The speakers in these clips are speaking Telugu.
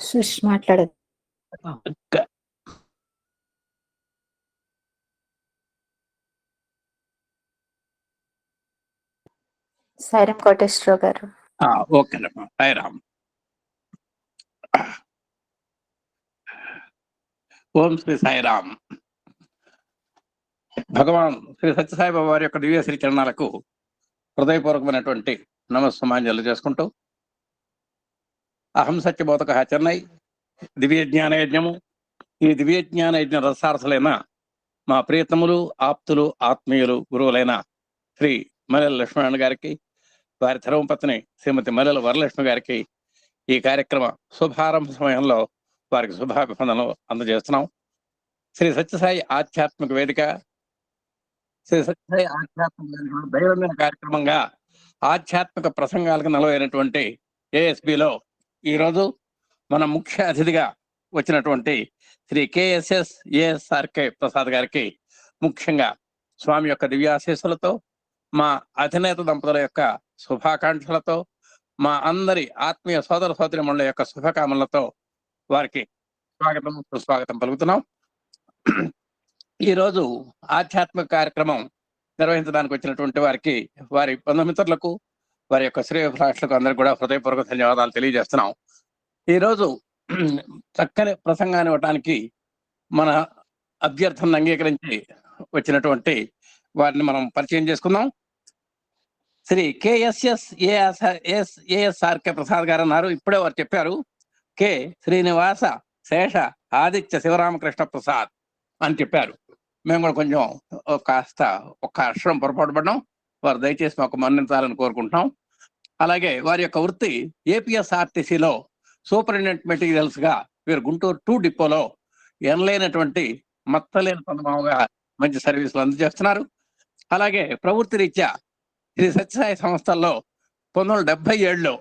సుష్ మాట్లాడదు. గ- సాయిరాం కోటేశ్వరరావు గారు. ఓకేనమ్మా, సాయిరామ్. ఓం శ్రీ సాయిరామ్. భగవాన్ శ్రీ సత్యసాయిబాబా వారి యొక్క దివ్య శ్రీ చరణాలకు హృదయపూర్వకమైనటువంటి నమస్సమాంజలు చేసుకుంటూ, అహం సత్యబోధక చెన్నై దివ్య జ్ఞాన యజ్ఞము. ఈ దివ్య జ్ఞాన యజ్ఞ రసారసులైన మా ప్రియతములు, ఆప్తులు, ఆత్మీయులు, గురువులైన శ్రీ మల్లెల లక్ష్మణ్ గారికి, వారి ధర్మపత్ని శ్రీమతి మల్లెల వరలక్ష్మి గారికి ఈ కార్యక్రమ శుభారంభ సమయంలో వారికి శుభాభివందనలు అందజేస్తున్నాం. శ్రీ సత్యసాయి ఆధ్యాత్మిక వేదిక, శ్రీ సత్యసాయి ఆధ్యాత్మిక వేదిక దైనందిన కార్యక్రమంగా ఆధ్యాత్మిక ప్రసంగాలకు నిలవైనటువంటి ఏఎస్బిలో ఈరోజు మన ముఖ్య అతిథిగా వచ్చినటువంటి శ్రీ కేఎస్ఎస్ ఏఎస్ఆర్కే ప్రసాద్ గారికి ముఖ్యంగా స్వామి యొక్క దివ్యాశీస్సులతో, మా అధినేత దంపతుల యొక్క శుభాకాంక్షలతో, మా అందరి ఆత్మీయ సోదర సోదరిమణుల యొక్క శుభకామనలతో వారికి స్వాగతం సుస్వాగతం పలుకుతున్నాం. ఈరోజు ఆధ్యాత్మిక కార్యక్రమం నిర్వహించడానికి వచ్చినటువంటి వారికి, వారి బంధుమిత్రులకు, వారి యొక్క శ్రేయోభిలాషులకు అందరికి కూడా హృదయపూర్వక ధన్యవాదాలు తెలియజేస్తున్నాం. ఈరోజు చక్కని ప్రసంగాన్ని ఇవ్వడానికి మన అభ్యర్థనను అంగీకరించి వచ్చినటువంటి వారిని మనం పరిచయం చేసుకుందాం. శ్రీ కేఎస్ఎస్ ఏఎస్ఆర్కే ప్రసాద్ గారు అన్నారు, ఇప్పుడే వారు చెప్పారు. కె శ్రీనివాస శేష ఆదిత్య శివరామకృష్ణ ప్రసాద్ అని చెప్పారు. మేము కూడా కొంచెం కాస్త ఒక్క అక్షరం పొరపాటు పడ్డాం. వారు దయచేసి మాకు మన్నించాలని కోరుకుంటున్నాం. అలాగే వారి యొక్క వృత్తి ఏపీఎస్ఆర్టీసీలో సూపరింటెండెంట్ మెటీరియల్స్ గా, వీరు గుంటూరు 2 డిపోలో ఎనలేనటువంటి మత్తలేని సందర్భంగా మంచి సర్వీసులు అందజేస్తున్నారు. అలాగే ప్రవృత్తి రీత్యా శ్రీ సత్యసాయి సంస్థల్లో 1977లో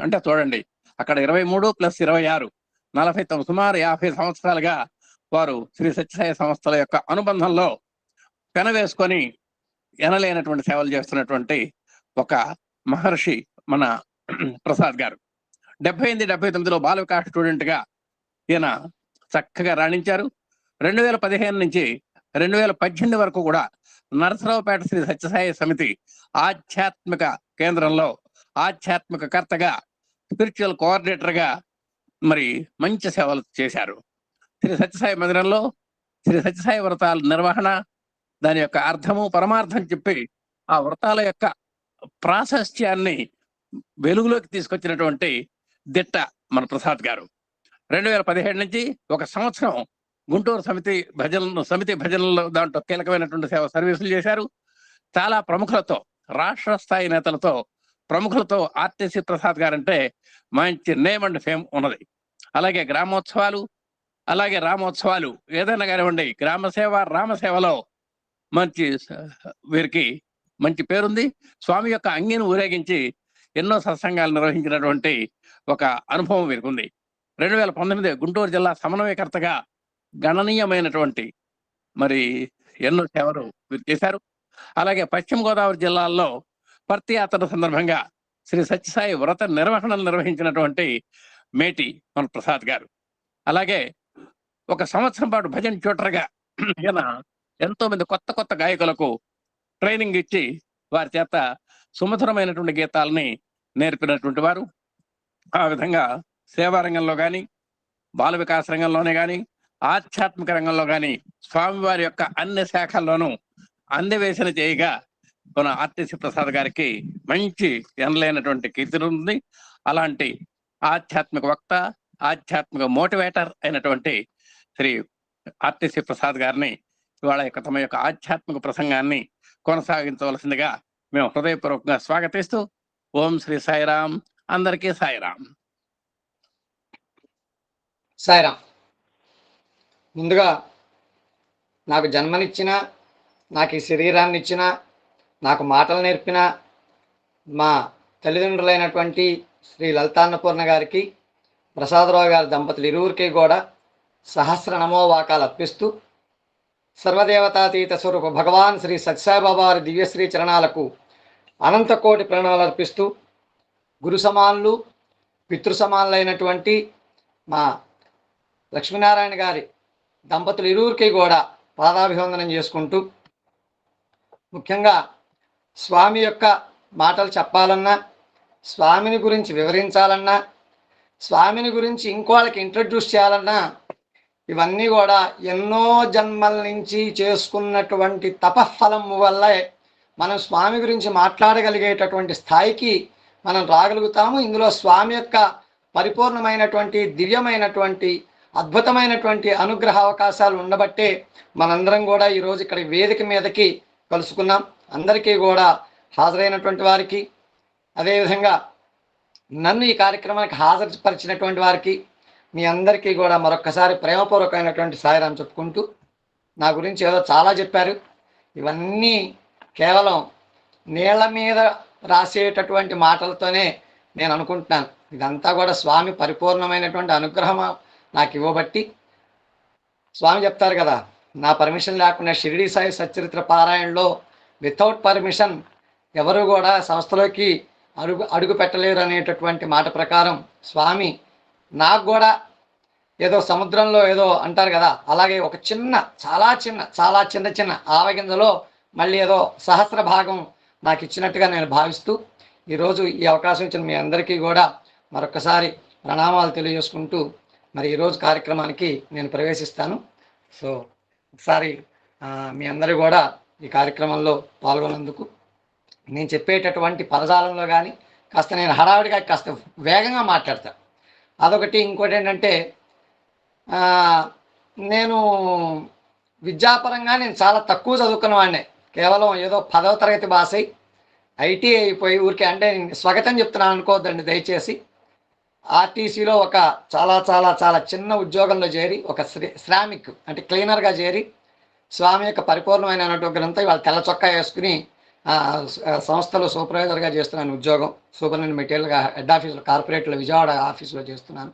అంటే చూడండి, అక్కడ 23 + 26 49 సుమారు 50 సంవత్సరాలుగా వారు శ్రీ సత్యసాయి సంస్థల యొక్క అనుబంధంలో పెనవేసుకొని ఎనలేనటువంటి సేవలు చేస్తున్నటువంటి ఒక మహర్షి మన ప్రసాద్ గారు. 78, 79లో బాల వికాస్ స్టూడెంట్ గా ఈయన చక్కగా రాణించారు. 2015 నుంచి 2018 వరకు కూడా నరసరావుపేట శ్రీ సత్యసాయి సమితి ఆధ్యాత్మిక కేంద్రంలో ఆధ్యాత్మిక కర్తగా, స్పిరిచువల్ కోఆర్డినేటర్ గా మరి మంచి సేవలు చేశారు. శ్రీ సత్యసాయి మందిరంలో శ్రీ సత్యసాయి వ్రతాల నిర్వహణ, దాని యొక్క అర్థము పరమార్థం చెప్పి ఆ వ్రతాల యొక్క ప్రాశస్త్యాన్ని వెలుగులోకి తీసుకొచ్చినటువంటి దిట్ట మన ప్రసాద్ గారు. 2017 నుంచి 1 సంవత్సరం గుంటూరు సమితి భజనలో దాంట్లో కీలకమైనటువంటి సర్వీసులు చేశారు. చాలా ప్రముఖులతో, రాష్ట్ర స్థాయి నేతలతో, ప్రముఖులతో ఆర్టీసీ ప్రసాద్ గారంటే మంచి నేమ్ అండ్ ఫేమ్ ఉన్నది. అలాగే రామోత్సవాలు ఏదైనా కానివ్వండి, గ్రామసేవ రామసేవలో వీరికి మంచి పేరుంది. స్వామి యొక్క అంగిని ఊరేగించి ఎన్నో సత్సంగాలు నిర్వహించినటువంటి ఒక అనుభవం వీరికి ఉంది. 2019 గుంటూరు జిల్లా సమన్వయకర్తగా గణనీయమైనటువంటి మరి ఎన్నో సేవలు వీరు చేశారు. అలాగే పశ్చిమ గోదావరి జిల్లాల్లో పర్తియాత్ర సందర్భంగా శ్రీ సత్యసాయి వ్రత నిర్వహణలు నిర్వహించినటువంటి మేటి మన ప్రసాద్ గారు. అలాగే 1 సంవత్సరం పాటు భజన్ ట్యూటర్గా ఈయన ఎంతో మంది కొత్త గాయకులకు ట్రైనింగ్ ఇచ్చి వారి చేత సుమధురమైనటువంటి గీతాలని నేర్పినటువంటి వారు. ఆ విధంగా సేవా రంగంలో కానీ, బాల వికాస రంగంలోనే కానీ, ఆధ్యాత్మిక రంగంలో కానీ స్వామివారి యొక్క అన్ని శాఖల్లోనూ అందవేసిన చేయగా మన ఆర్టీసీ ప్రసాద్ గారికి మంచి ఎనలేనటువంటి కీర్తి ఉంది. అలాంటి ఆధ్యాత్మిక వక్త, ఆధ్యాత్మిక మోటివేటర్ అయినటువంటి శ్రీ ఆర్టీసీ ప్రసాద్ గారిని ఇవాళ తమ యొక్క ఆధ్యాత్మిక ప్రసంగాన్ని కొనసాగించవలసిందిగా మేము హృదయపూర్వకంగా స్వాగతిస్తూ, ఓం శ్రీ సాయిరామ్. అందరికీ సాయిరామ్. సాయిరామ్. ముందుగా నాకు జన్మనిచ్చిన, నాకు ఈ శరీరాన్ని ఇచ్చిన, నాకు మాటలు నేర్పిన మా తల్లిదండ్రులైనటువంటి శ్రీ లలితాన్నపూర్ణ గారికి, ప్రసాదరావు గారి దంపతులు ఇరువురికి కూడా సహస్ర నమోవాకాలు అర్పిస్తూ, సర్వదేవతాతీత స్వరూప భగవాన్ శ్రీ సత్యసాయిబాబా వారి దివ్యశ్రీ చరణాలకు అనంతకోటి ప్రణామాలు అర్పిస్తూ, గురు సమానులు, పితృ సమానులైనటువంటి మా లక్ష్మీనారాయణ గారి దంపతులు ఇరువురికి కూడా పాదాభివందనం చేసుకుంటూ, ముఖ్యంగా స్వామి యొక్క మాటలు చెప్పాలన్నా, స్వామిని గురించి వివరించాలన్నా, స్వామిని గురించి ఇంకోళ్ళకి ఇంట్రడ్యూస్ చేయాలన్నా, ఇవన్నీ కూడా ఎన్నో జన్మల నుంచి చేసుకున్నటువంటి తపఫలం వల్లే మనం స్వామి గురించి మాట్లాడగలిగేటటువంటి స్థాయికి మనం రాగలుగుతాము. ఇందులో స్వామి యొక్క పరిపూర్ణమైనటువంటి దివ్యమైనటువంటి అద్భుతమైనటువంటి అనుగ్రహ అవకాశాలు ఉండబట్టే మనందరం కూడా ఈరోజు ఇక్కడ వేదిక మీదకి కలుసుకున్నాం. అందరికీ కూడా హాజరైనటువంటి వారికి, అదేవిధంగా నన్ను ఈ కార్యక్రమానికి హాజరుపరిచినటువంటి వారికి, మీ అందరికీ కూడా మరొక్కసారి ప్రేమపూర్వకమైనటువంటి సాయిరాం చెప్పుకుంటూ, నా గురించి ఏదో చాలా చెప్పారు. ఇవన్నీ కేవలం నీళ్ళ మీద రాసేటటువంటి మాటలతోనే నేను అనుకుంటున్నాను. ఇదంతా కూడా స్వామి పరిపూర్ణమైనటువంటి అనుగ్రహం నాకు ఇవ్వబట్టి. స్వామి చెప్తారు కదా, నా పర్మిషన్ లేకుండా షిరిడి సాయి సచ్చరిత్ర పారాయణలో వితౌట్ పర్మిషన్ ఎవరు కూడా సంస్థలోకి అడుగు పెట్టలేరు అనేటటువంటి మాట ప్రకారం స్వామి నాకు కూడా ఏదో సముద్రంలో ఏదో అంటారు కదా, అలాగే ఒక చాలా చిన్న ఆవగింజలో మళ్ళీ ఏదో సహస్ర భాగం నాకు ఇచ్చినట్టుగా నేను భావిస్తూ ఈరోజు ఈ అవకాశం ఇచ్చిన మీ అందరికీ కూడా మరొకసారి ప్రణామాలు తెలియజేసుకుంటూ మరి ఈరోజు కార్యక్రమానికి నేను ప్రవేశిస్తాను. సో ఒకసారి మీ అందరూ కూడా ఈ కార్యక్రమంలో పాల్గొన్నందుకు, నేను చెప్పేటటువంటి పదజాలంలో కానీ కాస్త నేను హడావిడిగా కాస్త వేగంగా మాట్లాడతాను, అదొకటి. ఇంకోటి ఏంటంటే, నేను విద్యాపరంగా నేను చాలా తక్కువ చదువుకున్న వాడినే. కేవలం ఏదో 10వ తరగతి పాస్ అయి ఐటీ అయిపోయి ఊరికే, అంటే స్వాగతం చెప్తున్నాను అనుకోవద్దండి దయచేసి, ఆర్టీసీలో ఒక చాలా చిన్న ఉద్యోగంలో చేరి, ఒక శ్రామిక్ అంటే క్లీనర్గా చేరి, స్వామి యొక్క పరిపూర్ణమైనటువంటి గ్రంథం ఇవాళ తెల్ల చొక్కా వేసుకుని సంస్థలో సూపర్వైజర్గా చేస్తున్నాను ఉద్యోగం. సూపరింటెండెంట్ మెటీరియల్గా హెడ్ ఆఫీసులో, కార్పొరేట్లో విజయవాడ ఆఫీసులో చేస్తున్నాను.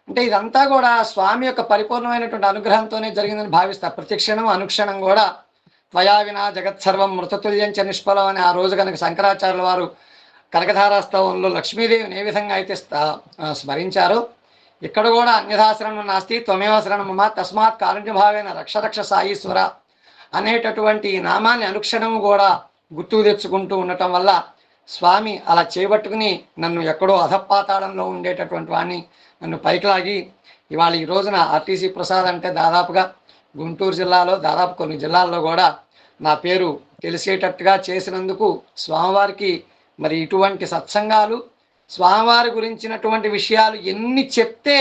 అంటే ఇదంతా కూడా స్వామి యొక్క పరిపూర్ణమైనటువంటి అనుగ్రహంతోనే జరిగిందని భావిస్తా. ప్రతిక్షణం అనుక్షణం కూడా త్వయా వినా జగత్సర్వం మృతతుల్యంచ నిష్ఫలం అని ఆ రోజు కనుక శంకరాచార్యుల వారు కనకధారాస్తవంలో లక్ష్మీదేవిని ఏ విధంగా అయితే స్మరించారో, ఇక్కడ కూడా అన్యథాశరణం నాస్తి త్వమేవ శరణం మమ తస్మాత్ కారుణ్యభావేన రక్ష సాయీశ్వర అనేటటువంటి ఈ నామాన్ని అనుక్షణము కూడా గుర్తుకు తెచ్చుకుంటూ ఉండటం వల్ల స్వామి అలా చేపట్టుకుని నన్ను ఎక్కడో అధపాతాళంలో ఉండేటటువంటి వాడిని నన్ను పైకి లాగి ఇవాళ ఈ రోజున ఆర్టీసీ ప్రసాద్ అంటే దాదాపుగా గుంటూరు జిల్లాలో దాదాపు కొన్ని జిల్లాల్లో కూడా నా పేరు తెలిసేటట్టుగా చేసినందుకు స్వామివారికి మరి ఇటువంటి సత్సంగాలు, స్వామివారి గురించినటువంటి విషయాలు ఎన్ని చెప్తే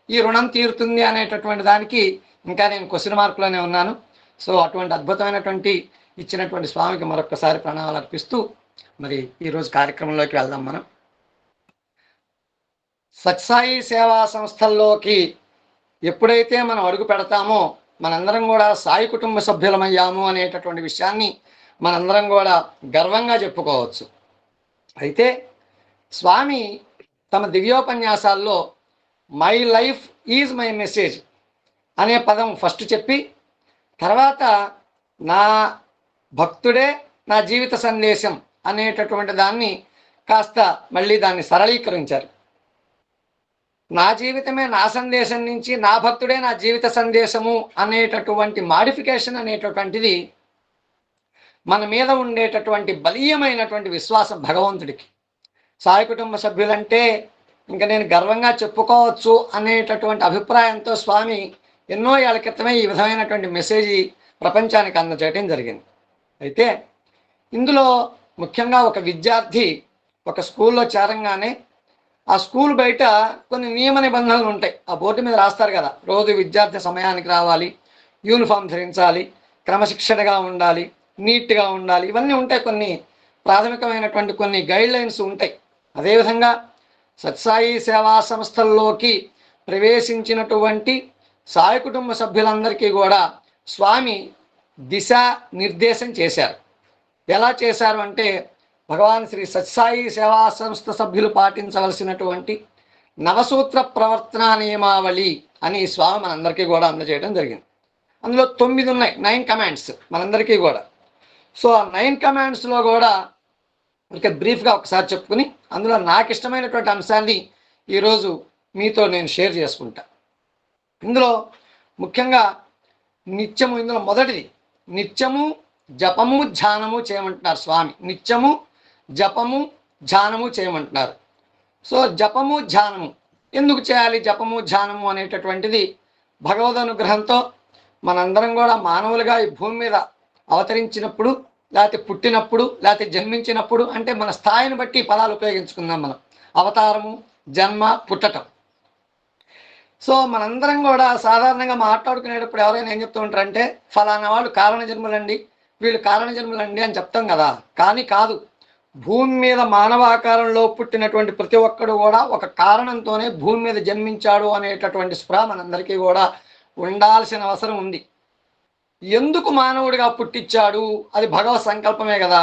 ఈ రుణం తీరుతుంది అనేటటువంటి దానికి ఇంకా నేను క్వశ్చన్ మార్కులోనే ఉన్నాను. సో అటువంటి అద్భుతమైనటువంటి ఇచ్చినటువంటి స్వామికి మరొకసారి ప్రణామాలు అర్పిస్తూ మరి ఈరోజు కార్యక్రమంలోకి వెళ్దాం. మనం సత్సాయి సేవా సంస్థల్లోకి ఎప్పుడైతే మనం అడుగు పెడతామో మనందరం కూడా సాయి కుటుంబ సభ్యులమయ్యాము అనేటటువంటి విషయాన్ని మనందరం కూడా గర్వంగా చెప్పుకోవచ్చు. అయితే స్వామి తమ దివ్యోపన్యాసాల్లో my life is my message అనే పదం ఫస్ట్ చెప్పి, తర్వాత నా భక్తుడే నా జీవిత సందేశం అనేటటువంటి దాన్ని కాస్త మళ్ళీ దాన్ని సరళీకరించారు. నా జీవితమే నా సందేశం నుంచి నా భక్తుడే నా జీవిత సందేశము అనేటటువంటి మాడిఫికేషన్ అనేటటువంటిది మన మీద ఉండేటటువంటి బలీయమైనటువంటి విశ్వాసం భగవంతుడికి. సాయి కుటుంబ సభ్యులంటే ఇంకా నేను గర్వంగా చెప్పుకోవచ్చు అనేటటువంటి అభిప్రాయంతో స్వామి ఎన్నో ఏళ్ల క్రితమే ఈ విధమైనటువంటి మెసేజ్ ప్రపంచానికి అందజేయడం జరిగింది. అయితే ఇందులో ముఖ్యంగా ఒక విద్యార్థి ఒక స్కూల్లో చేరంగానే ఆ స్కూల్ బయట కొన్ని నియమ నిబంధనలు ఉంటాయి. ఆ బోర్డు మీద రాస్తారు కదా, రోజు విద్యార్థి సమయానికి రావాలి, యూనిఫామ్ ధరించాలి, క్రమశిక్షణగా ఉండాలి, నీట్గా ఉండాలి, ఇవన్నీ ఉంటాయి. కొన్ని ప్రాథమికమైనటువంటి కొన్ని గైడ్ లైన్స్ ఉంటాయి. అదేవిధంగా సత్సాయి సేవా సంస్థల్లోకి ప్రవేశించినటువంటి సాయి కుటుంబ సభ్యులందరికీ కూడా స్వామి దిశా నిర్దేశం చేశారు. ఎలా చేశారు అంటే, భగవాన్ శ్రీ సత్సాయి సేవా సంస్థ సభ్యులు పాటించవలసినటువంటి నవసూత్ర ప్రవర్తన నియమావళి అని స్వామి మనందరికీ కూడా అందజేయడం జరిగింది. అందులో 9 ఉన్నాయి, 9 కమాండ్స్ మనందరికీ కూడా. సో ఆ 9 కమాండ్స్లో కూడా ఇక బ్రీఫ్గా ఒకసారి చెప్పుకుని అందులో నాకు ఇష్టమైనటువంటి అంశాన్ని ఈరోజు మీతో నేను షేర్ చేసుకుంటా. ఇందులో ముఖ్యంగా నిత్యము, ఇందులో మొదటిది నిత్యము జపము ధ్యానము చేయమంటున్నారు స్వామి. నిత్యము జపము ధ్యానము చేయమంటున్నారు. సో జపము ధ్యానము ఎందుకు చేయాలి? జపము ధ్యానము అనేటటువంటిది భగవద్ అనుగ్రహంతో మనందరం కూడా మానవులుగా ఈ భూమి మీద అవతరించినప్పుడు, లేకపోతే పుట్టినప్పుడు, లేకపోతే జన్మించినప్పుడు, అంటే మన స్థాయిని బట్టి పదాలు ఉపయోగించుకుందాం మనం. అవతారము, జన్మ, పుట్టటం. సో మనందరం కూడా సాధారణంగా మాట్లాడుకునేటప్పుడు ఎవరైనా ఏం చెప్తూ ఉంటారంటే ఫలానా వాళ్ళు కారణ జన్మలండి, వీళ్ళు కారణ జన్మలండి అని చెప్తాం కదా. కానీ కాదు. భూమి మీద మానవాకారంలో పుట్టినటువంటి ప్రతి ఒక్కడు కూడా ఒక కారణంతోనే భూమి మీద జన్మించాడు అనేటటువంటి స్పృహ మనందరికీ కూడా ఉండాల్సిన అవసరం ఉంది. ఎందుకు మానవుడిగా పుట్టించాడు? అది భగవత్ సంకల్పమే కదా.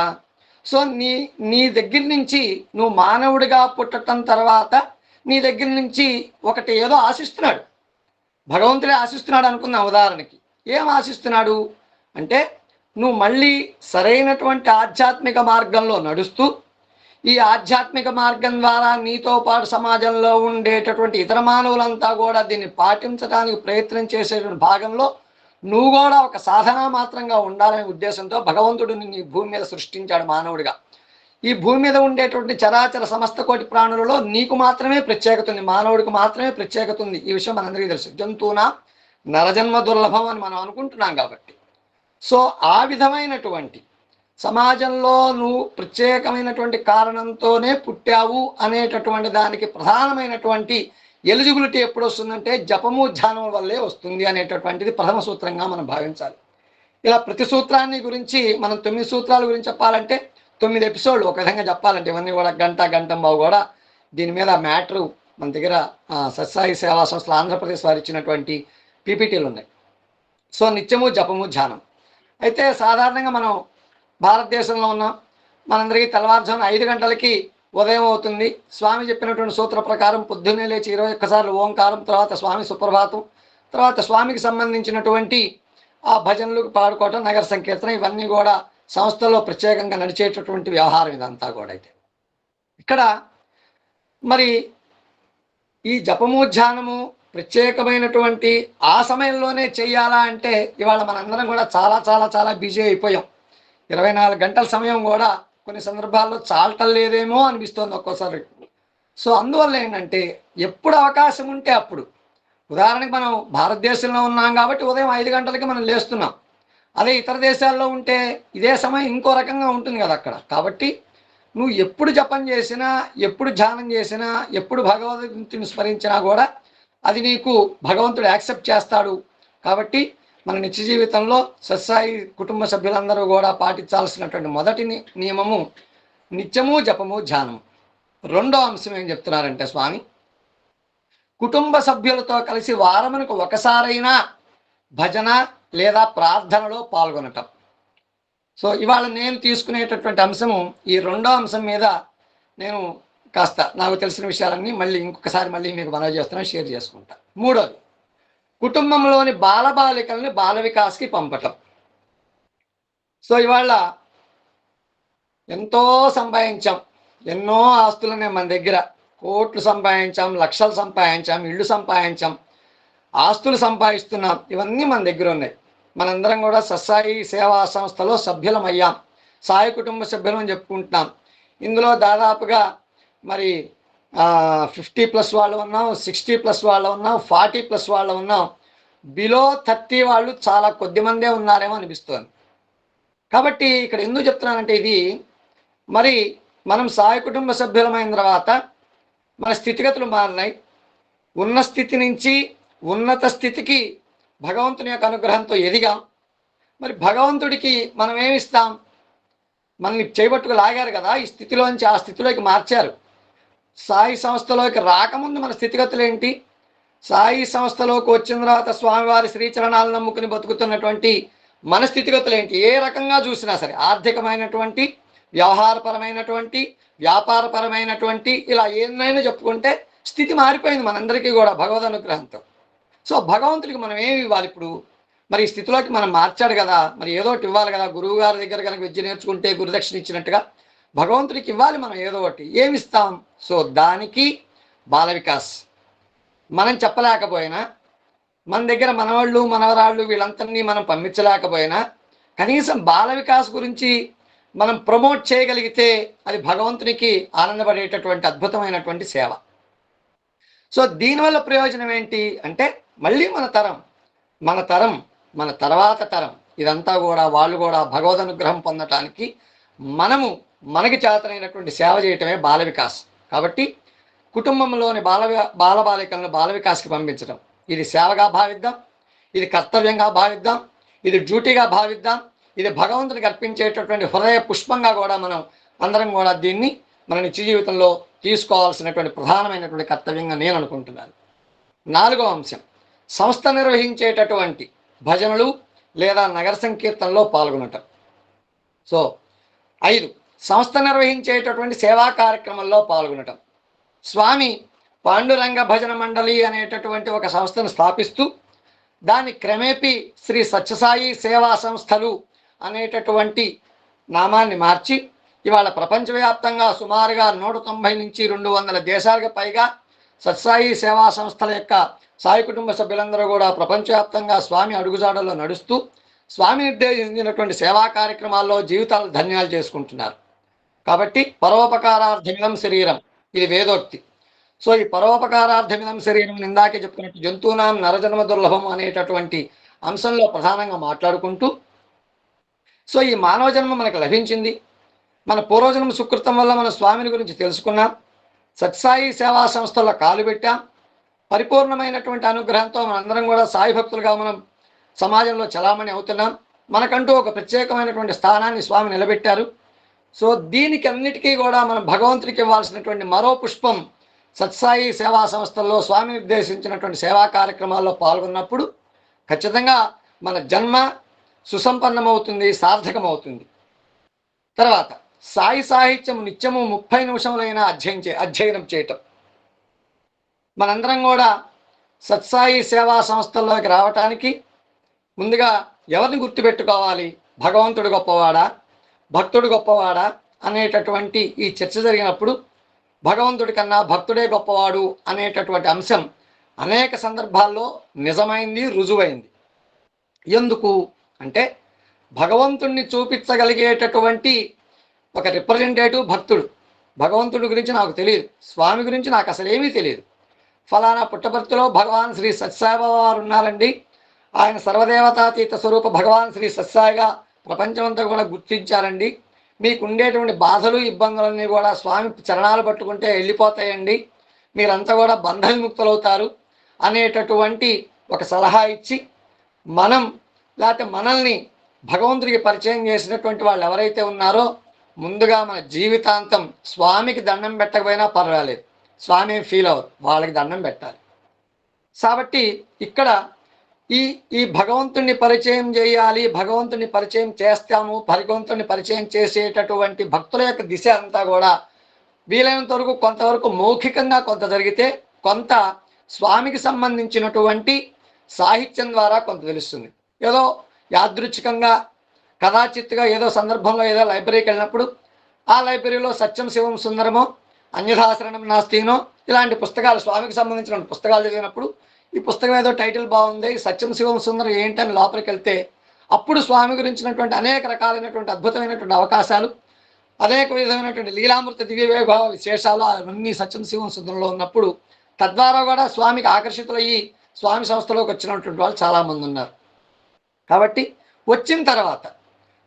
సో నీ దగ్గర నుంచి నువ్వు మానవుడిగా పుట్టడం తర్వాత నీ దగ్గర నుంచి ఒకటి ఏదో ఆశిస్తున్నాడు. భగవంతుడే ఆశిస్తున్నాడు అనుకుందాం ఉదాహరణకి. ఏం ఆశిస్తున్నాడు అంటే నువ్వు మళ్ళీ సరైనటువంటి ఆధ్యాత్మిక మార్గంలో నడుస్తూ, ఈ ఆధ్యాత్మిక మార్గం ద్వారా నీతో పాటు సమాజంలో ఉండేటటువంటి ఇతర మానవులంతా కూడా దీన్ని పాటించడానికి ప్రయత్నం చేసేటువంటి భాగంలో నువ్వు కూడా ఒక సాధనా మాత్రంగా ఉండాలనే ఉద్దేశంతో భగవంతుడు నిన్ను ఈ భూమి మీద సృష్టించాడు మానవుడిగా. ఈ భూమి మీద ఉండేటువంటి చరాచర సమస్త కోటి ప్రాణులలో నీకు మాత్రమే ప్రత్యేకత ఉంది, మానవుడికి మాత్రమే ప్రత్యేకత ఉంది. ఈ విషయం మనందరికీ తెలుసు. జంతువున నరజన్మ దుర్లభం అని మనం అనుకుంటున్నాం కాబట్టి. సో ఆ విధమైనటువంటి సమాజంలో నువ్వు ప్రత్యేకమైనటువంటి కారణంతోనే పుట్టావు అనేటటువంటి దానికి ప్రధానమైనటువంటి ఎలిజిబిలిటీ ఎప్పుడు వస్తుందంటే జపము ధ్యానం వల్లే వస్తుంది అనేటటువంటిది ప్రథమ సూత్రంగా మనం భావించాలి. ఇలా ప్రతి సూత్రాన్ని గురించి మనం 9 సూత్రాల గురించి చెప్పాలంటే 9 ఎపిసోడ్లు ఒక విధంగా చెప్పాలంటే ఇవన్నీ కూడా గంట బావు కూడా దీని మీద మ్యాటరు మన దగ్గర సత్సాయి సేవా సంస్థలు ఆంధ్రప్రదేశ్ వారు ఇచ్చినటువంటి పీపీటీలు ఉన్నాయి. సో నిత్యము జపము ధ్యానం. అయితే సాధారణంగా మనం భారతదేశంలో ఉన్నాం. మనందరికీ తెల్లవారుజామున 5 గంటలకి ఉదయం అవుతుంది. స్వామి చెప్పినటువంటి సూత్ర ప్రకారం పొద్దున్నే లేచి 21 సార్లు ఓంకారం, తర్వాత స్వామి సుప్రభాతం, తర్వాత స్వామికి సంబంధించినటువంటి ఆ భజనలు పాడుకోవటం, నగర సంకీర్తన, ఇవన్నీ కూడా సంస్థల్లో ప్రత్యేకంగా నడిచేటటువంటి వ్యవహారం ఇదంతా కూడా. అయితే ఇక్కడ మరి ఈ జపము ధ్యానము ప్రత్యేకమైనటువంటి ఆ సమయంలోనే చెయ్యాలా అంటే ఇవాళ మనందరం కూడా చాలా చాలా చాలా బిజీ అయిపోయాం. 24 గంటల సమయం కూడా కొన్ని సందర్భాల్లో చాలటం లేదేమో అనిపిస్తుంది ఒక్కోసారి. సో అందువల్ల ఏంటంటే ఎప్పుడు అవకాశం ఉంటే అప్పుడు, ఉదాహరణకి మనం భారతదేశంలో ఉన్నాం కాబట్టి ఉదయం 5 గంటలకి మనం లేస్తున్నాం. అదే ఇతర దేశాల్లో ఉంటే ఇదే సమయం ఇంకో రకంగా ఉంటుంది కదా అక్కడ. కాబట్టి నువ్వు ఎప్పుడు జపం చేసినా, ఎప్పుడు ధ్యానం చేసినా, ఎప్పుడు భగవంతుని స్మరించినా కూడా అది నీకు భగవంతుడు యాక్సెప్ట్ చేస్తాడు. కాబట్టి మన నిత్య జీవితంలో సత్సాయి కుటుంబ సభ్యులందరూ కూడా పాటించాల్సినటువంటి మొదటి నియమము నిత్యము జపము ధ్యానము. రెండో అంశం ఏం చెప్తున్నారంటే స్వామి, కుటుంబ సభ్యులతో కలిసి వారమునకు ఒకసారైనా భజన లేదా ప్రార్థనలో పాల్గొనటం. సో ఇవాళ నేను తీసుకునేటటువంటి అంశము ఈ రెండో అంశం మీద నేను కాస్త నాకు తెలిసిన విషయాలన్నీ మళ్ళీ ఇంకొకసారి మీకు మనవి చేస్తున్నా, షేర్ చేసుకుంటా. మూడోది, కుటుంబంలోని బాలబాలికల్ని బాల వికాస్కి పంపటం. సో ఇవాళ ఎంతో సంపాదించాం, ఎన్నో ఆస్తులనే మన దగ్గర, కోట్లు సంపాదించాం, లక్షలు సంపాదించాం, ఇళ్ళు సంపాదించాం, ఆస్తులు సంపాదిస్తున్నాం, ఇవన్నీ మన దగ్గర ఉన్నాయి. మనందరం కూడా సత్సాయి సేవా సంస్థలో సభ్యులమయ్యాం, సాయి కుటుంబ సభ్యులం అని చెప్పుకుంటున్నాం. ఇందులో దాదాపుగా మరి 50+ వాళ్ళు ఉన్నాం, 60+ వాళ్ళు ఉన్నాం, 40+ వాళ్ళు ఉన్నాం, బిలో 30 వాళ్ళు చాలా కొద్ది మందే ఉన్నారేమో అనిపిస్తుంది. కాబట్టి ఇక్కడ ఎందుకు చెప్తున్నానంటే ఇది మరి మనం సాయి కుటుంబ సభ్యులమైన తర్వాత మన స్థితిగతులు మారినాయి. ఉన్న స్థితి నుంచి ఉన్నత స్థితికి భగవంతుని యొక్క అనుగ్రహంతో ఎదిగాం. మరి భగవంతుడికి మనం ఏమిస్తాం? మనల్ని చేయబట్టుకు లాగారు కదా, ఈ స్థితిలోంచి ఆ స్థితిలోకి మార్చారు. సాయి సంస్థలోకి రాకముందు మన స్థితిగతులు ఏంటి, సాయి సంస్థలోకి వచ్చిన తర్వాత స్వామివారి శ్రీచరణాలను నమ్ముకుని బతుకుతున్నటువంటి మన స్థితిగతులు ఏంటి? ఏ రకంగా చూసినా సరే, ఆర్థికమైనటువంటి, వ్యవహారపరమైనటువంటి, వ్యాపారపరమైనటువంటి, ఇలా ఏదైనా చెప్పుకుంటే స్థితి మారిపోయింది మనందరికీ కూడా భగవద్ అనుగ్రహంతో. సో భగవంతుడికి మనం ఏమి ఇవ్వాలి ఇప్పుడు? మరి ఈ స్థితిలోకి మనం మార్చాడు కదా, మరి ఏదో ఒకటి ఇవ్వాలి కదా. గురువు గారి దగ్గర కనుక విద్య నేర్చుకుంటే గురుదక్షిణ ఇచ్చినట్టుగా భగవంతుడికి ఇవ్వాలి మనం ఏదో ఒకటి. ఏమిస్తాం? సో దానికి బాల వికాస్, మనం చెప్పలేకపోయినా, మన దగ్గర మనవాళ్ళు మనవరాళ్ళు వీళ్ళందరినీ మనం పంపించలేకపోయినా, కనీసం బాల వికాస్ గురించి మనం ప్రమోట్ చేయగలిగితే అది భగవంతునికి ఆనందపడేటటువంటి అద్భుతమైనటువంటి సేవ. సో దీనివల్ల ప్రయోజనం ఏంటి అంటే, మళ్ళీ మన తరం మన తర్వాత తరం ఇదంతా కూడా వాళ్ళు కూడా భగవద్ అనుగ్రహం పొందటానికి మనకి చేతనైనటువంటి సేవ చేయటమే బాల వికాస్. కాబట్టి కుటుంబంలోని బాలబాలికలను బాల వికాస్కి పంపించడం, ఇది సేవగా భావిద్దాం, ఇది కర్తవ్యంగా భావిద్దాం, ఇది డ్యూటీగా భావిద్దాం, ఇది భగవంతుడికి అర్పించేటటువంటి హృదయ పుష్పంగా కూడా మనం అందరం కూడా దీన్ని మన నిత్య జీవితంలో తీసుకోవాల్సినటువంటి ప్రధానమైనటువంటి కర్తవ్యంగా నేను అనుకుంటున్నాను. 4వ అంశం, సంస్థ నిర్వహించేటటువంటి భజనలు లేదా నగర సంకీర్తనలో పాల్గొనటం. సో 5, సంస్థ నిర్వహించేటటువంటి సేవా కార్యక్రమంలో పాల్గొనటం. స్వామి పాండురంగ భజన మండలి అనేటటువంటి ఒక సంస్థను స్థాపిస్తూ దాన్ని క్రమేపీ శ్రీ సత్యసాయి సేవా సంస్థలు అనేటటువంటి నామాన్ని మార్చి ఇవాళ ప్రపంచవ్యాప్తంగా సుమారుగా 190 నుంచి 200 దేశాలకు పైగా సత్యసాయి సేవా సంస్థల యొక్క సాయి కుటుంబ సభ్యులందరూ కూడా ప్రపంచవ్యాప్తంగా స్వామి అడుగుజాడల్లో నడుస్తూ స్వామి నిర్దేశించినటువంటి సేవా కార్యక్రమాల్లో జీవితాలు ధన్యాలు చేసుకుంటున్నారు. కాబట్టి పరోపకారార్థమిదం శరీరం, ఇది వేదోక్తి. సో ఈ పరోపకారార్థమిదం శరీరం ఇందాకే చెప్పుకున్నట్టు జంతువునాం నరజన్మ దుర్లభం అనేటటువంటి అంశంలో ప్రధానంగా మాట్లాడుకుంటూ, సో ఈ మానవ జన్మ మనకు లభించింది, మన పూర్వజన్మ సుకృతం వల్ల మన స్వామిని గురించి తెలుసుకున్నాం, సత్సాయి సేవా సంస్థల్లో కాలు పెట్టాం, పరిపూర్ణమైనటువంటి అనుగ్రహంతో మనందరం కూడా సాయి భక్తులుగా మనం సమాజంలో చలామణి అవుతున్నాం, మనకంటూ ఒక ప్రత్యేకమైనటువంటి స్థానాన్ని స్వామి నిలబెట్టారు. సో దీనికి అన్నిటికీ కూడా మనం భగవంతుడికి ఇవ్వాల్సినటువంటి మరో పుష్పం సత్సాయి సేవా సంస్థల్లో స్వామి నిర్దేశించినటువంటి సేవా కార్యక్రమాల్లో పాల్గొన్నప్పుడు ఖచ్చితంగా మన జన్మ సుసంపన్నమవుతుంది, సార్థకమవుతుంది. తర్వాత సాయి సాహిత్యం నిత్యము 30 నిమిషములైనా అధ్యయనం చేయటం. మనందరం కూడా సత్సాయి సేవా సంస్థల్లోకి రావటానికి ముందుగా ఎవరిని గుర్తుపెట్టుకోవాలి, భగవంతుడు గొప్పవాడా భక్తుడు గొప్పవాడా అనేటటువంటి ఈ చర్చ జరిగినప్పుడు భగవంతుడి కన్నా భక్తుడే గొప్పవాడు అనేటటువంటి అంశం అనేక సందర్భాల్లో నిజమైంది, రుజువైంది. ఎందుకు అంటే భగవంతుణ్ణి చూపించగలిగేటటువంటి ఒక రిప్రజెంటేటివ్ భక్తుడు. భగవంతుడి గురించి నాకు తెలియదు, స్వామి గురించి నాకు అసలు ఏమీ తెలియదు, ఫలానా పుట్టపర్తిలో భగవాన్ శ్రీ సత్యసాయిబాబా వారు ఉన్నారండి, ఆయన సర్వదేవతాతీత స్వరూప భగవాన్ శ్రీ సత్యసాయిగా ప్రపంచమంతా కూడా గుర్తించారండి, మీకు ఉండేటువంటి బాధలు ఇబ్బందులన్నీ కూడా స్వామి చరణాలు పట్టుకుంటే వెళ్ళిపోతాయండి, మీరంతా కూడా బంధ విముక్తులవుతారు అనేటటువంటి ఒక సలహా ఇచ్చి లేకపోతే మనల్ని భగవంతుడికి పరిచయం చేసినటువంటి వాళ్ళు ఎవరైతే ఉన్నారో ముందుగా మన జీవితాంతం స్వామికి దండం పెట్టకపోయినా పర్వాలేదు, స్వామి ఫీల్ అవ్వరు, వాళ్ళకి దండం పెట్టాలి. కాబట్టి ఇక్కడ ఈ భగవంతుణ్ణి పరిచయం చేయాలి, భగవంతుని పరిచయం చేస్తాము, భగవంతుని పరిచయం చేసేటటువంటి భక్తుల యొక్క దిశ అంతా కూడా వీలైనంత వరకు కొంతవరకు మౌఖికంగా కొంత జరిగితే కొంత స్వామికి సంబంధించినటువంటి సాహిత్యం ద్వారా కొంత తెలుస్తుంది. ఏదో యాదృచ్ఛికంగా కదాచిత్తుగా ఏదో సందర్భంలో ఏదో లైబ్రరీకి వెళ్ళినప్పుడు ఆ లైబ్రరీలో సత్యం శివం సుందరమో అన్యథాశరణం నాస్తినో ఇలాంటి పుస్తకాలు స్వామికి సంబంధించిన పుస్తకాలు చదివినప్పుడు ఈ పుస్తకం ఏదో టైటిల్ బాగుంది, సత్యం శివం సుందరం ఏంటని లోపలికి వెళ్తే అప్పుడు స్వామి గురించినటువంటి అనేక రకాలైనటువంటి అద్భుతమైనటువంటి అవకాశాలు, అనేక విధమైనటువంటి లీలామృత దివ్య వైభవ విశేషాలు అవన్నీ సత్యం శివం సుందరంలో ఉన్నప్పుడు తద్వారా కూడా స్వామికి ఆకర్షితులయ్యి స్వామి సంస్థలోకి వచ్చినటువంటి వాళ్ళు చాలామంది ఉన్నారు. కాబట్టి వచ్చిన తర్వాత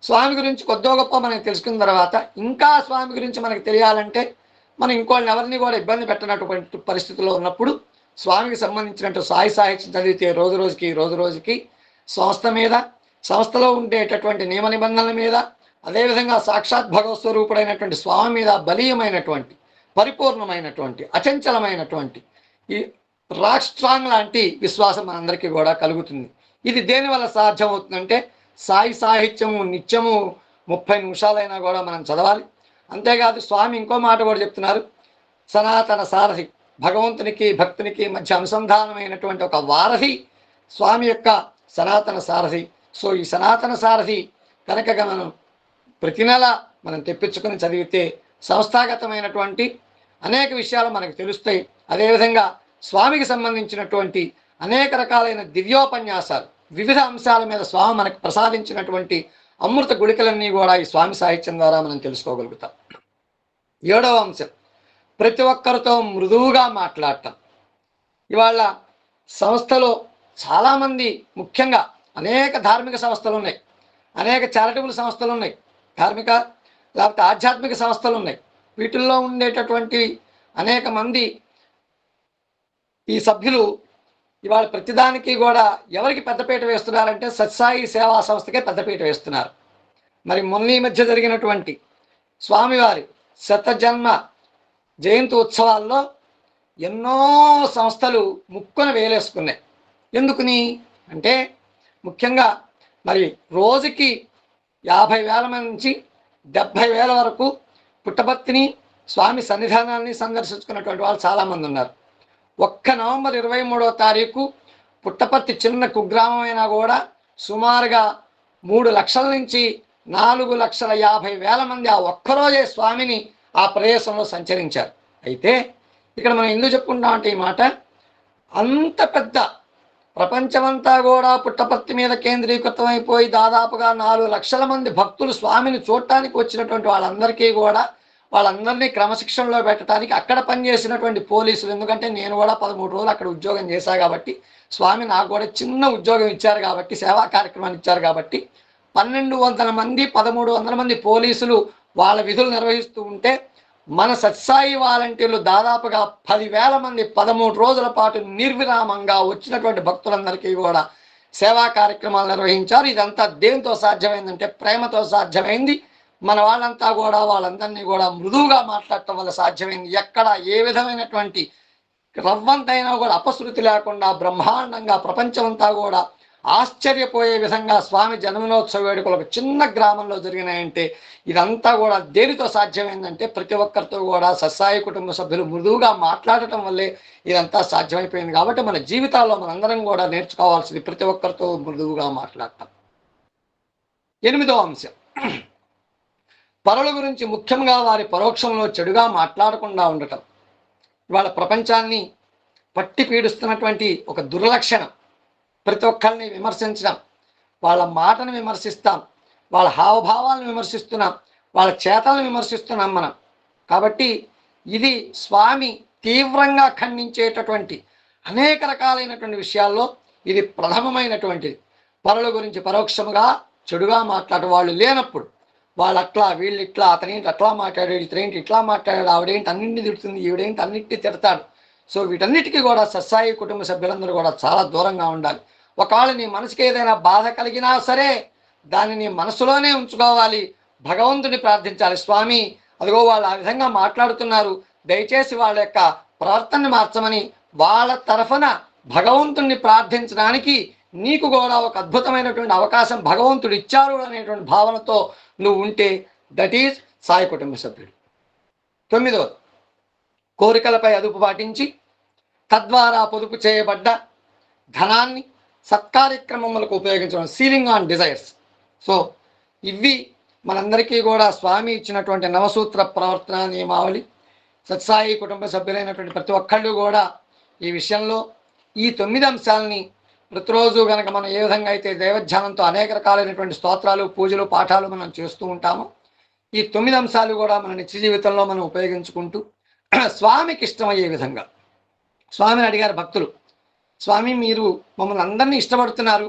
స్వామి గురించి కొద్దో గొప్ప మనకి తెలుసుకున్న తర్వాత ఇంకా స్వామి గురించి మనకి తెలియాలంటే మనం ఇంకోళ్ళని ఎవరిని కూడా ఇబ్బంది పెట్టినటువంటి పరిస్థితుల్లో ఉన్నప్పుడు స్వామికి సంబంధించినట్టు సాయి సాహిత్యం చదివితే రోజు రోజుకి సంస్థ మీద, సంస్థలో ఉండేటటువంటి నియమ నిబంధనల మీద, అదేవిధంగా సాక్షాత్ భగవత్ స్వరూపుడైనటువంటి స్వామి మీద బలీయమైనటువంటి, పరిపూర్ణమైనటువంటి, అచంచలమైనటువంటి ఈ రాక్ స్ట్రాంగ్ లాంటి విశ్వాసం మనందరికీ కూడా కలుగుతుంది. ఇది దేనివల్ల సాధ్యం అవుతుందంటే సాయి సాహిత్యము నిత్యము 30 నిమిషాలైనా కూడా మనం చదవాలి. అంతేకాదు స్వామి ఇంకో మాట కూడా చెప్తున్నారు, సనాతన సారథి, భగవంతునికి భక్తునికి మధ్య అనుసంధానమైనటువంటి ఒక వారధి స్వామి యొక్క సనాతన సారథి. సో ఈ సనాతన సారథి కనుక మనం ప్రతి నెల మనం తెప్పించుకొని చదివితే సంస్థాగతమైనటువంటి అనేక విషయాలు మనకు తెలుస్తాయి. అదేవిధంగా స్వామికి సంబంధించినటువంటి అనేక రకాలైన దివ్యోపన్యాసాలు, వివిధ అంశాల మీద స్వామి మనకు ప్రసాదించినటువంటి అమృత గుళికలన్నీ కూడా ఈ స్వామి సాహిత్యం ద్వారా మనం తెలుసుకోగలుగుతాం. 7వ అంశం, ప్రతి ఒక్కరితో మృదువుగా మాట్లాడటం. ఇవాళ సంస్థలో చాలామంది, ముఖ్యంగా అనేక ధార్మిక సంస్థలు ఉన్నాయి, అనేక చారిటబుల్ సంస్థలు ఉన్నాయి, ధార్మిక లేకపోతే ఆధ్యాత్మిక సంస్థలు ఉన్నాయి. వీటిల్లో ఉండేటటువంటి అనేక మంది ఈ సభ్యులు ఇవాళ ప్రతిదానికి కూడా ఎవరికి పెద్దపీట వేస్తున్నారంటే సత్సాయి సేవా సంస్థకే పెద్దపీట వేస్తున్నారు. మరి మొన్న ఈ మధ్య జరిగినటువంటి స్వామివారి శతజన్మ జయంతి ఉత్సవాల్లో ఎన్నో సంస్థలు ముక్కున వేలేసుకున్నాయి. ఎందుకుని అంటే ముఖ్యంగా మరి రోజుకి 50,000 మంది నుంచి 70,000 వరకు పుట్టపర్తిని స్వామి సన్నిధానాన్ని సందర్శించుకున్నటువంటి వాళ్ళు చాలామంది ఉన్నారు. ఒక్క నవంబర్ 23వ తారీఖు పుట్టపర్తి చిన్న కుగ్రామం అయినా కూడా సుమారుగా 3 లక్షల నుంచి 4,50,000 మంది ఆ ఒక్కరోజే స్వామిని ఆ ప్రదేశంలో సంచరించారు. అయితే ఇక్కడ మనం ఎందుకు చెప్పుకుంటామంటే ఈ మాట, అంత పెద్ద ప్రపంచమంతా కూడా పుట్టపర్తి మీద కేంద్రీకృతం అయిపోయి దాదాపుగా 4 లక్షల మంది భక్తులు స్వామిని చూడటానికి వచ్చినటువంటి వాళ్ళందరికీ కూడా వాళ్ళందరినీ క్రమశిక్షణలో పెట్టడానికి అక్కడ పనిచేసినటువంటి పోలీసులు, ఎందుకంటే నేను కూడా 13 రోజులు అక్కడ ఉద్యోగం చేశా కాబట్టి, స్వామి నాకు కూడా చిన్న ఉద్యోగం ఇచ్చారు కాబట్టి, సేవా కార్యక్రమాన్ని ఇచ్చారు కాబట్టి 1,200 మంది 1,300 మంది పోలీసులు వాళ్ళ విధులు నిర్వహిస్తూ ఉంటే మన సత్సాయి వాలంటీర్లు దాదాపుగా 10,000 మంది 13 రోజుల పాటు నిర్విరామంగా వచ్చినటువంటి భక్తులందరికీ కూడా సేవా కార్యక్రమాలు నిర్వహించారు. ఇదంతా దేంతో సాధ్యమైందంటే ప్రేమతో సాధ్యమైంది. మన వాళ్ళంతా కూడా వాళ్ళందరినీ కూడా మృదువుగా మాట్లాడటం వల్ల సాధ్యమైంది. ఎక్కడ ఏ విధమైనటువంటి రవ్వంతైనా కూడా అపశృతి లేకుండా బ్రహ్మాండంగా ప్రపంచమంతా కూడా ఆశ్చర్యపోయే విధంగా స్వామి జన్మదినోత్సవ వేడుకలు ఒక చిన్న గ్రామంలో జరిగినాయంటే ఇదంతా కూడా దేనితో సాధ్యమైందంటే ప్రతి ఒక్కరితో కూడా సత్సాయి కుటుంబ సభ్యులు మృదువుగా మాట్లాడటం వల్లే ఇదంతా సాధ్యమైపోయింది. కాబట్టి మన జీవితాల్లో మనందరం కూడా నేర్చుకోవాల్సింది ప్రతి ఒక్కరితో మృదువుగా మాట్లాడటం. 8వ అంశం, పరుల గురించి ముఖ్యంగా వారి పరోక్షంలో చెడుగా మాట్లాడకుండా ఉండటం. ఇవాళ ప్రపంచాన్ని పట్టి పీడిస్తున్నటువంటి ఒక దుర్లక్షణం ప్రతి ఒక్కరిని విమర్శించడం, వాళ్ళ మాటను విమర్శిస్తాం, వాళ్ళ హావభావాలను విమర్శిస్తున్నాం, వాళ్ళ చేతలను విమర్శిస్తున్నాం మనం. కాబట్టి ఇది స్వామి తీవ్రంగా ఖండించేటటువంటి అనేక రకాలైనటువంటి విషయాల్లో ఇది ప్రథమమైనటువంటిది. పరుల గురించి పరోక్షముగా చెడుగా మాట్లాడే వాళ్ళు లేనప్పుడు, వాళ్ళు అట్లా వీళ్ళు ఇట్లా, అతనేంటి అట్లా మాట్లాడాడు, ఇతనేంటి ఇట్లా మాట్లాడాడు, ఆవిడేంటి అన్నింటినీ తిడుతుంది, ఈవిడేంటి అన్నింటినీ తిడతాడు. సో వీటన్నిటికీ కూడా సత్సాయి కుటుంబ సభ్యులందరూ కూడా చాలా దూరంగా ఉండాలి. ఒకవేళ నీ మనసుకి ఏదైనా బాధ కలిగినా సరే దాన్ని నీ మనసులోనే ఉంచుకోవాలి, భగవంతుని ప్రార్థించాలి. స్వామి అదిగో వాళ్ళు ఆ విధంగా మాట్లాడుతున్నారు, దయచేసి వాళ్ళ యొక్క ప్రవర్తనని మార్చమని వాళ్ళ తరఫున భగవంతుణ్ణి ప్రార్థించడానికి నీకు కూడా ఒక అద్భుతమైనటువంటి అవకాశం భగవంతుడు ఇచ్చారు అనేటువంటి భావనతో నువ్వు ఉంటే దట్ ఈజ్ సాయి కుటుంబ సభ్యుడు. 9వ, కోరికలపై అదుపు పాటించి తద్వారా పొదుపు చేయబడ్డ ధనాన్ని సత్కార్యక్రమములకు ఉపయోగించడం, సీలింగ్ ఆన్ డిజైర్స్. సో ఇవి మనందరికీ కూడా స్వామి ఇచ్చినటువంటి నవసూత్ర ప్రవర్తన నియమావళి. సత్సాయి కుటుంబ సభ్యులైనటువంటి ప్రతి ఒక్కళ్ళు కూడా ఈ విషయంలో ఈ 9 అంశాలని ప్రతిరోజు కనుక మనం ఏ విధంగా అయితే దైవధ్యానంతో అనేక రకాలైనటువంటి స్తోత్రాలు, పూజలు, పాఠాలు మనం చేస్తూ ఉంటామో ఈ 9 అంశాలు కూడా మన నిత్య జీవితంలో మనం ఉపయోగించుకుంటూ స్వామికి ఇష్టమయ్యే విధంగా. స్వామిని అడిగారు భక్తులు, స్వామి మీరు మమ్మల్ని అందరినీ ఇష్టపడుతున్నారు,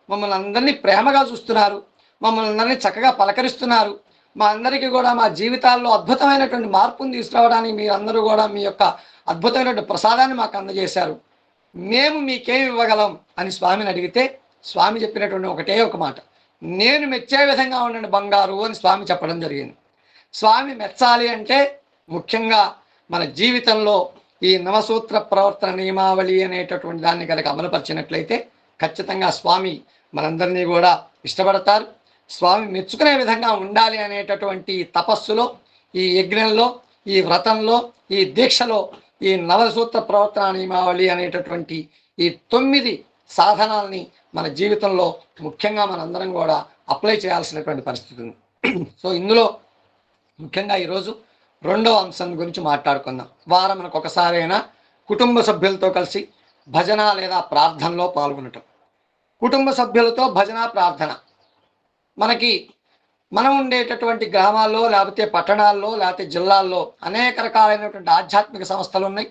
మమ్మల్ని అందరినీ ప్రేమగా చూస్తున్నారు, మమ్మల్ని అందరినీ చక్కగా పలకరిస్తున్నారు, మా అందరికీ కూడా మా జీవితాల్లో అద్భుతమైనటువంటి మార్పును తీసుకురావడానికి మీరందరూ కూడా మీ యొక్క అద్భుతమైనటువంటి ప్రసాదాన్ని మాకు అందజేశారు, మేము మీకేమి ఇవ్వగలం అని స్వామిని అడిగితే స్వామి చెప్పినటువంటి ఒకటే ఒక మాట, నేను మెచ్చే విధంగా ఉండండి బంగారు అని స్వామి చెప్పడం జరిగింది. స్వామి మెచ్చాలి అంటే ముఖ్యంగా మన జీవితంలో ఈ నవసూత్ర ప్రవర్తన నియమావళి అనేటటువంటి దాన్ని కనుక అమలుపరిచినట్లయితే ఖచ్చితంగా స్వామి మనందరినీ కూడా ఇష్టపడతారు. స్వామి మెచ్చుకునే విధంగా ఉండాలి అనేటటువంటి తపస్సులో, ఈ యజ్ఞంలో, ఈ వ్రతంలో, ఈ దీక్షలో ఈ నవసూత్ర ప్రవర్తన నియమావళి అనేటటువంటి ఈ 9 సాధనాలని మన జీవితంలో ముఖ్యంగా మనందరం కూడా అప్లై చేయాల్సినటువంటి పరిస్థితి ఉంది. సో ఇందులో ముఖ్యంగా ఈరోజు 2వ అంశం గురించి మాట్లాడుకుందాం. వారం మనకు ఒకసారైనా కుటుంబ సభ్యులతో కలిసి భజన లేదా ప్రార్థనలో పాల్గొనటం. కుటుంబ సభ్యులతో భజన ప్రార్థన మనకి మనం ఉండేటటువంటి గ్రామాల్లో లేకపోతే పట్టణాల్లో లేకపోతే జిల్లాల్లో అనేక రకాలైనటువంటి ఆధ్యాత్మిక సంస్థలు ఉన్నాయి,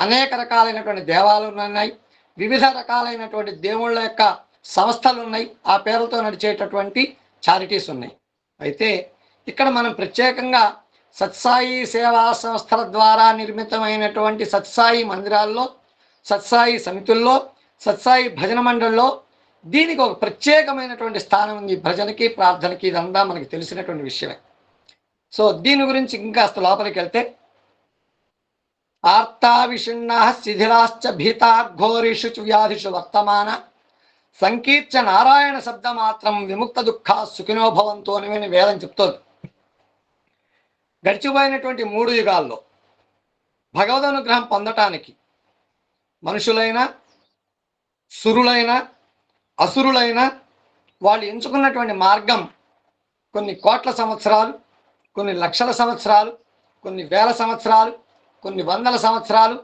అనేక రకాలైనటువంటి దేవాలయాలు ఉన్నాయి, వివిధ రకాలైనటువంటి దేవుళ్ళ యొక్క సంస్థలు ఉన్నాయి, ఆ పేర్లతో నడిచేటటువంటి చారిటీస్ ఉన్నాయి. అయితే ఇక్కడ మనం ప్రత్యేకంగా సత్సాయి సేవా సంస్థల ద్వారా నిర్మితమైనటువంటి సత్సాయి మందిరాల్లో, సత్సాయి సమితుల్లో, సత్సాయి భజన మండలిలో దీనికి ఒక ప్రత్యేకమైనటువంటి స్థానం ఉంది. భజనకి ప్రార్థనకి ఇదంతా మనకి తెలిసినటువంటి విషయమే. సో దీని గురించి ఇంకాస్త లోపలికి వెళ్తే, ఆర్తావిషిణ్ణా శిథిలాశ్చ భీతా ఘోరిషు వ్యాధిషు వర్తమాన సంకీర్చ నారాయణ శబ్ద మాత్రం విముక్త దుఃఖ సుఖినో భవంతు అని వేదం చెప్తోంది. గడిచిపోయినటువంటి 3 యుగాల్లో భగవద్ అనుగ్రహం పొందటానికి మనుషులైన, సురులైన, అసురులైన వాళ్ళు ఎంచుకున్నటువంటి మార్గం కొన్ని కోట్ల సంవత్సరాలు, కొన్ని లక్షల సంవత్సరాలు, కొన్ని వేల సంవత్సరాలు, కొన్ని వందల సంవత్సరాలు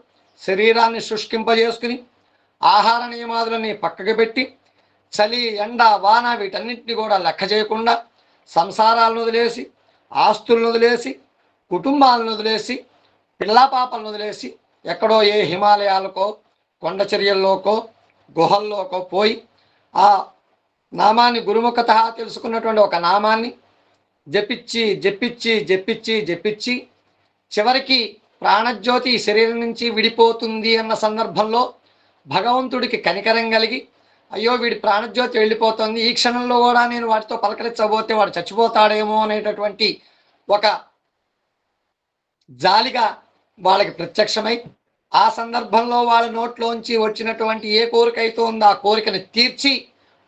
శరీరాన్ని శుష్కింపజేసుకుని ఆహార నియమాదులని పక్కకు పెట్టి చలి, ఎండ, వాన వీటన్నిటిని కూడా లెక్క చేయకుండా సంసారాలను వదిలేసి, ఆస్తులను వదిలేసి, కుటుంబాలను వదిలేసి, పిల్లాపాపలను వదిలేసి ఎక్కడో ఏ హిమాలయాలకో కొండ చర్యల్లోకో గుహల్లోకో పోయి ఆ నామాన్ని గురుముఖత తెలుసుకున్నటువంటి ఒక నామాన్ని జపించి జపించి జపించి జపించి చివరికి ప్రాణజ్యోతి శరీరం నుంచి విడిపోతుంది అన్న సందర్భంలో భగవంతుడికి కనికరం కలిగి, అయ్యో వీడి ప్రాణజ్యోతి వెళ్ళిపోతుంది, ఈ క్షణంలో కూడా నేను వాటితో పలకరించబోతే వాడు చచ్చిపోతాడేమో అనేటటువంటి ఒక జాలిగా వాళ్ళకి ప్రత్యక్షమై ఆ సందర్భంలో వాళ్ళ నోట్లోంచి వచ్చినటువంటి ఏ కోరిక అయితే ఉందో ఆ కోరికను తీర్చి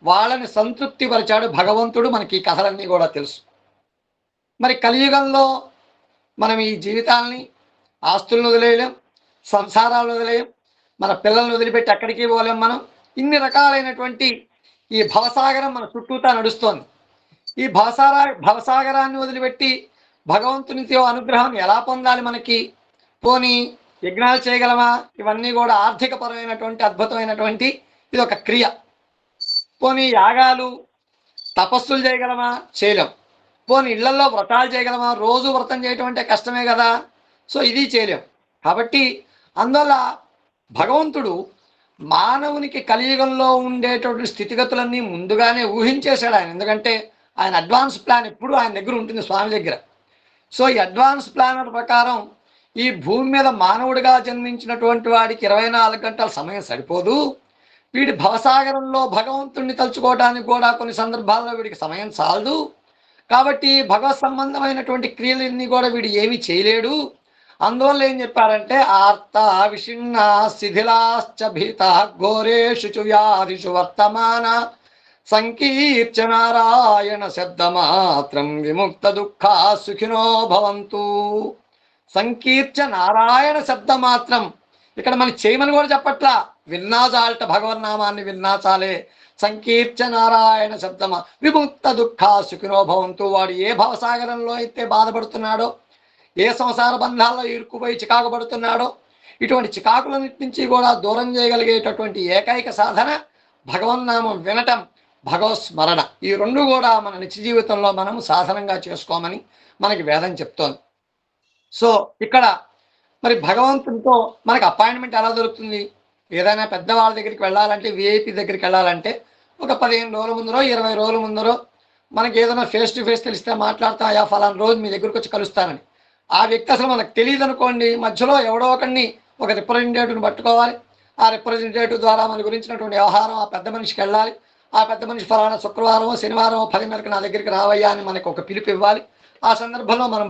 వాళ్ళని సంతృప్తి పరిచాడు భగవంతుడు. మనకి ఈ కథలన్నీ కూడా తెలుసు. మరి కలియుగంలో మనం ఈ జీవితాలని, ఆస్తులను వదిలేయలేం, సంసారాలను వదిలేయం, మన పిల్లల్ని వదిలిపెట్టి ఎక్కడికి పోలేం. మనం ఇన్ని రకాలైనటువంటి ఈ భవసాగరం మన చుట్టూతా నడుస్తోంది. ఈ భవసాగరాన్ని వదిలిపెట్టి భగవంతునితో అనుగ్రహం ఎలా పొందాలి? మనకి పోనీ యజ్ఞాలు చేయగలమా? ఇవన్నీ కూడా ఆర్థికపరమైనటువంటి అద్భుతమైనటువంటి ఇది ఒక క్రియ. పోనీ యాగాలు, తపస్సులు చేయగలమా? చేయలేం. పోనీ ఇళ్లలో వ్రతాలు చేయగలమా? రోజు వ్రతం చేయటం అంటే కష్టమే కదా. సో ఇది చేయలేం. కాబట్టి అందువల్ల భగవంతుడు మానవునికి కలియుగంలో ఉండేటువంటి స్థితిగతులన్నీ ముందుగానే ఊహించేశాడు ఆయన. ఎందుకంటే ఆయన అడ్వాన్స్ ప్లాన్ ఎప్పుడు ఆయన దగ్గర ఉంటుంది, స్వామి దగ్గర. సో ఈ అడ్వాన్స్ ప్లాన్ ప్రకారం ఈ భూమి మీద మానవుడిగా జన్మించినటువంటి వాడికి 24 గంటల సమయం సరిపోదు. వీడి భవసాగరంలో భగవంతుడిని తలుచుకోవడానికి కూడా కొన్ని సందర్భాల్లో వీడికి సమయం చాలదు. కాబట్టి భగవత్ సంబంధమైనటువంటి క్రియలన్నీ కూడా వీడు ఏమీ చేయలేడు. అందువల్ల ఏం చెప్పారంటే, ఆర్త విషిన్న శిథిలాశ్చ భీత ఘోరేషు వ్యాధిషు వర్తమాన సంకీర్చ నారాయణ శబ్దమాత్రం విముక్త దుఃఖ సుఖినో భవంతు. సంకీర్చ నారాయణ శబ్దమాత్రం ఇక్కడ మనం చేయమని కూడా చెప్పట్లా, విన్నా చాలట, భగవన్నామాన్ని విన్నా చాలే. సంకీర్చ నారాయణ శబ్దమా విముక్త దుఃఖ సుఖినో భవంతు. వాడు ఏ భవసాగరంలో అయితే బాధపడుతున్నాడో, ఏ సంసార బంధాల్లో ఇరుక్కుపోయి చికాకుపడుతున్నాడో, ఇటువంటి చికాకులన్నిటి నుంచి కూడా దూరం చేయగలిగేటటువంటి ఏకైక సాధన భగవన్నామం వినటం, భగవత్ స్మరణ. ఈ రెండు కూడా మన నిత్య జీవితంలో మనము సాధనంగా చేసుకోమని మనకి వేదం చెప్తోంది. సో ఇక్కడ మరి భగవంతునితో మనకు అపాయింట్మెంట్ ఎలా దొరుకుతుంది? ఏదైనా పెద్దవాళ్ళ దగ్గరికి వెళ్ళాలంటే, విఐపి దగ్గరికి వెళ్ళాలంటే ఒక 15 రోజుల ముందరో 20 రోజుల ముందరో మనకి ఏదైనా ఫేస్ టు ఫేస్ తెలిస్తే మాట్లాడతా, అయా ఫలానా రోజు మీ దగ్గరకు వచ్చి కలుస్తానని. ఆ వ్యక్తి అసలు మనకు తెలియదు అనుకోండి, మధ్యలో ఎవడో ఒకరిని ఒక రిప్రజెంటేటివ్ని పట్టుకోవాలి. ఆ రిప్రజెంటేటివ్ ద్వారా మన గురించినటువంటి వ్యవహారం ఆ పెద్ద మనిషికి వెళ్ళాలి. ఆ పెద్ద మనిషి ఫలానా శుక్రవారం శనివారం 10:30కి నా దగ్గరికి రావయ్యా అని మనకు ఒక పిలుపు ఇవ్వాలి. ఆ సందర్భంలో మనం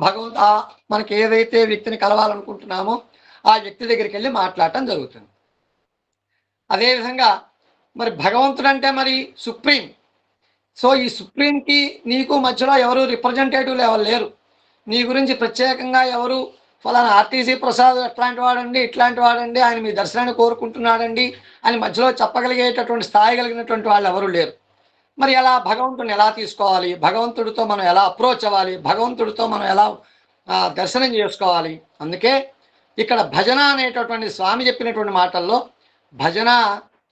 మనకి ఏదైతే వ్యక్తిని కలవాలనుకుంటున్నామో ఆ వ్యక్తి దగ్గరికి వెళ్ళి మాట్లాడటం జరుగుతుంది. అదేవిధంగా మరి భగవంతుడు అంటే మరి సుప్రీం. సో ఈ సుప్రీంకి నీకు మధ్యలో ఎవరు రిప్రజెంటేటివ్లు ఎవరు లేరు. నీ గురించి ప్రత్యేకంగా ఎవరు ఫలానా ఆర్టీసీ ప్రసాద్ ఎట్లాంటి వాడండి, ఇట్లాంటి వాడండి, ఆయన మీ దర్శనాన్ని కోరుకుంటున్నాడండి అని మధ్యలో చెప్పగలిగేటటువంటి స్థాయి కలిగినటువంటి వాళ్ళు ఎవరు లేరు. మరి ఎలా భగవంతుడిని ఎలా తీసుకోవాలి, భగవంతుడితో మనం ఎలా అప్రోచ్ అవ్వాలి, భగవంతుడితో మనం ఎలా దర్శనం చేసుకోవాలి? అందుకే ఇక్కడ భజన అనేటటువంటి స్వామి చెప్పినటువంటి మాటల్లో భజన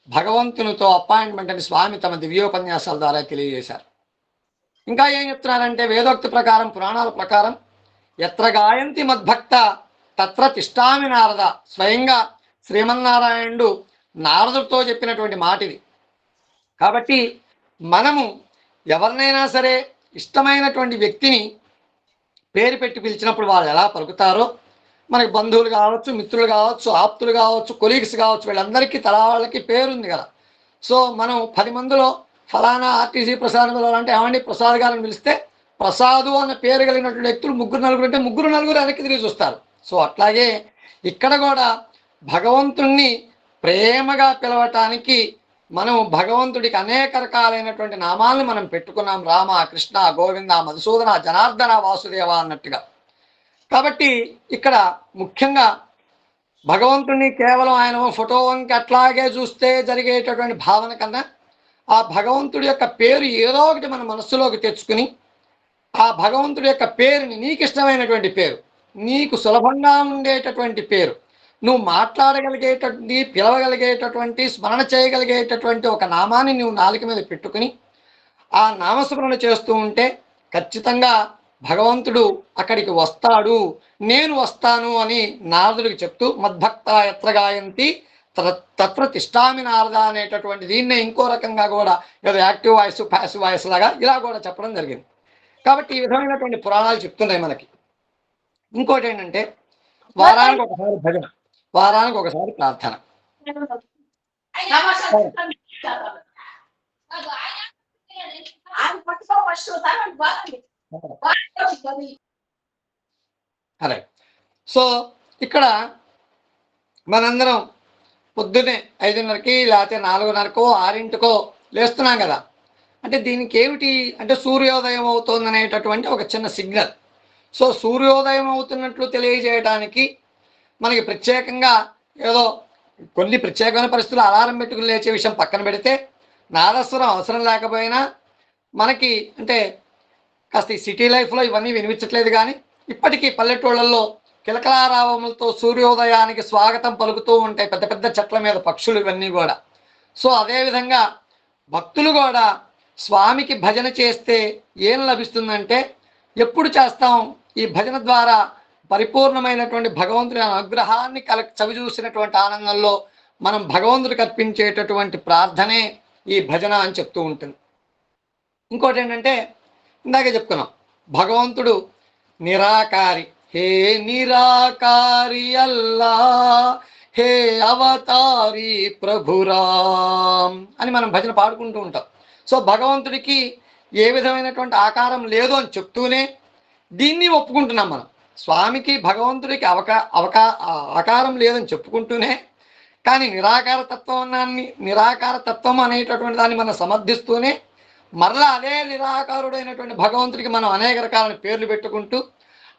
భగవంతునితో అపాయింట్మెంట్ అని స్వామి తమ దివ్యోపన్యాసాల ద్వారా తెలియజేశారు. ఇంకా ఏం చెప్తున్నారంటే వేదోక్తి ప్రకారం, పురాణాల ప్రకారం ఎత్ర గాయంతి మద్భక్త తత్ర తిష్టామి నారద, స్వయంగా శ్రీమన్నారాయణుడు నారదుడితో చెప్పినటువంటి మాట ఇది. కాబట్టి మనము ఎవరినైనా సరే ఇష్టమైనటువంటి వ్యక్తిని పేరు పెట్టి పిలిచినప్పుడు వాళ్ళు ఎలా పలుకుతారో, మనకి బంధువులు కావచ్చు, మిత్రులు కావచ్చు, ఆప్తులు కావచ్చు, కొలీగ్స్ కావచ్చు, వీళ్ళందరికీ తలా వాళ్ళకి పేరుంది కదా. సో మనం 10 మందిలో ఫలానా ఆర్టీసీ ప్రసాద్ అంటే ఏమండి ప్రసాద్ గారిని పిలిస్తే ప్రసాదు అన్న పేరు కలిగినటువంటి వ్యక్తులు 3-4 అంటే 3-4 వెనక్కి తిరిగి చూస్తారు. సో అట్లాగే ఇక్కడ కూడా భగవంతుణ్ణి ప్రేమగా పిలవటానికి మనం భగవంతుడికి అనేక రకాలైనటువంటి నామాలను మనం పెట్టుకున్నాం. రామ, కృష్ణ, గోవింద, మధుసూదన, జనార్దన, వాసుదేవ అన్నట్టుగా. కాబట్టి ఇక్కడ ముఖ్యంగా భగవంతుడిని కేవలం ఆయన ఫోటో వంకి అట్లాగే చూస్తే జరిగేటటువంటి భావన కన్నా ఆ భగవంతుడి యొక్క పేరు ఏదో ఒకటి మన మనస్సులోకి తెచ్చుకుని ఆ భగవంతుడి యొక్క పేరుని, నీకు ఇష్టమైనటువంటి పేరు, నీకు సులభంగా ఉండేటటువంటి పేరు, నువ్వు మాట్లాడగలిగేటటువంటి, పిలవగలిగేటటువంటి, స్మరణ చేయగలిగేటటువంటి ఒక నామాన్ని నువ్వు నాలుక మీద పెట్టుకుని ఆ నామస్మరణ చేస్తూ ఉంటే ఖచ్చితంగా భగవంతుడు అక్కడికి వస్తాడు, నేను వస్తాను అని నారదుడికి చెప్తూ మద్భక్త ఎత్ర గాయంతి తత్ర తిష్టామి నారద అనేటటువంటి దీన్నే ఇంకో రకంగా కూడా ఏదో యాక్టివ్ వాయిస్, ప్యాసివ్ వాయిస్ లాగా ఇలా కూడా చెప్పడం జరిగింది. కాబట్టి ఈ విధమైనటువంటి పురాణాలు చెప్తున్నాయి మనకి. ఇంకోటి ఏంటంటే వారానికి ఒకసారి భజన, వారానికి ఒకసారి ప్రార్థన. అదే. సో ఇక్కడ మనందరం పొద్దున్నే 5:30కి లేకపోతే 4:30కో 6:00కో లేస్తున్నాం కదా. అంటే దీనికి ఏమిటి అంటే సూర్యోదయం అవుతుంది అనేటటువంటి ఒక చిన్న సిగ్నల్. సో సూర్యోదయం అవుతున్నట్లు తెలియజేయడానికి మనకి ప్రత్యేకంగా ఏదో కొన్ని ప్రత్యేకమైన పరిస్థితులు అలారం పెట్టుకుని లేచే విషయం పక్కన పెడితే, నాదస్వరం అవసరం లేకపోయినా మనకి అంటే కాస్త ఈ సిటీ లైఫ్లో ఇవన్నీ వినిపించట్లేదు, కానీ ఇప్పటికీ పల్లెటూళ్ళల్లో కిలకలారావములతో సూర్యోదయానికి స్వాగతం పలుకుతూ ఉంటాయి పెద్ద పెద్ద చెట్ల మీద పక్షులు ఇవన్నీ కూడా. సో అదేవిధంగా భక్తులు కూడా స్వామికి భజన చేస్తే ఏం లభిస్తుందంటే, ఎప్పుడు చేస్తాం ఈ భజన ద్వారా పరిపూర్ణమైనటువంటి భగవంతుడి అనుగ్రహాన్ని చవి చూసినటువంటి ఆనందంలో మనం భగవంతుడికి అర్పించేటటువంటి ప్రార్థనే ఈ భజన అని చెప్తూ ఉంటుంది. ఇంకోటి ఏంటంటే ఇందాకే చెప్పుకున్నాం, భగవంతుడు నిరాకారి, హే నిరాకారి అల్లా, హే అవతారి ప్రభురామ్ అని మనం భజన పాడుకుంటూ ఉంటాం. సో భగవంతుడికి ఏ విధమైనటువంటి ఆకారం లేదు అని చెప్తూనే దీన్ని ఒప్పుకుంటున్నాం మనం. స్వామికి భగవంతుడికి ఆకారం లేదని చెప్పుకుంటూనే కానీ నిరాకార తత్వం అనేటటువంటి దాన్ని మనం సమర్థిస్తూనే మరలా అదే నిరాకారుడైనటువంటి భగవంతుడికి మనం అనేక రకాలైన పేర్లు పెట్టుకుంటూ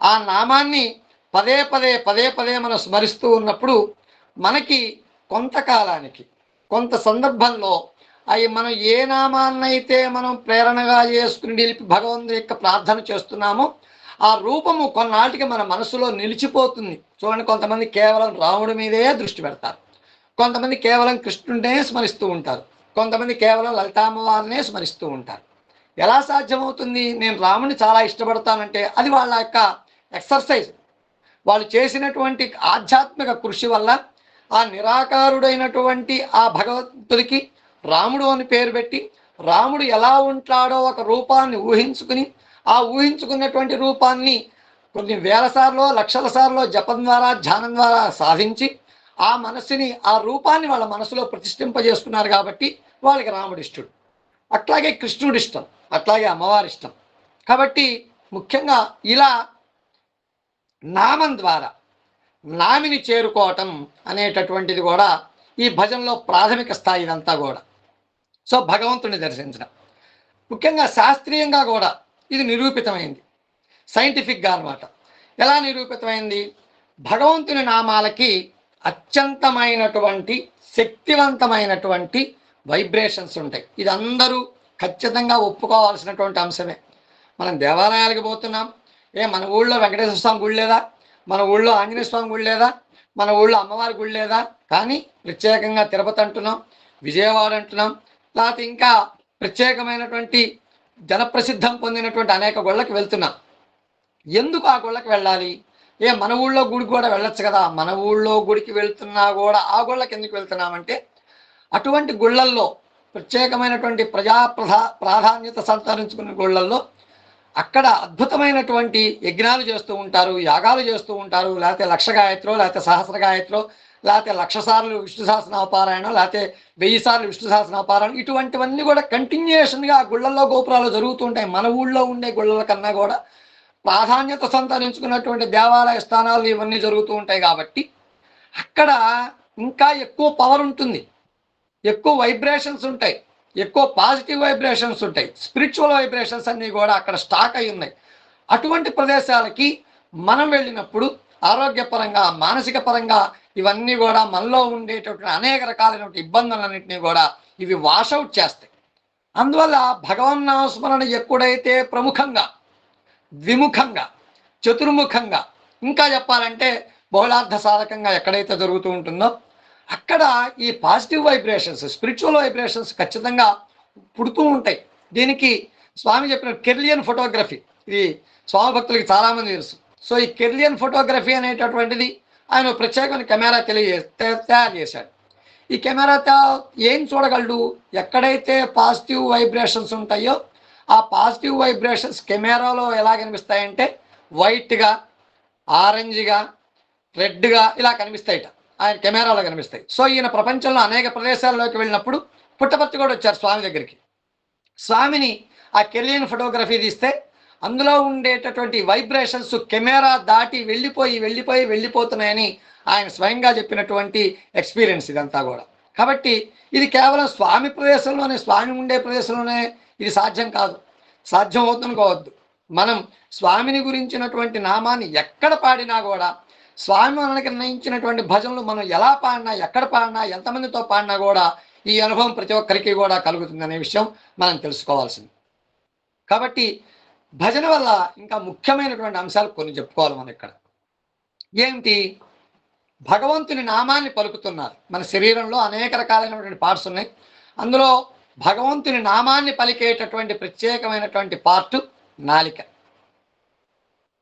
ఆ నామాన్ని పదే పదే మనం స్మరిస్తూ ఉన్నప్పుడు మనకి కొంతకాలానికి కొంత సందర్భంలో అవి మనం ఏ నామాన్నైతే మనం ప్రేరణగా చేసుకుని నిలిపి భగవంతుడి యొక్క ప్రార్థన చేస్తున్నామో ఆ రూపము కొన్నాటికి మన మనసులో నిలిచిపోతుంది. చూడండి, కొంతమంది కేవలం రాముడి మీదే దృష్టి పెడతారు, కొంతమంది కేవలం కృష్ణుడినే స్మరిస్తూ ఉంటారు, కొంతమంది కేవలం లలితామ్మవారినే స్మరిస్తూ ఉంటారు. ఎలా సాధ్యమవుతుంది? నేను రాముడిని చాలా ఇష్టపడతానంటే అది వాళ్ళ యొక్క ఎక్సర్సైజ్, వాళ్ళు చేసినటువంటి ఆధ్యాత్మిక కృషి వల్ల ఆ నిరాకారుడైనటువంటి ఆ భగవంతుడికి రాముడు అని పేరు పెట్టి రాముడు ఎలా ఉంటాడో ఒక రూపాన్ని ఊహించుకుని ఆ ఊహించుకున్నటువంటి రూపాన్ని కొన్ని వేల సార్లు లక్షల సార్లు జపం ద్వారా ధ్యానం ద్వారా సాధించి ఆ మనస్సుని ఆ రూపాన్ని వాళ్ళ మనసులో ప్రతిష్ఠింపజేసుకున్నారు కాబట్టి వాళ్ళకి రాముడు ఇష్టడు. అట్లాగే కృష్ణుడు ఇష్టం, అట్లాగే అమ్మవారి ఇష్టం. కాబట్టి ముఖ్యంగా ఇలా నామం ద్వారా నామిని చేరుకోవటం అనేటటువంటిది కూడా ఈ భజనలో ప్రాథమిక స్థాయి ఇదంతా కూడా. సో భగవంతుని దర్శించడం ముఖ్యంగా శాస్త్రీయంగా కూడా ఇది నిరూపితమైంది, సైంటిఫిక్గా అన్నమాట. ఎలా నిరూపితమైంది? భగవంతుని నామాలకి అత్యంతమైనటువంటి శక్తివంతమైనటువంటి వైబ్రేషన్స్ ఉంటాయి. ఇది అందరూ ఖచ్చితంగా ఒప్పుకోవాల్సినటువంటి అంశమే. మనం దేవాలయాలకు పోతున్నాం, మన ఊళ్ళో వెంకటేశ్వర స్వామి గుడి లేదా, మన ఊళ్ళో ఆంజనేయ స్వామి గుడి లేదా, మన ఊళ్ళో అమ్మవారి గుడి లేదా? కానీ ప్రత్యేకంగా తిరుపతి అంటున్నాం, విజయవాడ అంటున్నాం, లేకపోతే ఇంకా ప్రత్యేకమైనటువంటి జనప్రసిద్ధం పొందినటువంటి అనేక గుళ్ళకి వెళ్తున్నాం. ఎందుకు ఆ గుళ్ళకి వెళ్ళాలి? మన ఊళ్ళో గుడికి కూడా వెళ్ళొచ్చు కదా. మన ఊళ్ళో గుడికి వెళ్తున్నా కూడా ఆ గుళ్ళకి ఎందుకు వెళ్తున్నామంటే, అటువంటి గుళ్ళల్లో ప్రత్యేకమైనటువంటి ప్రాధాన్యత సంతరించుకున్న గుళ్ళల్లో అక్కడ అద్భుతమైనటువంటి యజ్ఞాలు చేస్తూ ఉంటారు, యాగాలు చేస్తూ ఉంటారు. లేకపోతే 1,00,000 గాయత్రో, లేకపోతే 1,000 గాయత్రో, లేకపోతే 1,00,000 సార్లు విష్ణు సహస్రనామపారాయణం, లేకపోతే 1000 సార్లు విష్ణు సహస్రనామపారాయణం, ఇటువంటివన్నీ కూడా కంటిన్యూషన్గా ఆ గుళ్ళల్లో గోపురాలు జరుగుతూ ఉంటాయి. మన ఊళ్ళో ఉండే గుళ్ళల కన్నా కూడా ప్రాధాన్యత సంతరించుకున్నటువంటి దేవాలయ స్థానాలు ఇవన్నీ జరుగుతూ ఉంటాయి. కాబట్టి అక్కడ ఇంకా ఎక్కువ పవర్ ఉంటుంది, ఎక్కువ వైబ్రేషన్స్ ఉంటాయి, ఎక్కువ పాజిటివ్ వైబ్రేషన్స్ ఉంటాయి, స్పిరిచువల్ వైబ్రేషన్స్ అన్నీ కూడా అక్కడ స్టాక్ అయి ఉన్నాయి. అటువంటి ప్రదేశాలకి మనం వెళ్ళినప్పుడు ఆరోగ్యపరంగా, మానసిక పరంగా ఇవన్నీ కూడా మనలో ఉండేటటువంటి అనేక రకాలైనటువంటి ఇబ్బందులన్నింటినీ కూడా ఇవి వాషౌట్ చేస్తాయి. అందువల్ల భగవన్నామస్మరణ ఎప్పుడైతే ప్రముఖంగా, ద్విముఖంగా, చతుర్ముఖంగా, ఇంకా చెప్పాలంటే బహుళార్థ సాధకంగా ఎక్కడైతే జరుగుతూ ఉంటుందో అక్కడ ఈ పాజిటివ్ వైబ్రేషన్స్, స్పిరిచువల్ వైబ్రేషన్స్ ఖచ్చితంగా పుడుతూ ఉంటాయి. దీనికి స్వామి చెప్పిన కెర్లియన్ ఫోటోగ్రఫీ, ఇది స్వామి భక్తులకి చాలామంది తెలుసు. సో ఈ కెర్లియన్ ఫోటోగ్రఫీ అనేటటువంటిది ఆయన ప్రత్యేకమైన కెమెరా తయారు చేశాడు. ఈ కెమెరాతో ఏం చూడగలడు? ఎక్కడైతే పాజిటివ్ వైబ్రేషన్స్ ఉంటాయో ఆ పాజిటివ్ వైబ్రేషన్స్ కెమెరాలో ఎలా కనిపిస్తాయంటే వైట్గా, ఆరెంజ్గా, రెడ్గా ఇలా కనిపిస్తాయిట. ఆయన కెమెరాలో కనిపిస్తాయి. సో ఈయన ప్రపంచంలో అనేక ప్రదేశాల్లోకి వెళ్ళినప్పుడు పుట్టపర్తి కూడా వచ్చారు స్వామి దగ్గరికి. స్వామిని ఆ కెర్లియన్ ఫోటోగ్రఫీ తీస్తే అందులో ఉండేటటువంటి వైబ్రేషన్స్ కెమెరా దాటి వెళ్ళిపోతున్నాయని ఆయన స్వయంగా చెప్పినటువంటి ఎక్స్పీరియన్స్ ఇదంతా కూడా. కాబట్టి ఇది కేవలం స్వామి ప్రదేశంలోనే, స్వామి ఉండే ప్రదేశంలోనే ఇది సాధ్యం కాదు. సాధ్యం అవుతుందనుకోవద్దు. మనం స్వామిని గురించినటువంటి నామాన్ని ఎక్కడ పాడినా కూడా, స్వామి మనకి నిర్ణయించినటువంటి భజనలు మనం ఎలా పాడినా, ఎక్కడ పాడినా, ఎంతమందితో పాడినా కూడా ఈ అనుభవం ప్రతి ఒక్కరికి కూడా కలుగుతుందనే విషయం మనం తెలుసుకోవాల్సింది. కాబట్టి భజన వల్ల ఇంకా ముఖ్యమైనటువంటి అంశాలు కొన్ని చెప్పుకోవాలి మనం ఇక్కడ. ఏమిటి? భగవంతుని నామాన్ని పలుకుతున్నారు. మన శరీరంలో అనేక రకాలైనటువంటి పార్ట్స్ ఉన్నాయి. అందులో భగవంతుని నామాన్ని పలికేటటువంటి ప్రత్యేకమైనటువంటి పార్టు నాలిక.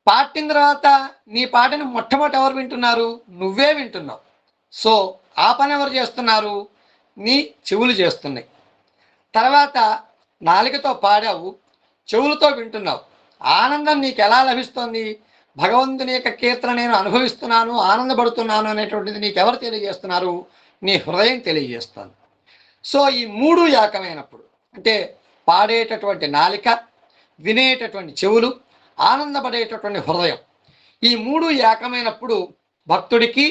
పాటిన తర్వాత నీ పాటను మొట్టమొదటి ఎవరు వింటున్నారు? నువ్వే వింటున్నావు. సో ఆ పని ఎవరు చేస్తున్నారు? నీ చెవులు చేస్తున్నాయి. తర్వాత నాలికతో పాడావు, చెవులతో వింటున్నావు. ఆనందం నీకు ఎలా లభిస్తుంది? భగవంతుని యొక్క కీర్తన నేను అనుభవిస్తున్నాను, ఆనందపడుతున్నాను అనేటువంటిది నీకు ఎవరు తెలియజేస్తున్నారు? నీ హృదయం తెలియజేస్తుంది. సో ఈ మూడు ఏకమైనప్పుడు, అంటే పాడేటటువంటి నాలిక, వినేటటువంటి చెవులు, ఆనందపడేటటువంటి హృదయం, ఈ మూడు ఏకమైనప్పుడు భక్తుడికి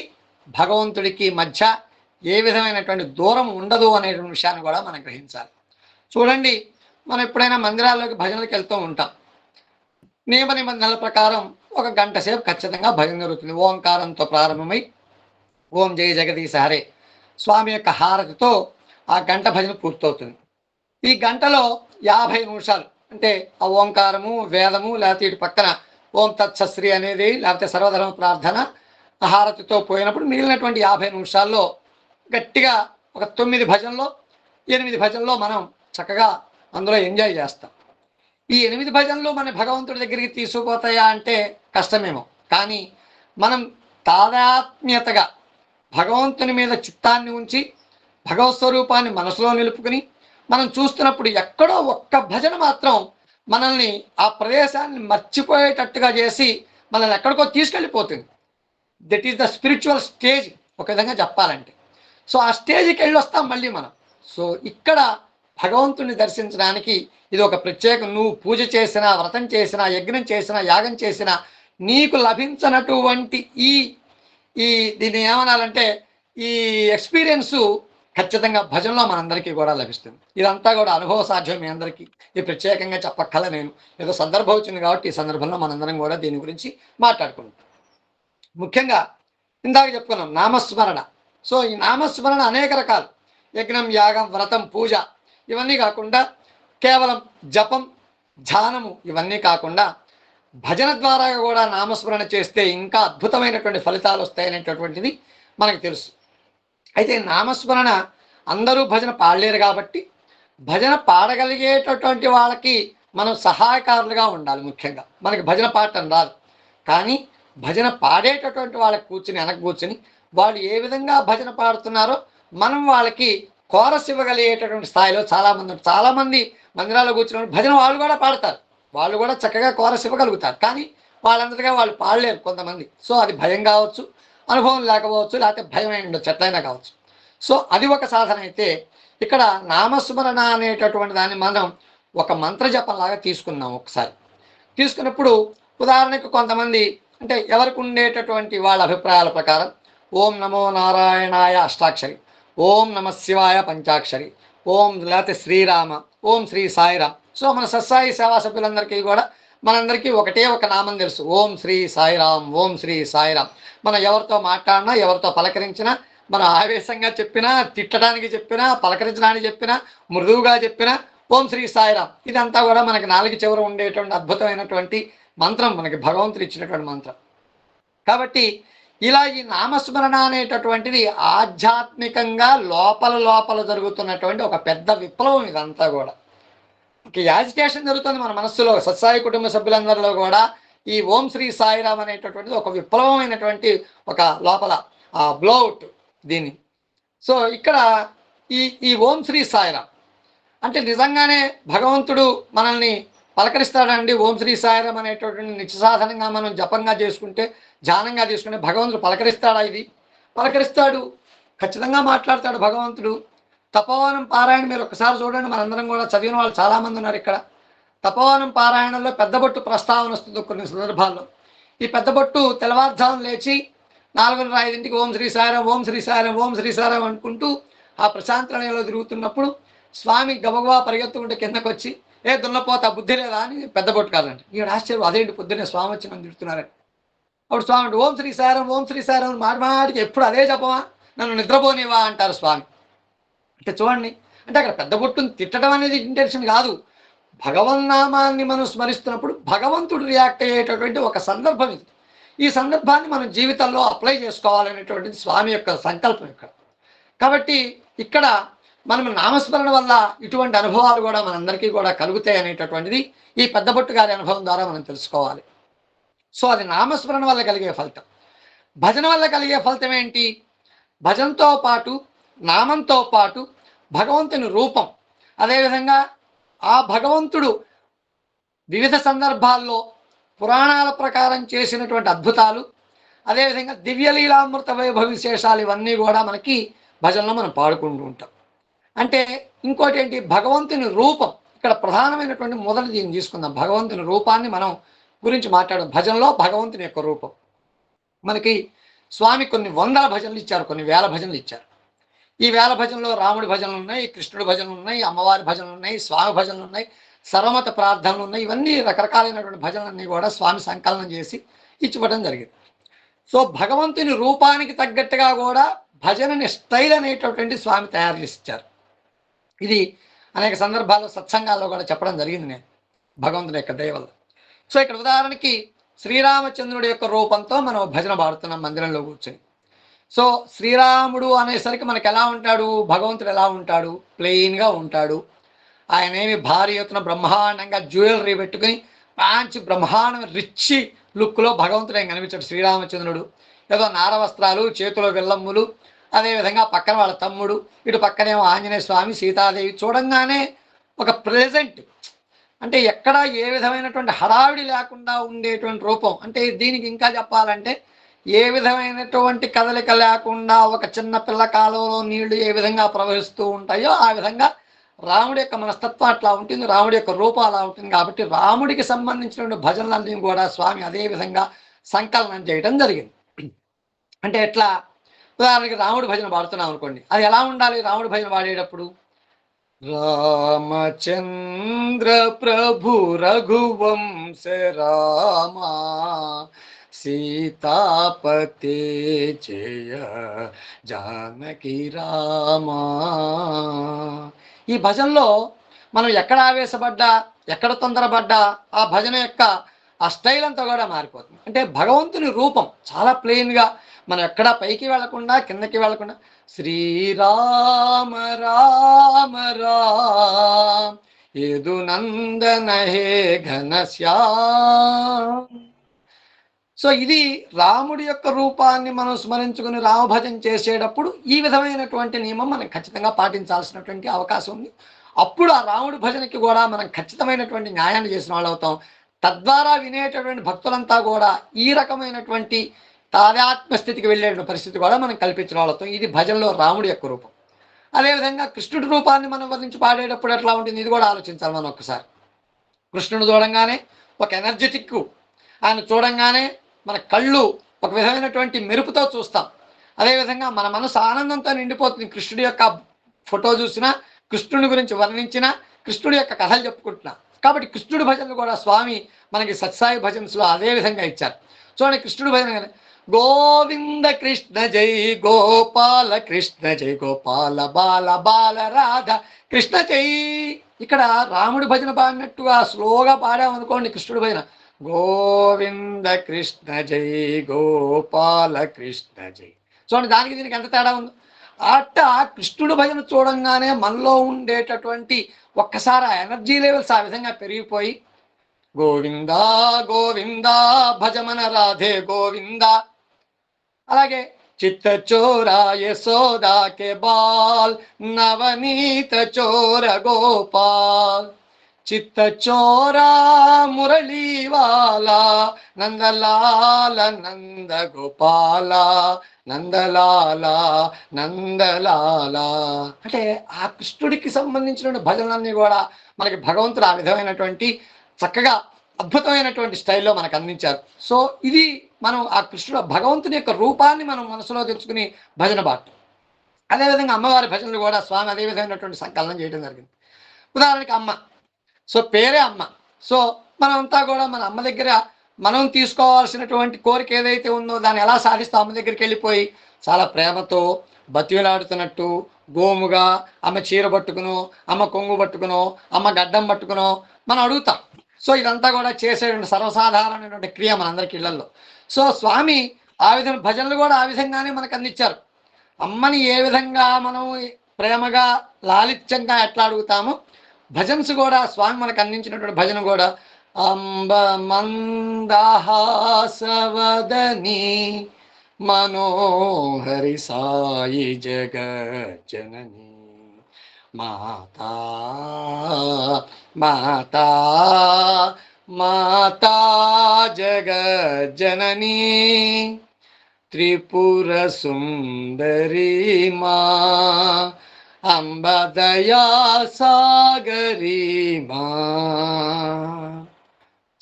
భగవంతుడికి మధ్య ఏ విధమైనటువంటి దూరం ఉండదు అనేటువంటి విషయాన్ని కూడా మనం గ్రహించాలి. చూడండి, మనం ఎప్పుడైనా మందిరాల్లోకి భజనలకు వెళ్తూ ఉంటాం. నియమ నిబంధనల ప్రకారం 1 గంట సేపు ఖచ్చితంగా భజన జరుగుతుంది. ఓంకారంతో ప్రారంభమై ఓం జయ జగదీశ హరే స్వామి యొక్క హారతితో ఆ గంట భజన పూర్తవుతుంది. ఈ గంటలో 50 నిమిషాలు అంటే ఆ ఓంకారము, వేదము, లేకపోతే ఇటు పక్కన ఓం తత్సశ్రీ అనేది, లేకపోతే సర్వధర్మ ప్రార్థన హారతితో పోయినప్పుడు మిగిలినటువంటి 50 నిమిషాల్లో గట్టిగా ఒక 9 భజనలో 8 భజనలో మనం చక్కగా అందులో ఎంజాయ్ చేస్తాం. ఈ 8 భజనలు మన భగవంతుడి దగ్గరికి తీసుకుపోతాయా అంటే కష్టమేమో. కానీ మనం తాదాత్మ్యతగా భగవంతుని మీద చిత్తాన్ని ఉంచి భగవత్ స్వరూపాన్ని మనసులో నిలుపుకుని మనం చూస్తున్నప్పుడు ఎక్కడో ఒక్క భజన మాత్రం మనల్ని ఆ ప్రదేశాన్ని మర్చిపోయేటట్టుగా చేసి మనల్ని ఎక్కడికో తీసుకెళ్ళిపోతుంది. That is the spiritual stage ఒక విధంగా చెప్పాలంటే. సో ఆ స్టేజ్కి వెళ్ళొస్తాం మళ్ళీ మనం. సో ఇక్కడ భగవంతుని దర్శించడానికి ఇది ఒక ప్రత్యేకం. నువ్వు పూజ చేసినా, వ్రతం చేసినా, యజ్ఞం చేసినా, యాగం చేసినా నీకు లభించినటువంటి ఈ దీన్ని ఏమనాలంటే ఈ ఎక్స్పీరియన్సు ఖచ్చితంగా భజనలో మనందరికీ కూడా లభిస్తుంది. ఇదంతా కూడా అనుభవ సాధ్యం మీ అందరికీ. ఇది ప్రత్యేకంగా చెప్పక్కల నేను ఏదో సందర్భం వచ్చింది కాబట్టి ఈ సందర్భంలో మనందరం కూడా దీని గురించి మాట్లాడుకుంటాం. ముఖ్యంగా ఇందాక చెప్పుకున్నాం నామస్మరణ. సో ఈ నామస్మరణ అనేక రకాలు, యజ్ఞం, యాగం, వ్రతం, పూజ ఇవన్నీ కాకుండా కేవలం జపం, ధ్యానము ఇవన్నీ కాకుండా భజన ద్వారా కూడా నామస్మరణ చేస్తే ఇంకా అద్భుతమైనటువంటి ఫలితాలు వస్తాయనేటటువంటిది మనకు తెలుసు. అయితే నామస్మరణ అందరూ భజన పాడలేరు కాబట్టి భజన పాడగలిగేటటువంటి వాళ్ళకి మనం సహాయకారులుగా ఉండాలి. ముఖ్యంగా మనకి భజన పాడటం రాదు, కానీ భజన పాడేటటువంటి వాళ్ళకి వెనక కూర్చుని వాళ్ళు ఏ విధంగా భజన పాడుతున్నారో మనం వాళ్ళకి కోరస్ ఇవ్వగలిగేటటువంటి స్థాయిలో చాలామంది మందిరాల్లో కూర్చున్న భజన వాళ్ళు కూడా పాడతారు, వాళ్ళు కూడా చక్కగా కోరస్ ఇవ్వగలుగుతారు, కానీ వాళ్ళందరిగా వాళ్ళు పాడలేరు కొంతమంది. సో అది భయం కావచ్చు, అనుభవం లేకపోవచ్చు, లేకపోతే భయం అయి ఉండొచ్చు, ఎట్లయినా కావచ్చు. సో అది ఒక సాధన. అయితే ఇక్కడ నామస్మరణ అనేటటువంటి దాన్ని మనం ఒక మంత్ర జపంలాగా తీసుకున్నాం. ఒకసారి తీసుకున్నప్పుడు ఉదాహరణకు కొంతమంది అంటే ఎవరికి ఉండేటటువంటి వాళ్ళ అభిప్రాయాల ప్రకారం ఓం నమో నారాయణాయ అష్టాక్షరి, ఓం నమ శివాయ పంచాక్షరి, ఓం లేకపోతే శ్రీరామ, ఓం శ్రీ సాయిరామ్. సో మన సత్సాయి సేవా సభ్యులందరికీ కూడా మనందరికీ ఒకటే ఒక నామం తెలుసు, ఓం శ్రీ సాయిరామ్, ఓం శ్రీ సాయిరామ్. మనం ఎవరితో మాట్లాడినా, ఎవరితో పలకరించినా, మనం ఆవేశంగా చెప్పినా, తిట్టడానికి చెప్పినా, పలకరించడానికి చెప్పినా, మృదువుగా చెప్పినా ఓం శ్రీ సాయిరామ్. ఇదంతా కూడా మనకి నాలుగు చివర ఉండేటువంటి అద్భుతమైనటువంటి మంత్రం, మనకి భగవంతుడు ఇచ్చినటువంటి మంత్రం. కాబట్టి ఇలా ఈ నామస్మరణ అనేటటువంటిది ఆధ్యాత్మికంగా లోపల జరుగుతున్నటువంటి ఒక పెద్ద విప్లవం. ఇదంతా కూడా యాజిటేషన్ జరుగుతుంది మన మనస్సులో. సత్సాయి కుటుంబ సభ్యులందరిలో కూడా ఈ ఓం శ్రీ సాయిరామ్ అనేటటువంటిది ఒక విప్లవమైనటువంటి ఒక లోపల బ్లోఅవుట్ దీన్ని. సో ఇక్కడ ఈ ఓం శ్రీ సాయిరామ్ అంటే నిజంగానే భగవంతుడు మనల్ని పలకరిస్తాడండి. ఓం శ్రీ సాయిరామ్ అనేటటువంటి నిత్య సాధనంగా మనం జపంగా చేసుకుంటే, ధ్యానంగా తీసుకుంటే భగవంతుడు పలకరిస్తాడా? ఇది పలకరిస్తాడు, ఖచ్చితంగా మాట్లాడతాడు భగవంతుడు. తపోవనం పారాయణ మీరు ఒకసారి చూడండి, మనందరం కూడా చదివిన వాళ్ళు చాలామంది ఉన్నారు ఇక్కడ. తపోవనం పారాయణంలో పెద్దబొట్టు ప్రస్తావన వస్తుంది కొన్ని సందర్భాల్లో. ఈ పెద్దబొట్టు తెల్లవారుజామున లేచి 4:30 ఓం శ్రీ సాయిరామ్, ఓం శ్రీ సాయిరామ్, ఓం శ్రీ సాయిరామ్ అనుకుంటూ ఆ ప్రశాంత నిలయంలో తిరుగుతున్నప్పుడు స్వామి గబగబా పరిగెత్తుకుంటే కిందకు వచ్చి, ఏ దున్నపోతా బుద్ధి లేదా అని పెద్దబొట్టు కాదండి. ఈవిడ ఆశ్చర్యం, అదేంటి పొద్దున్నే స్వామి వచ్చి నన్ను తిడుతున్నారని. అప్పుడు స్వామి అంటే ఓం శ్రీ సాయిరామ్, ఓం శ్రీ సాయిరామ్ మాటికి ఎప్పుడు అదే చెప్పవా, నన్ను నిద్రపోనివా అంటారు స్వామి. అంటే చూడండి, అంటే అక్కడ పెద్ద బొట్టును తిట్టడం అనేది ఇంటెన్షన్ కాదు. భగవన్నామాన్ని మనం స్మరిస్తున్నప్పుడు భగవంతుడు రియాక్ట్ అయ్యేటటువంటి ఒక సందర్భం ఇది. ఈ సందర్భాన్ని మనం జీవితంలో అప్లై చేసుకోవాలనేటువంటిది స్వామి యొక్క సంకల్పం ఇక్కడ. కాబట్టి ఇక్కడ మనం నామస్మరణ వల్ల ఇటువంటి అనుభవాలు కూడా మనందరికీ కూడా కలుగుతాయి అనేటటువంటిది ఈ పెద్దబొట్టు గారి అనుభవం ద్వారా మనం తెలుసుకోవాలి. సో అది నామస్మరణ వల్ల కలిగే ఫలితం. భజన వల్ల కలిగే ఫలితం ఏంటి? భజనతో పాటు, నామంతో పాటు భగవంతుని రూపం, అదేవిధంగా ఆ భగవంతుడు వివిధ సందర్భాల్లో పురాణాల ప్రకారం చేసినటువంటి అద్భుతాలు, అదేవిధంగా దివ్యలీలామృత వైభవ విశేషాలు, ఇవన్నీ కూడా మనకి భజనలో మనం పాడుకుంటూ ఉంటాం. అంటే ఇంకోటి ఏంటి? భగవంతుని రూపం. ఇక్కడ ప్రధానమైనటువంటి మొదటి దీన్ని తీసుకుందాం. భగవంతుని రూపాన్ని మనం గురించి మాట్లాడడం. భజనలో భగవంతుని యొక్క రూపం మనకి స్వామి కొన్ని వందల భజనలు ఇచ్చారు, కొన్ని వేల భజనలు ఇచ్చారు. ఈ వేల భజనలో రాముడి భజనలు ఉన్నాయి, కృష్ణుడి భజనలు ఉన్నాయి, అమ్మవారి భజనలు ఉన్నాయి, స్వామి భజనలు ఉన్నాయి, సర్వమత ప్రార్థనలు ఉన్నాయి. ఇవన్నీ రకరకాలైనటువంటి భజనలన్నీ కూడా స్వామి సంకలనం చేసి ఇచ్చివ్వడం జరిగింది. సో భగవంతుని రూపానికి తగ్గట్టుగా కూడా భజనని స్టైల్ అనేటటువంటి స్వామి తయారు చేసి ఇచ్చారు. ఇది అనేక సందర్భాల్లో సత్సంగాల్లో కూడా చెప్పడం జరిగింది నేను, భగవంతుని యొక్క దయ వల్ల. సో ఇక్కడ ఉదాహరణకి శ్రీరామచంద్రుడి యొక్క రూపంతో మనం భజన పాడుతున్నాం మందిరంలో కూర్చొని. సో శ్రీరాముడు అనేసరికి మనకు ఎలా ఉంటాడు? భగవంతుడు ఎలా ఉంటాడు? ప్లెయిన్గా ఉంటాడు. ఆయన ఏమి భారీ ఎత్తున బ్రహ్మాండంగా జ్యువెలరీ పెట్టుకుని మంచి బ్రహ్మాండం రిచ్ లుక్లో భగవంతుడు ఏం కనిపించాడు. శ్రీరామచంద్రుడు ఏదో నారవస్త్రాలు, చేతిలో విల్లమ్ములు, అదేవిధంగా పక్కన వాళ్ళ తమ్ముడు, ఇటు పక్కనేమో ఆంజనేయ స్వామి, సీతాదేవి. చూడంగానే ఒక ప్రెజెంట్, అంటే ఎక్కడ ఏ విధమైనటువంటి హడావిడి లేకుండా ఉండేటువంటి రూపం. అంటే దీనికి ఇంకా చెప్పాలంటే ఏ విధమైనటువంటి కదలిక లేకుండా ఒక చిన్న పిల్ల కాలంలో నీళ్లు ఏ విధంగా ప్రవహిస్తూ ఉంటాయో ఆ విధంగా రాముడి యొక్క మనస్తత్వం అట్లా ఉంటుంది, రాముడి యొక్క రూపం అలా ఉంటుంది. కాబట్టి రాముడికి సంబంధించినటువంటి భజనలన్నీ కూడా స్వామి అదే విధంగా సంకలనం చేయడం జరిగింది. అంటే ఎట్లా? ఉదాహరణకి రాముడి భజన పాడుతున్నాం అనుకోండి, అది ఎలా ఉండాలి? రాముడి భజన పాడేటప్పుడు రామచంద్ర ప్రభు రఘువంశ రామా సీతాపతే జయ జానకి రామా. ఈ భజనలో మనం ఎక్కడ ఆవేశపడ్డా, ఎక్కడ తొందరపడ్డా ఆ భజన యొక్క ఆ స్టైల్ అంతా కూడా మారిపోతుంది. అంటే భగవంతుని రూపం చాలా ప్లెయిన్గా, మనం ఎక్కడా పైకి వెళ్లకుండా కిందకి వెళ్లకుండా శ్రీరామ రామ రామ యదు నందన హే ఘనశ్యామ్. సో ఇది రాముడి యొక్క రూపాన్ని మనం స్మరించుకుని రామభజన చేసేటప్పుడు ఈ విధమైనటువంటి నియమం మనం ఖచ్చితంగా పాటించాల్సినటువంటి అవకాశం ఉంది. అప్పుడు ఆ రాముడి భజనకి కూడా మనం ఖచ్చితమైనటువంటి న్యాయాన్ని చేసిన వాళ్ళు అవుతాం. తద్వారా వినేటటువంటి భక్తులంతా కూడా ఈ రకమైనటువంటి తాదాత్మ్య స్థితికి వెళ్ళే పరిస్థితి కూడా మనం కల్పించిన వాళ్ళు అవుతాం. ఇది భజనలో రాముడి యొక్క రూపం. అదేవిధంగా కృష్ణుడి రూపాన్ని మనం వర్ణించి పాడేటప్పుడు ఎట్లా ఉంటుంది ఇది కూడా ఆలోచించాలి మనం ఒక్కసారి. కృష్ణుడు చూడంగానే ఒక ఎనర్జెటిక్, ఆయన చూడంగానే మన కళ్ళు ఒక విధమైనటువంటి మెరుపుతో చూస్తాం. అదేవిధంగా మన మనసు ఆనందంతో నిండిపోతుంది. కృష్ణుడి యొక్క ఫోటో చూసినా, కృష్ణుడి గురించి వర్ణించిన, కృష్ణుడి యొక్క కథలు చెప్పుకుంటున్నా. కాబట్టి కృష్ణుడి భజనలు కూడా స్వామి మనకి సత్సాయి భజన్స్లో అదే విధంగా ఇచ్చారు. చూడండి, కృష్ణుడి భజన గోవింద కృష్ణ జై గోపాల కృష్ణ జై గోపాల బాల బాల రాధ కృష్ణ జై. ఇక్కడ రాముడి భజన పాడినట్టుగా స్లోగా పాడామనుకోండి కృష్ణుడి భజన గోవింద కృష్ణ జై గోపాల కృష్ణ జై. చూడండి, దానికి దీనికి ఎంత తేడా ఉందో. అట్ట కృష్ణుడు భజన చూడంగానే మనలో ఉండేటటువంటి ఒక్కసారి ఆ ఎనర్జీ లెవెల్స్ ఆ విధంగా పెరిగిపోయి గోవిందా గోవిందా భజమన రాధే గోవిందా. అలాగే చిత్త చోరా యశోదా కే బాల్ నవనీత చోర గోపాల్ చిత్త చోరా మురళీవాలా నందలాల నంద గోపాల నందలాల నందలాల. అంటే ఆ కృష్ణుడికి సంబంధించిన భజనలన్నీ కూడా మనకి భగవంతుడు ఆ విధమైనటువంటి చక్కగా అద్భుతమైనటువంటి స్టైల్లో మనకు అందించారు. సో ఇది మనం ఆ కృష్ణుడు భగవంతుని యొక్క రూపాన్ని మనం మనసులో తెచ్చుకుని భజన బాట. అదేవిధంగా అమ్మవారి భజనలు కూడా స్వామి అదే విధమైనటువంటి సంకలనం చేయడం జరిగింది. ఉదాహరణకి అమ్మ, సో పేరే అమ్మ. సో మనమంతా కూడా మన అమ్మ దగ్గర మనం తీసుకోవాల్సినటువంటి కోరిక ఏదైతే ఉందో దాన్ని ఎలా సాధిస్తాం, అమ్మ దగ్గరికి వెళ్ళిపోయి చాలా ప్రేమతో బతిలాడుతున్నట్టు గోముగా అమ్మ చీర పట్టుకునో, అమ్మ కొంగు పట్టుకునో, అమ్మ గడ్డం పట్టుకునో మనం అడుగుతాం. సో ఇదంతా కూడా చేసేటువంటి సర్వసాధారణమైనటువంటి క్రియ మనందరికి ఇళ్లలో. సో స్వామి ఆ విధంగా భజనలు కూడా ఆ విధంగానే మనకు అందించారు. అమ్మని ఏ విధంగా మనం ప్రేమగా లాలిత్యంగా ఎట్లా అడుగుతామో భజన్స్ కూడా స్వామి మనకు అందించినటువంటి భజన కూడా అంబ మందహాసవదనీ మనోహరి సాయి జగజ్జననీ మాతా మాతా మాతా జగజ్జననీ త్రిపుర సుందరీ మా అంబ దయా సాగరీ మా.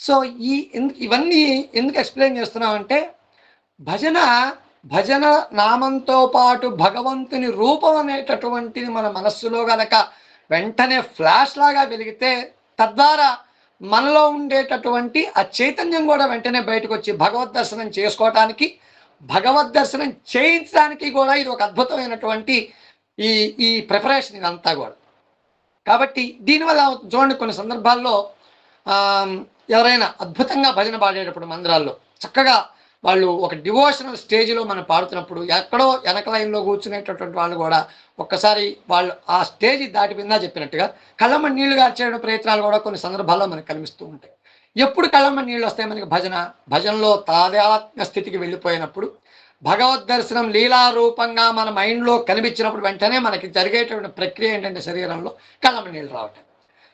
సో ఇవన్నీ ఎందుకు ఎక్స్ప్లెయిన్ చేస్తున్నామంటే భజన నామంతో పాటు భగవంతుని రూపం అనేటటువంటిది మన మనస్సులో గనక వెంటనే ఫ్లాష్ లాగా వెలిగితే తద్వారా మనలో ఉండేటటువంటి ఆ చైతన్యం కూడా వెంటనే బయటకు వచ్చి భగవద్ దర్శనం చేసుకోవటానికి, భగవద్ దర్శనం చేయించడానికి కూడా ఇది ఒక అద్భుతమైనటువంటి ఈ ప్రిపరేషన్ ఇదంతా కూడా. కాబట్టి దీనివల్ల చూడండి కొన్ని సందర్భాల్లో ఎవరైనా అద్భుతంగా భజన పాడేటప్పుడు మందిరాల్లో చక్కగా వాళ్ళు ఒక డివోషనల్ స్టేజ్లో మనం పాడుతున్నప్పుడు ఎక్కడో వెనక లైన్లో కూర్చునేటటువంటి వాళ్ళు కూడా ఒక్కసారి వాళ్ళు ఆ స్టేజ్ దాటిపోయిందా చెప్పినట్టుగా కళ్ళమ్మ నీళ్లు గార్చే ప్రయత్నాలు కూడా కొన్ని సందర్భాల్లో మనకు కనిపిస్తూ ఉంటాయి. ఎప్పుడు కళ్ళమ్మ నీళ్ళు వస్తాయి మనకి భజనలో తాదాత్మ్య స్థితికి వెళ్ళిపోయినప్పుడు, భగవద్ దర్శనం లీలారూపంగా మన మైండ్లో కనిపించినప్పుడు వెంటనే మనకి జరిగేటువంటి ప్రక్రియ ఏంటంటే శరీరంలో కళ్ళమ్మ నీళ్ళు రావటం.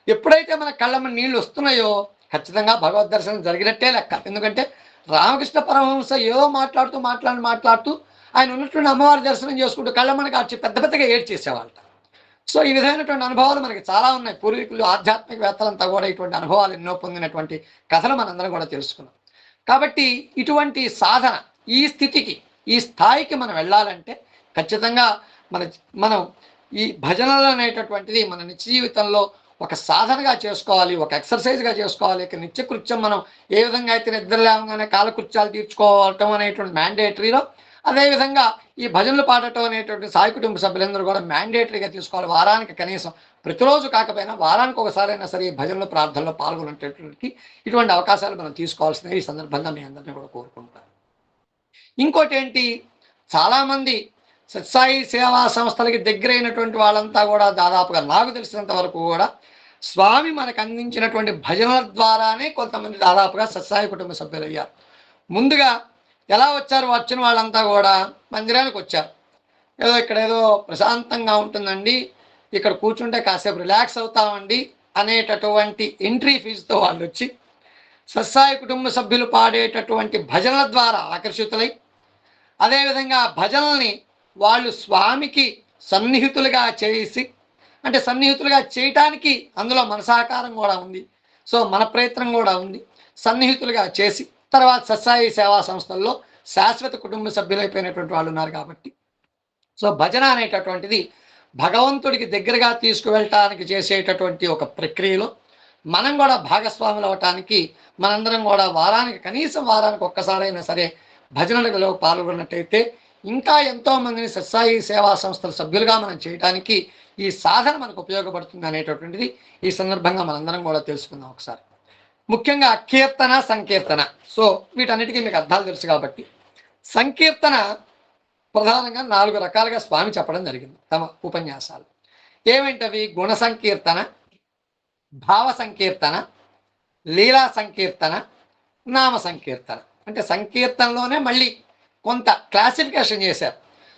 ఎప్పుడైతే మన కళ్ళమ్మ నీళ్ళు వస్తున్నాయో ఖచ్చితంగా భగవద్ దర్శనం జరిగినట్టే లెక్క. ఎందుకంటే రామకృష్ణ పరమహంస ఏదో మాట్లాడుతూ ఆయన ఉన్నటువంటి అమ్మవారి దర్శనం చేసుకుంటూ కళ్ళమ్మని కాచి పెద్ద పెద్దగా ఏడ్చేసేవాళ్ళ. సో ఈ విధమైనటువంటి అనుభవాలు మనకి చాలా ఉన్నాయి. పూర్వీకులు ఆధ్యాత్మికవేత్తలంతా కూడా ఇటువంటి అనుభవాలు ఎన్నో పొందినటువంటి కథలు మనందరం కూడా తెలుసుకున్నాం. కాబట్టి ఇటువంటి సాధన ఈ స్థితికి ఈ స్థాయికి మనం వెళ్ళాలంటే ఖచ్చితంగా మనం ఈ భజనలు అనేటటువంటిది మన నిత్య జీవితంలో ఒక సాధనగా చేసుకోవాలి, ఒక ఎక్సర్సైజ్గా చేసుకోవాలి. ఇక నిత్యకృత్యం మనం ఏ విధంగా అయితే నిద్ర లేవగానే కాలకృత్యాలు తీర్చుకోవటం అనేటువంటి మ్యాండేటరీలో, అదేవిధంగా ఈ భజనలు పాడటం అనేటువంటి సాయి కుటుంబ సభ్యులందరూ కూడా మ్యాండేటరీగా తీసుకోవాలి. వారానికి కనీసం ప్రతిరోజు కాకపోయినా వారానికి ఒకసారి అయినా సరే ఈ భజనలు ప్రార్థనలో పాల్గొనేటటువంటి ఇటువంటి అవకాశాలు మనం తీసుకోవాల్సినవి ఈ సందర్భంగా మీ అందరినీ కూడా కోరుకుంటాను. ఇంకోటి ఏంటి, చాలామంది సత్సాయి సేవా సంస్థలకి దగ్గరైనటువంటి వాళ్ళంతా కూడా దాదాపుగా నాకు తెలిసినంత వరకు కూడా స్వామి మనకు అందించినటువంటి భజనల ద్వారానే కొంతమంది దాదాపుగా సత్సాయి కుటుంబ సభ్యులు అయ్యారు. ముందుగా ఎలా వచ్చారు? వచ్చిన వాళ్ళంతా కూడా మందిరానికి వచ్చారు. ఏదో ఇక్కడ ఏదో ప్రశాంతంగా ఉంటుందండి, ఇక్కడ కూర్చుంటే కాసేపు రిలాక్స్ అవుతామండి అనేటటువంటి ఎంట్రీ ఫీజుతో వాళ్ళు వచ్చి సత్సాయి కుటుంబ సభ్యులు పాడేటటువంటి భజనల ద్వారా ఆకర్షితులై, అదేవిధంగా భజనల్ని వాళ్ళు స్వామికి సన్నిహితులుగా చేసి, అంటే సన్నిహితులుగా చేయటానికి అందులో మన సహకారం కూడా ఉంది, సో మన ప్రయత్నం కూడా ఉంది, సన్నిహితులుగా చేసి తర్వాత సత్సాయి సేవా సంస్థల్లో శాశ్వత కుటుంబ సభ్యులైపోయినటువంటి వాళ్ళు ఉన్నారు. కాబట్టి సో భజన అనేటటువంటిది భగవంతుడికి దగ్గరగా తీసుకువెళ్ళటానికి చేసేటటువంటి ఒక ప్రక్రియలో మనం కూడా భాగస్వాములు అవటానికి మనందరం కూడా కనీసం వారానికి ఒక్కసారైనా సరే భజనలలో పాల్గొన్నట్టయితే ఇంకా ఎంతో మందిని సత్సాయి సేవా సంస్థల సభ్యులుగా మనం చేయడానికి ఈ సాధన మనకు ఉపయోగపడుతుంది అనేటటువంటిది ఈ సందర్భంగా మనందరం కూడా తెలుసుకుందాం ఒకసారి. ముఖ్యంగా కీర్తన, సంకీర్తన. సో వీటన్నిటికీ మీకు అర్థాలు తెలుసు కాబట్టి సంకీర్తన ప్రధానంగా 4 రకాలుగా స్వామి చెప్పడం జరిగింది తమ ఉపన్యాసాలు. ఏమిటవి? గుణ సంకీర్తన, భావ సంకీర్తన, లీలా సంకీర్తన, నామ సంకీర్తన. అంటే సంకీర్తనలోనే మళ్ళీ కొంత క్లాసిఫికేషన్ చేశారు.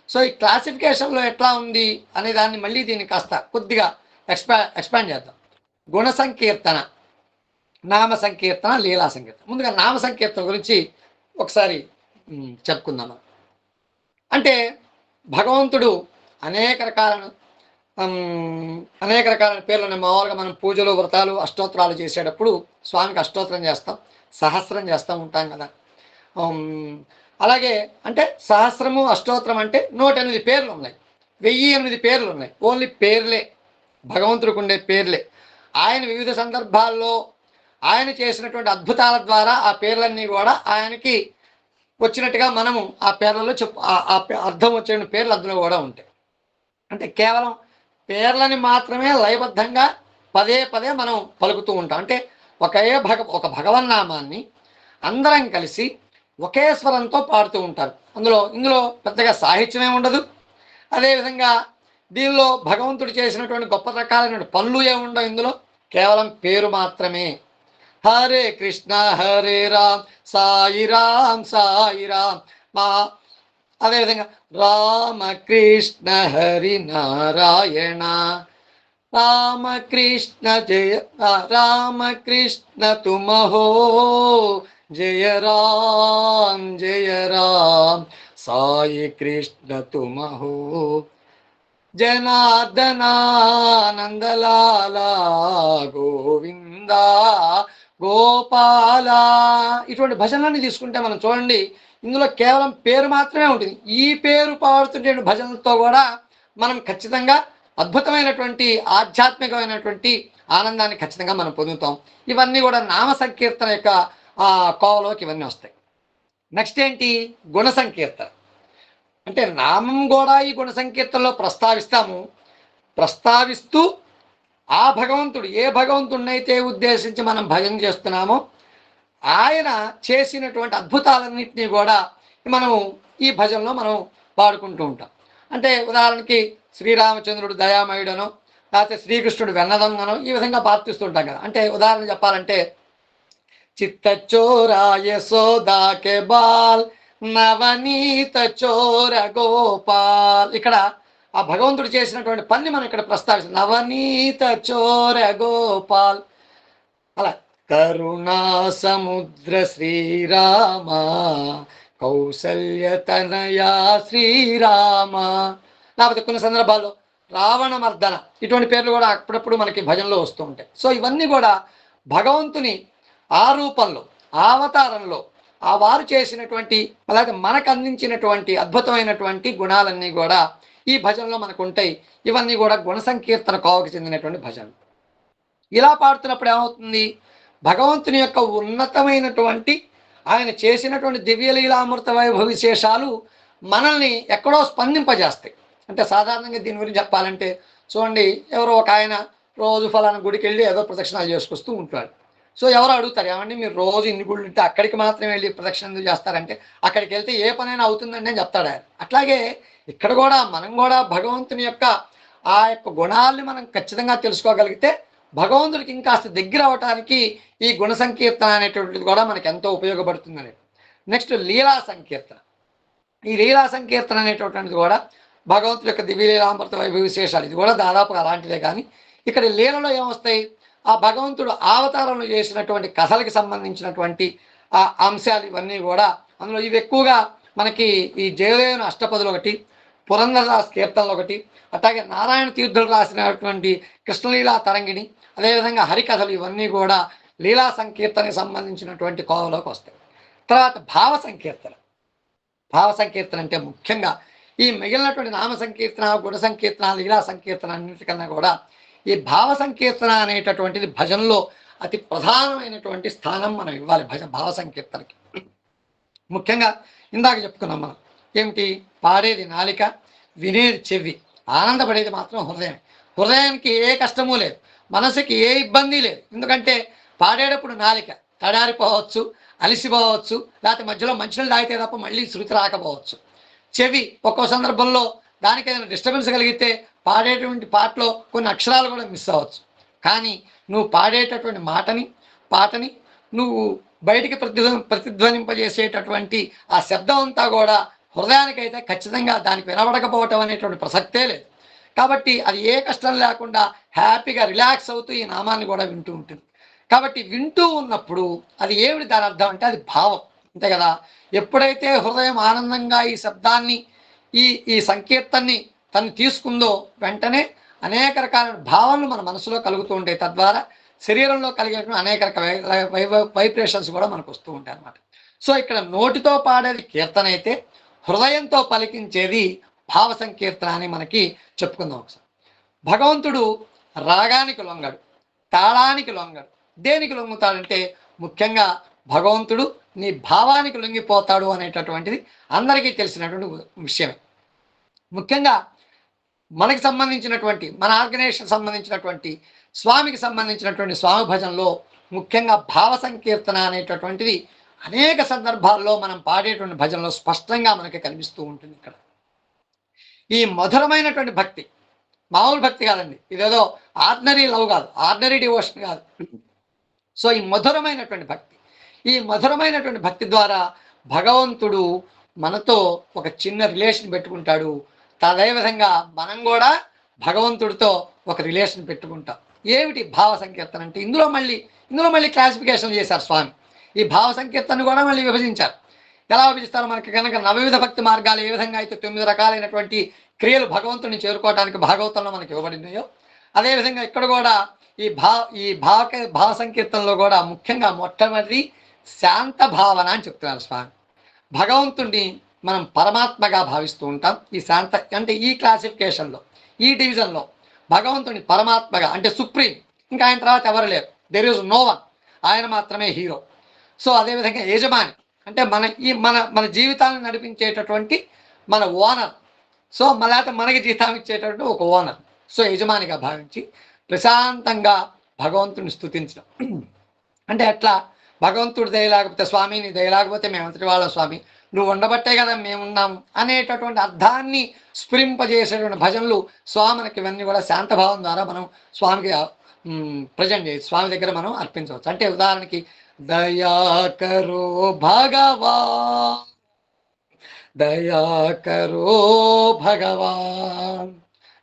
సో ఈ క్లాసిఫికేషన్లో ఎట్లా ఉంది అనే దాన్ని మళ్ళీ దీన్ని కాస్త కొద్దిగా ఎక్స్పాండ్ చేద్దాం. గుణ సంకీర్తన, నామ సంకీర్తన, లీలా సంకీర్తన. ముందుగా నామ సంకీర్తన గురించి ఒకసారి చెప్పుకుందాం. అంటే భగవంతుడు అనేక రకాలైన పేర్లు మామూలుగా మనం పూజలు, వ్రతాలు, అష్టోత్తరాలు చేసేటప్పుడు స్వామికి అష్టోత్తరం చేస్తాం, సహస్రం చేస్తూ ఉంటాం కదా. అలాగే అంటే సహస్రము, అష్టోత్తరం అంటే 108 పేర్లు ఉన్నాయి, 1008 పేర్లు ఉన్నాయి. ఓన్లీ పేర్లే, భగవంతుడికి ఉండే పేర్లే. ఆయన వివిధ సందర్భాల్లో ఆయన చేసినటువంటి అద్భుతాల ద్వారా ఆ పేర్లన్నీ కూడా ఆయనకి వచ్చినట్టుగా మనము ఆ పేర్లలో అర్థం వచ్చే పేర్లు అందులో కూడా ఉంటాయి. అంటే కేవలం పేర్లని మాత్రమే లయబద్ధంగా పదే పదే మనం పలుకుతూ ఉంటాం. అంటే ఒక భగవన్నామాన్ని అందరం కలిసి ఒకే స్వరంతో పాడుతూ ఉంటారు. ఇందులో పెద్దగా సాహిత్యమే ఉండదు. అదేవిధంగా దీనిలో భగవంతుడు చేసినటువంటి గొప్ప రకాలైన పనులు ఏముండవు. ఇందులో కేవలం పేరు మాత్రమే. హరే కృష్ణ హరే రామ్ సాయి రామ్ సాయి రామ్ మా. అదేవిధంగా రామకృష్ణ హరి నారాయణ రామకృష్ణ జయ రామకృష్ణ తుమహో జయ రామ్ సాయి కృష్ణ తుమహో జనార్దనానందలాల గోవింద గోపాల. ఇటువంటి భజనలన్నీ తీసుకుంటే మనం చూడండి, ఇందులో కేవలం పేరు మాత్రమే ఉంటుంది. ఈ పేరు పాడుతుంటే భజనలతో కూడా మనం ఖచ్చితంగా అద్భుతమైనటువంటి ఆధ్యాత్మికమైనటువంటి ఆనందాన్ని ఖచ్చితంగా మనం పొందుతాం. ఇవన్నీ కూడా నామ సంకీర్తన యొక్క కోవలోకి ఇవన్నీ వస్తాయి. నెక్స్ట్ ఏంటి? గుణ సంకీర్తన. అంటే నామం కూడా ఈ గుణ సంకీర్తనలో ప్రస్తావిస్తూ ఆ భగవంతుడు ఏ భగవంతుడినైతే ఉద్దేశించి మనం భజన చేస్తున్నామో ఆయన చేసినటువంటి అద్భుతాలన్నింటినీ కూడా మనం ఈ భజనలో మనం పాడుకుంటూ ఉంటాం. అంటే ఉదాహరణకి శ్రీరామచంద్రుడు దయామయుడనో లేకపోతే శ్రీకృష్ణుడు వెన్నదొంగనో ఈ విధంగా ప్రార్థిస్తుంటాం కదా. అంటే ఉదాహరణ చెప్పాలంటే చిత్తచోరా యశోదాకే బాల్ నవనీత చోర గోపాల్. ఇక్కడ ఆ భగవంతుడు చేసినటువంటి పని మనం ఇక్కడ ప్రస్తావిస్తాం. నవనీత చోర గోపాల్. అలా కరుణా సముద్ర శ్రీరామ కౌసల్య తనయా శ్రీరామ. లేకపోతే కొన్ని సందర్భాల్లో రావణ మర్దన, ఇటువంటి పేర్లు కూడా అప్పుడప్పుడు మనకి భజనలో వస్తూ ఉంటాయి. సో ఇవన్నీ కూడా భగవంతుని ఆ రూపంలో, ఆ అవతారంలో ఆ వారు చేసినటువంటి అలాగే మనకు అందించినటువంటి అద్భుతమైనటువంటి గుణాలన్నీ కూడా ఈ భజనలో మనకు ఉంటాయి. ఇవన్నీ కూడా గుణ సంకీర్తన కోవకు చెందినటువంటి భజనలు. ఇలా పాడుతున్నప్పుడు ఏమవుతుంది? భగవంతుని యొక్క ఉన్నతమైనటువంటి ఆయన చేసినటువంటి దివ్యలీలామృత వైభవ విశేషాలు మనల్ని ఎక్కడో స్పందింపజేస్తాయి. అంటే సాధారణంగా దీని గురించి చెప్పాలంటే చూడండి, ఎవరో ఒక ఆయన రోజు ఫలానా గుడికి వెళ్ళి ఏదో ప్రదక్షిణాలు చేసుకొస్తూ ఉంటాడు. సో ఎవరు అడుగుతారు, ఏమండి మీరు రోజు ఇన్ని గుళ్ళు ఉంటే అక్కడికి మాత్రమే వెళ్ళి ప్రదక్షిణ ఎందుకు చేస్తారంటే, అక్కడికి వెళ్తే ఏ పనైనా అవుతుందండి అని చెప్తాడు ఆయన. అట్లాగే ఇక్కడ కూడా మనం కూడా భగవంతుని యొక్క ఆ యొక్క గుణాలని మనం ఖచ్చితంగా తెలుసుకోగలిగితే భగవంతుడికి ఇంకాస్త దగ్గర అవటానికి ఈ గుణ సంకీర్తన అనేటువంటిది కూడా మనకి ఎంతో ఉపయోగపడుతుందని. నెక్స్ట్ లీలా సంకీర్తన. ఈ లీలా సంకీర్తన అనేటటువంటిది కూడా భగవంతుడి యొక్క దివ్యలీలామృత వైభవ విశేషాలు, ఇది కూడా దాదాపు అలాంటిదే. కానీ ఇక్కడ లీలలో ఏమొస్తాయి, ఆ భగవంతుడు అవతారంలో చేసినటువంటి కథలకు సంబంధించినటువంటి ఆ అంశాలు ఇవన్నీ కూడా అందులో. ఇవి ఎక్కువగా మనకి ఈ జయదేవుని అష్టపదులు ఒకటి, పురంధరదాస్ కీర్తనలు ఒకటి, అట్లాగే నారాయణ తీర్థులు రాసినటువంటి కృష్ణలీలా తరంగిణి, అదేవిధంగా హరికథలు, ఇవన్నీ కూడా లీలా సంకీర్తనకి సంబంధించినటువంటి కోవలోకి వస్తాయి. తర్వాత భావ సంకీర్తన. భావ సంకీర్తన అంటే ముఖ్యంగా ఈ మిగిలినటువంటి నామ సంకీర్తన, గుణ సంకీర్తన, లీలా సంకీర్తన అన్నిటికన్నా కూడా ఈ భావ సంకీర్తన అనేటటువంటిది భజనలో అతి ప్రధానమైనటువంటి స్థానం మనం ఇవ్వాలి భావ సంకీర్తనకి. ముఖ్యంగా ఇందాక చెప్పుకున్నాం మనం, ఏమిటి, పాడేది నాలిక, వినేది చెవి, ఆనందపడేది మాత్రం హృదయం. హృదయానికి ఏ కష్టము లేదు, మనసుకి ఏ ఇబ్బంది లేదు. ఎందుకంటే పాడేటప్పుడు నాలిక తడారిపోవచ్చు, అలిసిపోవచ్చు, లేకపోతే మధ్యలో మంచినీళ్ళు తాగితే తప్ప మళ్ళీ శృతి రాకపోవచ్చు. చెవి ఒక్కో సందర్భంలో దానికి ఏదైనా డిస్టర్బెన్స్ కలిగితే పాడేటువంటి పాటలో కొన్ని అక్షరాలు కూడా మిస్ అవ్వచ్చు. కానీ నువ్వు పాడేటటువంటి పాటని నువ్వు బయటికి ప్రతిధ్వనింపజేసేటటువంటి ఆ శబ్దం అంతా కూడా హృదయానికైతే ఖచ్చితంగా దానికి వినబడకపోవటం అనేటువంటి ప్రసక్తే లేదు. కాబట్టి అది ఏ కష్టం లేకుండా హ్యాపీగా రిలాక్స్ అవుతూ ఈ నామాన్ని కూడా వింటూ ఉంటుంది. కాబట్టి వింటూ ఉన్నప్పుడు అది ఏమిటి దాని అర్థం అంటే అది భావం, అంతే కదా. ఎప్పుడైతే హృదయం ఆనందంగా ఈ శబ్దాన్ని ఈ సంకీర్తన్ని తను తీసుకుందో వెంటనే అనేక రకాల భావనలు మన మనసులో కలుగుతూ ఉంటాయి. తద్వారా శరీరంలో కలిగేటువంటి అనేక రకాల వైబ్రేషన్స్ కూడా మనకు వస్తూ ఉంటాయి అన్నమాట. సో ఇక్కడ నోటితో పాడేది కీర్తన అయితే, హృదయంతో పలికించేది భావ సంకీర్తన అని మనకి చెప్పుకుందాం ఒకసారి. భగవంతుడు రాగానికి లొంగడు, తాళానికి లొంగడు. దేనికి లొంగుతాడంటే ముఖ్యంగా భగవంతుడు నీ భావానికి లొంగిపోతాడు అనేటటువంటిది అందరికీ తెలిసినటువంటి విషయమే. ముఖ్యంగా మనకి సంబంధించినటువంటి మన ఆర్గనైజేషన్ సంబంధించినటువంటి స్వామికి సంబంధించినటువంటి స్వామి భజనలో ముఖ్యంగా భావ సంకీర్తన అనేటటువంటిది అనేక సందర్భాల్లో మనం పాడేటువంటి భజనలో స్పష్టంగా మనకి కనిపిస్తూ ఉంటుంది. ఇక్కడ ఈ మధురమైనటువంటి భక్తి మామూలు భక్తి కాదండి, ఇదేదో ఆర్డినరీ లవ్ కాదు, ఆర్డినరీ డివోషన్ కాదు. సో ఈ మధురమైనటువంటి భక్తి ద్వారా భగవంతుడు మనతో ఒక చిన్న రిలేషన్ పెట్టుకుంటాడు. అదేవిధంగా మనం కూడా భగవంతుడితో ఒక రిలేషన్ పెట్టుకుంటాం. ఏమిటి భావ సంకీర్తన అంటే ఇందులో మళ్ళీ క్లాసిఫికేషన్ చేశారు స్వామి. ఈ భావ సంకీర్తన కూడా మళ్ళీ విభజించారు. ఎలా విభజిస్తారు మనకి కనుక నవవిధ భక్తి మార్గాలు ఏ విధంగా అయితే 9 రకాలైనటువంటి క్రియలు భగవంతుని చేరుకోవడానికి భాగవతంలో మనకి ఇవ్వబడినాయో, అదేవిధంగా ఇక్కడ కూడా ఈ భావ సంకీర్తనలో కూడా ముఖ్యంగా మొట్టమొదటి శాంత భావన అని చెప్తున్నారు స్వామి. భగవంతుడిని మనం పరమాత్మగా భావిస్తూ ఉంటాం. ఈ శాంత అంటే ఈ క్లాసిఫికేషన్లో, ఈ డివిజన్లో భగవంతుని పరమాత్మగా అంటే సుప్రీం, ఇంకా ఆయన తర్వాత ఎవరు లేరు, దెర్ ఈజ్ నో వన్, ఆయన మాత్రమే హీరో. సో అదేవిధంగా యజమాని అంటే మన జీవితాన్ని నడిపించేటటువంటి మన ఓనర్. సో లేకపోతే మనకి జీతం ఇచ్చేటటువంటి ఒక ఓనర్. సో యజమానిగా భావించి ప్రశాంతంగా భగవంతుని స్తుతించడం అంటే ఎట్లా, భగవంతుడు దయలేకపోతే స్వామి, నీ దయలేకపోతే మేమంతటి వాళ్ళం స్వామి, నువ్వు ఉండబట్టే కదా మేమున్నాము అనేటటువంటి అర్థాన్ని స్ఫురింపజేసేటువంటి భజనలు స్వామికి ఇవన్నీ కూడా శాంతభావం ద్వారా మనం స్వామికి ప్రజెంట్ చేయొచ్చు, స్వామి దగ్గర మనం అర్పించవచ్చు. అంటే ఉదాహరణకి దయాకరో భగవాన్, దయాకరో భగవాన్,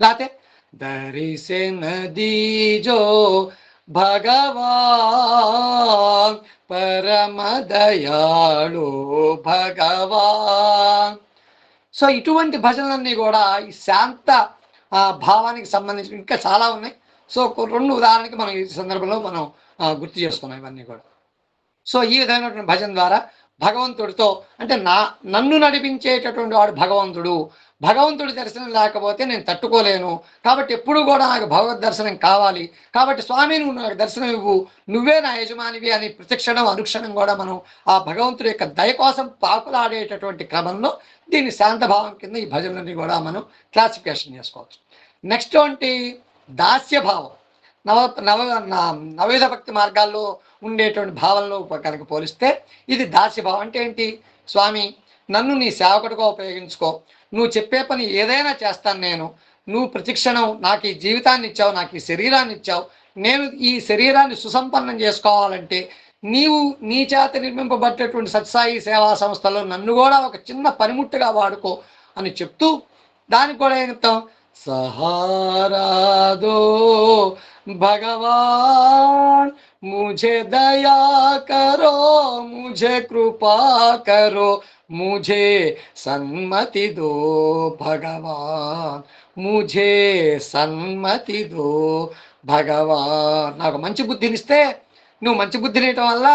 లేకపోతే దర్శన దీజో భగవాన్ పరమ దయాళు భగవాన్. సో ఇటువంటి భజనలన్నీ కూడా ఈ శాంత భావానికి సంబంధించి ఇంకా చాలా ఉన్నాయి. సో 2 ఉదాహరణకి మనం ఈ సందర్భంలో మనం గుర్తు చేసుకున్నాం ఇవన్నీ కూడా. సో ఈ విధమైనటువంటి భజన ద్వారా భగవంతుడితో అంటే నన్ను నడిపించేటటువంటి వాడు భగవంతుడి దర్శనం లేకపోతే నేను తట్టుకోలేను. కాబట్టి ఎప్పుడు కూడా నాకు భగవద్ దర్శనం కావాలి. కాబట్టి స్వామి నువ్వు నాకు దర్శనం ఇవ్వు, నువ్వే నా యజమానివి అని ప్రతిక్షణం అనుక్షణం కూడా మనం ఆ భగవంతుడి యొక్క దయ కోసం పాకులాడేటటువంటి క్రమంలో దీన్ని శాంతభావం కింద ఈ భజనలన్నీ కూడా మనం క్లాసిఫికేషన్ చేసుకోవచ్చు. నెక్స్ట్ అంటే దాస్యభావం. నవ నవ నవవిధ భక్తి మార్గాల్లో ఉండేటువంటి భావనలో కనుక పోలిస్తే ఇది దాస్యభావం. అంటే ఏంటి? స్వామి, నన్ను నీ సేవకుడిగా ఉపయోగించుకో, నువ్వు చెప్పే పని ఏదైనా చేస్తాను నేను, నువ్వు ప్రతిక్షణం నాకు ఈ జీవితాన్ని ఇచ్చావు, నాకు ఈ శరీరాన్ని ఇచ్చావు, నేను ఈ శరీరాన్ని సుసంపన్నం చేసుకోవాలంటే నీవు నీ చేత నిర్మింపబడ్డటువంటి సత్సాయి సేవా సంస్థలో నన్ను కూడా ఒక చిన్న పనిముట్టుగా వాడుకో అని చెప్తూ, దానికి కూడా ఏం చెప్తాం? सहारा दो भगवान, मुझे दया करो, मुझे कृपा करो, मुझे सन्मति दो भगवान, मुझे సన్మతి దో భగవాన్. నాకు మంచి బుద్ధినిస్తే, నువ్వు మంచి బుద్ధినియటం వల్ల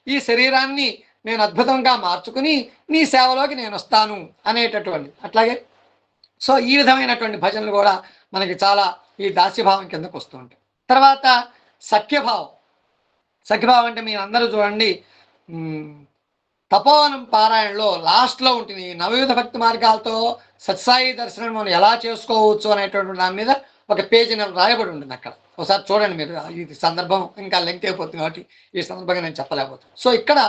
ఈ శరీరాన్ని నేను అద్భుతంగా మార్చుకుని నీ సేవలోకి నేను వస్తాను అనేటటువంటి. అట్లాగే సో ఈ విధమైనటువంటి భజనలు కూడా మనకి చాలా ఈ దాస్యభావం కిందకు వస్తూ ఉంటాయి. తర్వాత సఖ్యభావం. సఖ్యభావం అంటే మీరు అందరూ చూడండి, తపోవనం పారాయణలో లాస్ట్లో ఉంటుంది. ఈ నవవిధ భక్తి మార్గాలతో సత్సాయి దర్శనం మనం ఎలా చేసుకోవచ్చు అనేటువంటి దాని మీద ఒక పేజీ రాయబడి ఉంటుంది అక్కడ. ఒకసారి చూడండి మీరు. ఇది సందర్భం ఇంకా లెంగ్త్ అయిపోతుంది కాబట్టి ఈ సందర్భంగా నేను చెప్పలేకపోతాను. సో ఇక్కడ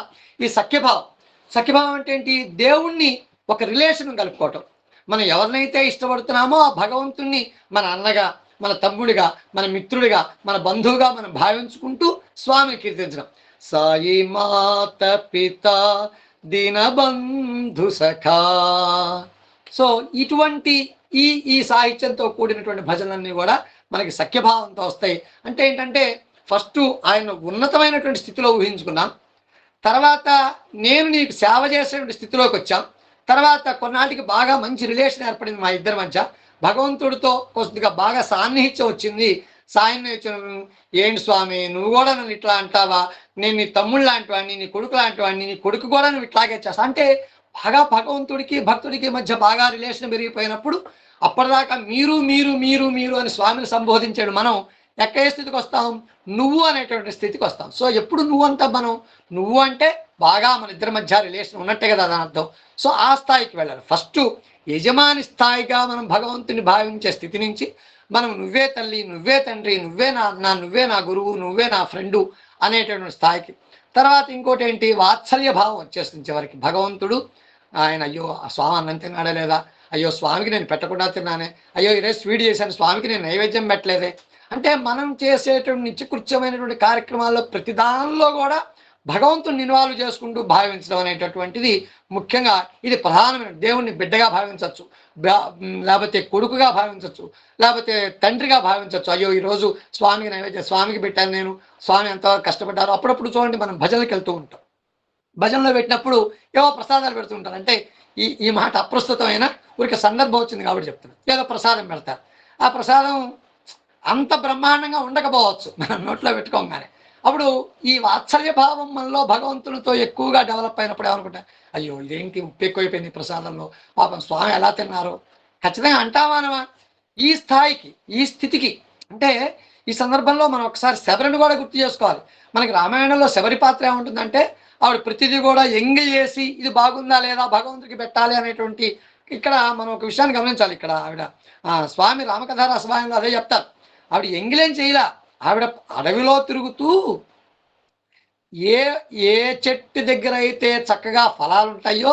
ఈ సఖ్యభావం. సఖ్యభావం అంటే ఏంటి? దేవుణ్ణి ఒక రిలేషన్ కలుపుకోవటం. మనం ఎవరినైతే ఇష్టపడుతున్నామో ఆ భగవంతుణ్ణి మన అన్నగా, మన తమ్ముడిగా, మన మిత్రుడిగా, మన బంధువుగా మనం భావించుకుంటూ స్వామిని కీర్తించడం. సాయి మాత పిత దీనబంధు సఖా. సో ఇటువంటి ఈ సాహిత్యంతో కూడినటువంటి భజనలన్నీ కూడా మనకి సఖ్యభావంతో వస్తాయి. అంటే ఏంటంటే ఫస్ట్ ఆయన ఉన్నతమైనటువంటి స్థితిలో ఊహించుకున్నాం, తర్వాత నేను నీకు సేవ చేసేటువంటి స్థితిలోకి వచ్చాం, తర్వాత కొన్నాటికి బాగా మంచి రిలేషన్ ఏర్పడింది మా ఇద్దరి మధ్య, భగవంతుడితో కొద్దిగా బాగా సాన్నిహిత్యం వచ్చింది. ఏంటి స్వామి, నువ్వు కూడా నన్ను ఇట్లా అంటావా, నేను నీ తమ్ముడు లాంటి వాడిని, నీ కొడుకు లాంటి వాడిని, నీ కొడుకు కూడా నువ్వు ఇట్లాగే చేస్తా అంటే బాగా భగవంతుడికి భక్తుడికి మధ్య బాగా రిలేషన్ పెరిగిపోయినప్పుడు అప్పటిదాకా మీరు మీరు మీరు మీరు అని స్వామిని సంబోధించాడు. మనం ఎక్కడ స్థితికి వస్తాం? నువ్వు అనేటువంటి స్థితికి వస్తాం. సో ఎప్పుడు నువ్వు అంతా మనం నువ్వు అంటే బాగా మన ఇద్దరి మధ్య రిలేషన్ ఉన్నట్టే కదా దాని అర్థం. సో ఆ స్థాయికి వెళ్ళాలి. ఫస్ట్ యజమాని స్థాయిగా మనం భగవంతుని భావించే స్థితి నుంచి మనం నువ్వే తల్లి, నువ్వే తండ్రి, నువ్వే నా అన్న, నువ్వే నా గురువు, నువ్వే నా ఫ్రెండు అనేటువంటి స్థాయికి. తర్వాత ఇంకోటి ఏంటి? వాత్సల్య భావం వచ్చేస్తుంది చివరికి. భగవంతుడు ఆయన అయ్యో ఆ స్వామి అన్నం తిన్నాడా లేదా, అయ్యో స్వామికి నేను పెట్టకుండా తిన్నానే, అయ్యో ఈరోజు స్వీట్ చేశాను స్వామికి నేను నైవేద్యం పెట్టలేదే. అంటే మనం చేసేటువంటి నిత్యకృత్యమైనటువంటి కార్యక్రమాల్లో ప్రతి దానిలో కూడా భగవంతుని ఇన్వాల్వ్ చేసుకుంటూ భావించడం అనేటటువంటిది ముఖ్యంగా ఇది ప్రధానమైన. దేవుణ్ణి బిడ్డగా భావించవచ్చు, లేకపోతే కొడుకుగా భావించవచ్చు, లేకపోతే తండ్రిగా భావించవచ్చు. అయ్యో ఈరోజు స్వామికి నైవేద్యం స్వామికి పెట్టాను నేను, స్వామి ఎంతవరకు కష్టపడ్డారు. అప్పుడప్పుడు చూడండి మనం భజనలకు వెళ్తూ ఉంటాం, భజనలో పెట్టినప్పుడు ఏవో ప్రసాదాలు పెడుతుంటారు. అంటే ఈ మాట అప్రస్తుతమైన ఊరికి సందర్భం వచ్చింది కాబట్టి చెప్తున్నాను. ఏదో ప్రసాదం పెడతారు, ఆ ప్రసాదం అంత బ్రహ్మాండంగా ఉండకపోవచ్చు మనం నోట్లో పెట్టుకోగానే. అప్పుడు ఈ వాత్సల్య భావం మనలో భగవంతునితో ఎక్కువగా డెవలప్ అయినప్పుడు ఏమనుకుంటా, అయ్యో ఇదేంటి ఉప్పు ఎక్కువైపోయింది ప్రసాదంలో, పాపం స్వామి ఎలా తిన్నారో ఖచ్చితంగా అంటామానమా? ఈ స్థాయికి ఈ స్థితికి అంటే ఈ సందర్భంలో మనం ఒకసారి శబరిని కూడా గుర్తు చేసుకోవాలి. మనకి రామాయణంలో శబరి పాత్ర ఏముంటుందంటే ఆవిడ ప్రతిదీ కూడా ఎంగి చేసి ఇది బాగుందా లేదా భగవంతుడికి పెట్టాలి అనేటువంటి. ఇక్కడ మనం ఒక విషయాన్ని గమనించాలి. ఇక్కడ ఆవిడ స్వామి రామకథ రసవాయంలో అదే చెప్తారు. ఆవిడ ఎంగిలేం చేయలా, ఆవిడ అడవిలో తిరుగుతూ ఏ ఏ చెట్టు దగ్గర అయితే చక్కగా ఫలాలు ఉంటాయో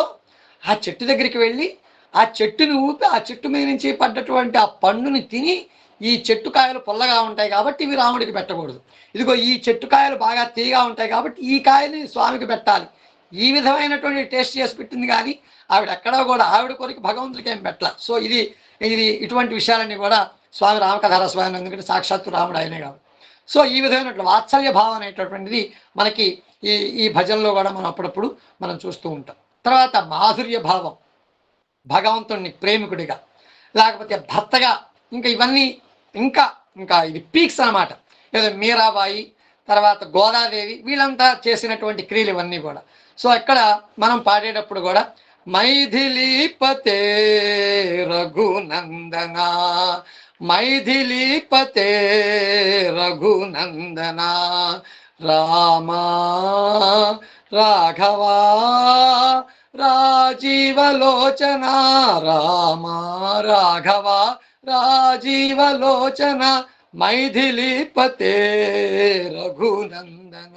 ఆ చెట్టు దగ్గరికి వెళ్ళి ఆ చెట్టుని ఊపి ఆ చెట్టు మీద నుంచి పడ్డటువంటి ఆ పండుని తిని, ఈ చెట్టు కాయలు పుల్లగా ఉంటాయి కాబట్టి ఇవి రాముడికి పెట్టకూడదు, ఇదిగో ఈ చెట్టు కాయలు బాగా తీయగా ఉంటాయి కాబట్టి ఈ కాయని స్వామికి పెట్టాలి, ఈ విధమైనటువంటి టేస్ట్ చేసి పెట్టింది. కానీ ఆవిడ ఎక్కడో కూడా ఆవిడ కొరికి భగవంతుడికి ఏం పెట్టాలి. సో ఇది ఇటువంటి విషయాలన్నీ కూడా స్వామి రామకథ రసవాయనం, ఎందుకంటే సాక్షాత్తు రాముడు ఆయనే కాబట్టి. సో ఈ విధమైనటువంటి వాత్సల్య భావం అనేటటువంటిది మనకి ఈ భజనలో కూడా మనం అప్పుడప్పుడు మనం చూస్తూ ఉంటాం. తర్వాత మాధుర్య భావం, భగవంతుడిని ప్రేమికుడిగా లేకపోతే భర్తగా, ఇంకా ఇవన్నీ ఇంకా ఇంకా ఇది పీక్స్ అన్నమాట. ఏదో మీరాబాయి, తర్వాత గోదాదేవి, వీళ్ళంతా చేసినటువంటి క్రియలు ఇవన్నీ కూడా. సో ఇక్కడ మనం పాడేటప్పుడు కూడా మైథిలీపతే రఘునందన, మైథిలీపతే రఘునందన, రామా రాఘవా రాజీవలోచన, రామ రాఘవ రాజీవలోచన, మైథిలీపతే రఘునందన.